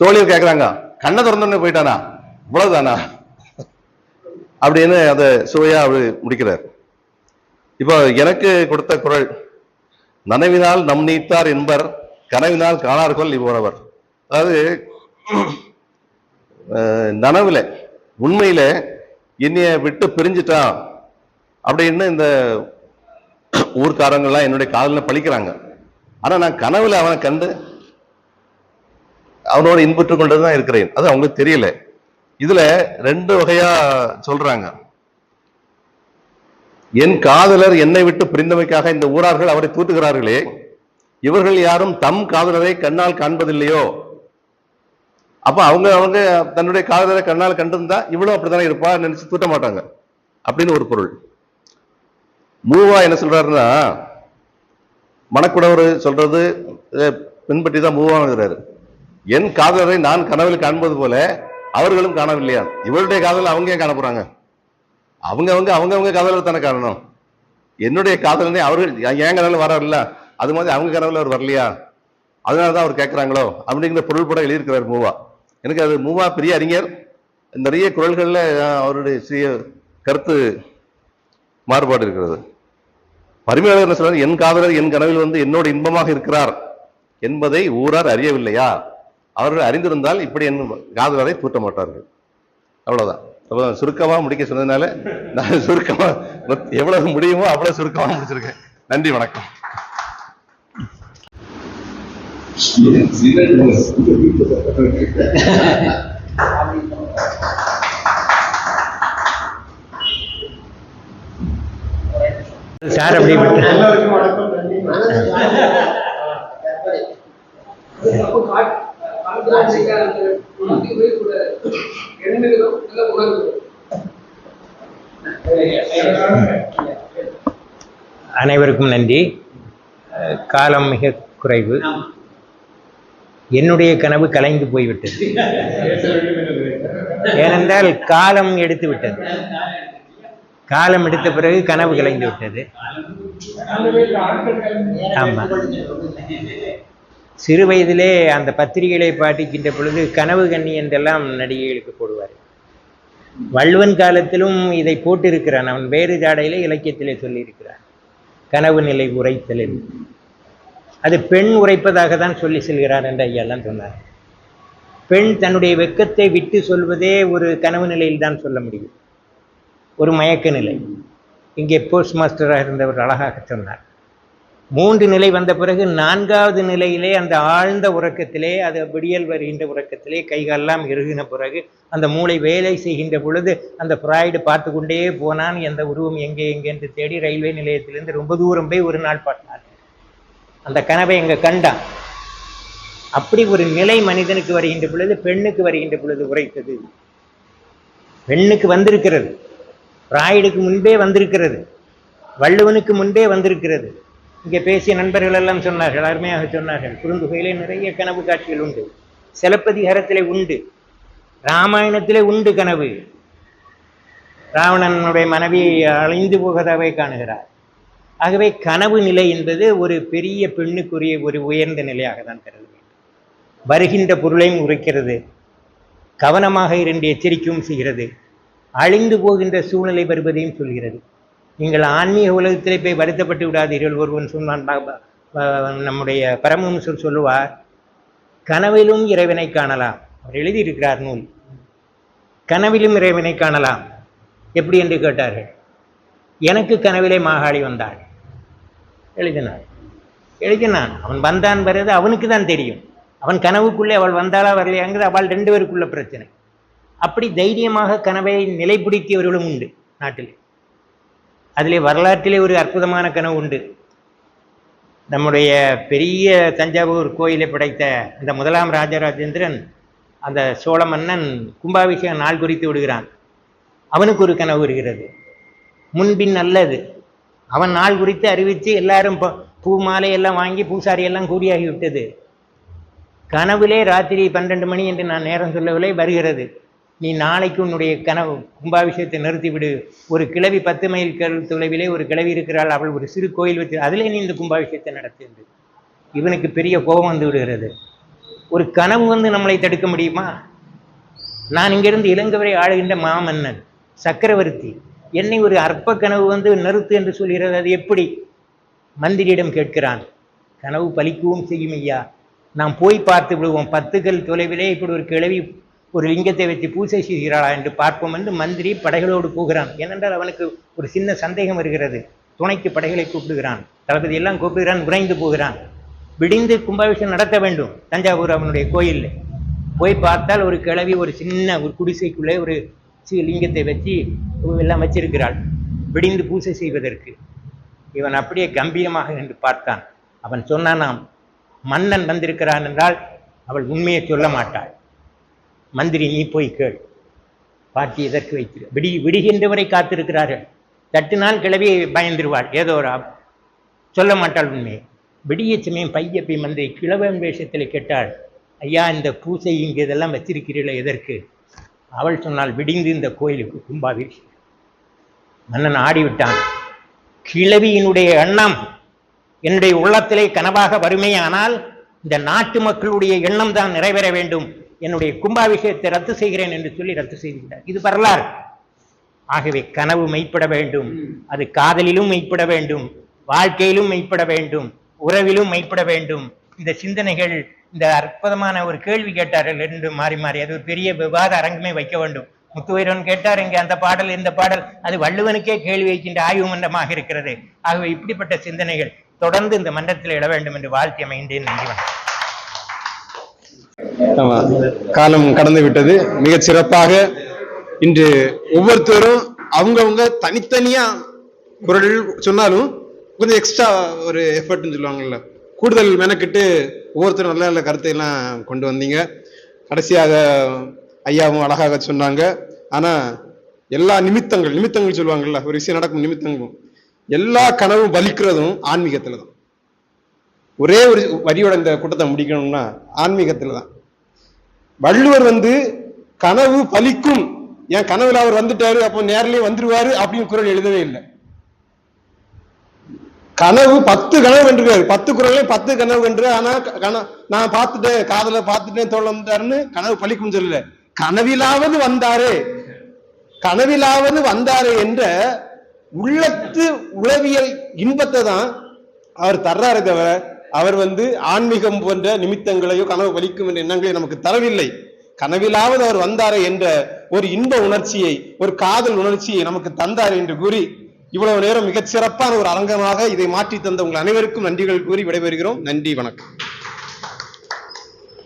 தோழியர் கேட்கிறாங்க, கண்ணை திறந்தோன்னு போயிட்டானா, இவ்வளவுதானா அப்படின்னு அதை சுவையா அவரு முடிக்கிறார். இப்போ எனக்கு கொடுத்த குரல், நனவினால் நம் நீத்தார் என்பர், கனவினால் காணார்கள் இவ்வுறவர். அதாவது நனவுல உண்மையில என்னைய விட்டு பிரிஞ்சுட்டான் அப்படின்னு இந்த ஊர்க்காரங்கள்லாம் என்னுடைய காதல பழிக்கிறாங்க. ஆனா நான் கனவுல அவனை கண்டு அவனோட இன்புற்று கொண்டுதான் இருக்கிறேன். அது அவங்களுக்கு தெரியல. இதுல ரெண்டு வகையா சொல்றாங்க. என் காதலர் என்னை விட்டு பிரிந்தமைக்காக இந்த ஊரார்கள் அவரை தூற்றுகிறார்களே, இவர்கள் யாரும் தம் காதலரை கண்ணால் காண்பதில்லையோ? அப்ப அவங்க தன்னுடைய காதலரை கண்ணால் கண்டிருந்தா இவ்வளவு அப்படித்தானே இருப்பா நினைச்சு தூட்ட மாட்டாங்க அப்படின்னு ஒரு பொருள். மூவா என்ன சொல்றாருன்னா, மணக்குடவர் சொல்றது பின்பற்றி தான் மூவா எழுதுறாரு. என் காதலரை நான் கனவில் காண்பது போல அவர்களும் காணவில்லையா? இவருடைய காதல் அவங்க ஏன் காண போறாங்க? அவங்க காதலர் தானே காணணும். என்னுடைய காதலனே அவர்கள் ஏன் கனவுல வராருல்ல, அது மாதிரி அவங்க கனவுல அவர் வரலையா? அதனாலதான் அவர் கேட்கிறாங்களோ அப்படிங்கிற பொருள் கூட எழுதியிருக்கிறார் மூவா. எனக்கு அது மூவா பெரிய அறிஞர். நிறைய குரல்கள்ல அவருடைய சிறிய கருத்து மாறுபாடு இருக்கிறது. பரிமையாளர் என்ன சொல்றாரு, என் காதலர் என் கனவில் என்னோட இன்பமாக இருக்கிறார் என்பதை ஊரார் அறியவில்லையா? அவர்கள் அறிந்திருந்தால் இப்படி என் காதலரை தூட்ட மாட்டார்கள். அவ்வளவுதான். சுருக்கமா முடிக்க சொன்னதுனால நான் சுருக்கமா எவ்வளவு முடியுமோ அவ்வளவு சுருக்கமா முடிச்சிருக்கேன். நன்றி, வணக்கம். சார் அப்படி அனைவருக்கும் நன்றி. காலம் மிக குறைவு. என்னுடைய கனவு கலைந்து போய்விட்டது. ஏனென்றால் காலம் எடுத்து விட்டது. காலம் எடுத்த பிறகு கனவு கலைந்து விட்டது. ஆமா, சிறு வயதிலே அந்த பத்திரிகைகளை பாட்டிக்கின்ற பொழுது கனவு கண்ணி என்றெல்லாம் நடிகைகளுக்கு போடுவார். வள்ளுவன் காலத்திலும் இதை போட்டிருக்கிறான். அவன் வேறு ஜாடையிலே இலக்கியத்திலே சொல்லியிருக்கிறான், கனவு நிலை உரைத்தல் என்று. அது பெண் உரைப்பதாக தான் சொல்லி செல்கிறார் என்று ஐயெல்லாம் சொன்னார். பெண் தன்னுடைய வெட்கத்தை விட்டு சொல்வதே ஒரு கனவு நிலையில் தான் சொல்ல முடியும், ஒரு மயக்க நிலை. இங்கே போஸ்ட் மாஸ்டராக இருந்தவர் அழகாக சொன்னார். 3 நிலை வந்த பிறகு 4வது நிலையிலே அந்த ஆழ்ந்த உறக்கத்திலே, அது விடியல் வருகின்ற உறக்கத்திலே கைகாலெல்லாம் இறுகின பிறகு அந்த மூளை வேலை செய்கின்ற பொழுது அந்த ஃப்ராய்டு பார்த்து கொண்டே போனான். எந்த உருவம் எங்கே என்று தேடி ரயில்வே நிலையத்திலிருந்து ரொம்ப தூரம் போய் ஒரு நாள் பார்த்தார். அந்த கனவை எங்க கண்டான். அப்படி ஒரு நிலை மனிதனுக்கு வருகின்ற பொழுது, பெண்ணுக்கு வருகின்ற பொழுது உரைத்தது. பெண்ணுக்கு வந்திருக்கிறது, ஃப்ராய்டுக்கு முன்பே வந்திருக்கிறது, வள்ளுவனுக்கு முன்பே வந்திருக்கிறது. இங்கே பேசிய நண்பர்கள் எல்லாம் சொன்னார்கள், அருமையாக சொன்னார்கள். குறுந்தொகையிலே நிறைய கனவு காட்சிகள் உண்டு, சிலப்பதிகாரத்திலே உண்டு, ராமாயணத்திலே உண்டு கனவு. ராவணனுடைய மனைவி அழிந்து போவதாகவே காணுகிறார். ஆகவே கனவு நிலை என்பது ஒரு பெரிய பெண்ணுக்குரிய ஒரு உயர்ந்த நிலையாக தான் கருத வேண்டும். வருகின்ற பொருளையும் உரைக்கிறது, கவனமாக இருந்து எச்சரிக்கையும் செய்கிறது, அழிந்து போகின்ற சூழ்நிலை வருவதையும் சொல்கிறது. நீங்கள் ஆன்மீக உலகத்திலே போய் வருத்தப்பட்டு விடாதீர்கள். ஒருவன் சொன்னான், நம்முடைய பரமஹம்சர் சொல்லுவார், கனவிலும் இறைவனை காணலாம். அவர் எழுதியிருக்கிறார் நூல். கனவிலும் இறைவனை காணலாம். எப்படி என்று கேட்டார்கள். எனக்கு கனவிலே மாகாளி வந்தாள் எழுதினான். அவன் வந்தான் வருது அவனுக்கு தான் தெரியும். அவன் கனவுக்குள்ளே அவள் வந்தாளா வரலையாங்கிறது அவள் 2 பேருக்குள்ள பிரச்சனை. அப்படி தைரியமாக கனவை நிலைப்பிடித்தியவர்களும் உண்டு நாட்டில். அதிலே வரலாற்றிலே ஒரு அற்புதமான கனவு உண்டு. நம்முடைய பெரிய தஞ்சாவூர் கோயிலை படைத்த அந்த 1ஆம் ராஜராஜேந்திரன் அந்த சோழ மன்னன் கும்பாபிஷேகம் நாள் குறித்து விடுகிறான். அவனுக்கு ஒரு கனவு வருகிறது. முன்பின் அல்லது அவன் நாள் குறித்து அறிவித்து எல்லாரும் பூ மாலை எல்லாம் வாங்கி பூசாரி எல்லாம் கூடியாகிவிட்டது. கனவுலே ராத்திரி 12 மணி என்று நான் நேரம் சொல்லவில்லை வருகிறது. நீ நாளைக்கு உன்னுடைய கனவு கும்பாபிஷேகத்தை நிறுத்திவிடு. ஒரு கிழவி 10 மைல் தொலைவிலே ஒரு கிழவி இருக்கிறாள். அவள் ஒரு சிறு கோயில் வச்சு அதிலே நீ இந்த கும்பாபிஷேகத்தை நடத்து. இவனுக்கு பெரிய கோபம் வந்து விடுகிறது. ஒரு கனவு வந்து நம்மளை தடுக்க முடியுமா? நான் இங்கிருந்து இலங்கை ஆளுகின்ற மாமன்னன் சக்கரவர்த்தி, என்னை ஒரு அற்ப கனவு வந்து நிறுத்து என்று சொல்கிறது. அது எப்படி? மந்திரியிடம் கேட்கிறான். கனவு பலிக்கவும் செய்யும் ஐயா, நாம் போய் பார்த்து விடுவோம். 10 கல் தொலைவிலே இப்படி ஒரு கிழவி ஒரு லிங்கத்தை வச்சு பூஜை செய்கிறாளா என்று பார்ப்போம் என்று மந்திரி படைகளோடு போகிறான். ஏனென்றால் அவனுக்கு ஒரு சின்ன சந்தேகம் வருகிறது. துணைக்கு படைகளை கூப்பிடுகிறான். தளபதி எல்லாம் கூப்பிடுகிறான். விரைந்து போகிறான். விடிந்து கும்பாபிஷேகம் நடத்த வேண்டும் தஞ்சாவூர் அவனுடைய கோயிலில். போய் பார்த்தால் ஒரு கிழவி ஒரு சின்ன ஒரு குடிசைக்குள்ளே ஒரு லிங்கத்தை வச்சு எல்லாம் வச்சிருக்கிறாள் விடிந்து பூஜை செய்வதற்கு. இவன் அப்படியே கம்பீரமாக என்று பார்த்தான். அவன் சொன்னானாம், மன்னன் வந்திருக்கிறான் என்றால் அவள் உண்மையை சொல்ல மாட்டாள். மந்திரி நீ போய் கேள். பாட்டி எதற்கு வைத்திரு விடுகின்றவரை காத்திருக்கிறார்கள். தட்டினால் கிளவி பயந்துருவாள். ஏதோ ஒரு சொல்ல மாட்டாள் உண்மையை. விடிய சமயம் பையப்பை மந்திரி கிழவன் வேஷத்தில் கேட்டாள், ஐயா இந்த பூசை இங்கே இதெல்லாம் வச்சிருக்கிறீர்களே எதற்கு? அவள் சொன்னால் விடிந்து இந்த கோயிலுக்கு கும்பாபிஷேகம். மன்னன் ஆடிவிட்டான். கிழவியினுடைய எண்ணம் என்னுடைய உள்ளத்திலே கனவாக வறுமையானால் இந்த நாட்டு மக்களுடைய எண்ணம் தான் நிறைவேற வேண்டும். என்னுடைய கும்பாபிஷேகத்தை ரத்து செய்கிறேன் என்று சொல்லி ரத்து செய்துவிட்டார். இது வரலாறு. ஆகவே கனவு மெய்ப்பட வேண்டும். அது காதலிலும் மெய்ப்பட வேண்டும், வாழ்க்கையிலும் மெய்ப்பட வேண்டும், உறவிலும் மெய்ப்பட வேண்டும். இந்த சிந்தனைகள், இந்த அற்புதமான ஒரு கேள்வி கேட்டார்கள் என்று மாறி மாறி அது ஒரு பெரிய விவாத அரங்கமே வைக்க வேண்டும். முத்துவைரன் கேட்டார் இங்கே அந்த பாடல் இந்த பாடல், அது வள்ளுவனுக்கே கேள்வி வைக்கின்ற ஆய்வு மன்றமாக இருக்கிறது. ஆகவே இப்படிப்பட்ட சிந்தனைகள் தொடர்ந்து இந்த மன்றத்தில் இட வேண்டும் என்று வாழ்த்தி அமைகின்றேன். நன்றி. ஆமா, காலம் கடந்து விட்டது. மிக சிறப்பாக இன்று ஒவ்வொருத்தரும் அவங்கவுங்க தனித்தனியா குரல் சொன்னாலும் கொஞ்சம் எக்ஸ்ட்ரா ஒரு எஃபர்ட்னு சொல்லுவாங்கல்ல, கூடுதல் மெனக்கிட்டு ஒவ்வொருத்தரும் நல்ல நல்ல கருத்தை எல்லாம் கொண்டு வந்தீங்க. கடைசியாக ஐயாவும் அழகாக சொன்னாங்க. ஆனா எல்லா நிமித்தங்கள் சொல்லுவாங்கல்ல, ஒரு விஷயம் நடக்கும் நிமித்தங்களும் எல்லா கனவும் பலிக்கிறதும் ஆன்மீகத்துல தான். ஒரே ஒரு வரியோட இந்த கூட்டத்தை முடிக்கணும்னா ஆன்மீகத்துல தான். வள்ளுவர் கனவு பலிக்கும், என் கனவுல அவர் வந்துட்டாரு அப்போ நேரிலே வந்துருவாரு அப்படின்னு குரல் எழுதவே இல்லை. கனவு 10 கனவு கண்டிருக்காரு. 10 குரல்லையும் 10 கனவு கண்டு. ஆனா நான் பார்த்துட்டேன், காதல பார்த்துட்டேன், தோல் வந்துட்டாருன்னு கனவு பலிக்கும் சொல்லல. கனவிலாவது வந்தாரே என்ற உள்ளத்து உளவியல் இன்பத்தை தான் அவர் தர்றாரு தவிர அவர் ஆன்மீகம் போன்ற நிமித்தங்களையோ கனவு பலிக்கும் என்ற எண்ணங்களை நமக்கு தரவில்லை. கனவிலாவது அவர் வந்தாரே என்ற ஒரு இன்ப உணர்ச்சியை, ஒரு காதல் உணர்ச்சியை நமக்கு தந்தார் என்று கூறி இவ்வளவு நேரம் மிகச் சிறப்பான ஒரு அரங்கமாக இதை மாற்றி தந்த உங்கள் அனைவருக்கும் நன்றிகள் கூறி விடைபெறுகிறோம். நன்றி, வணக்கம்.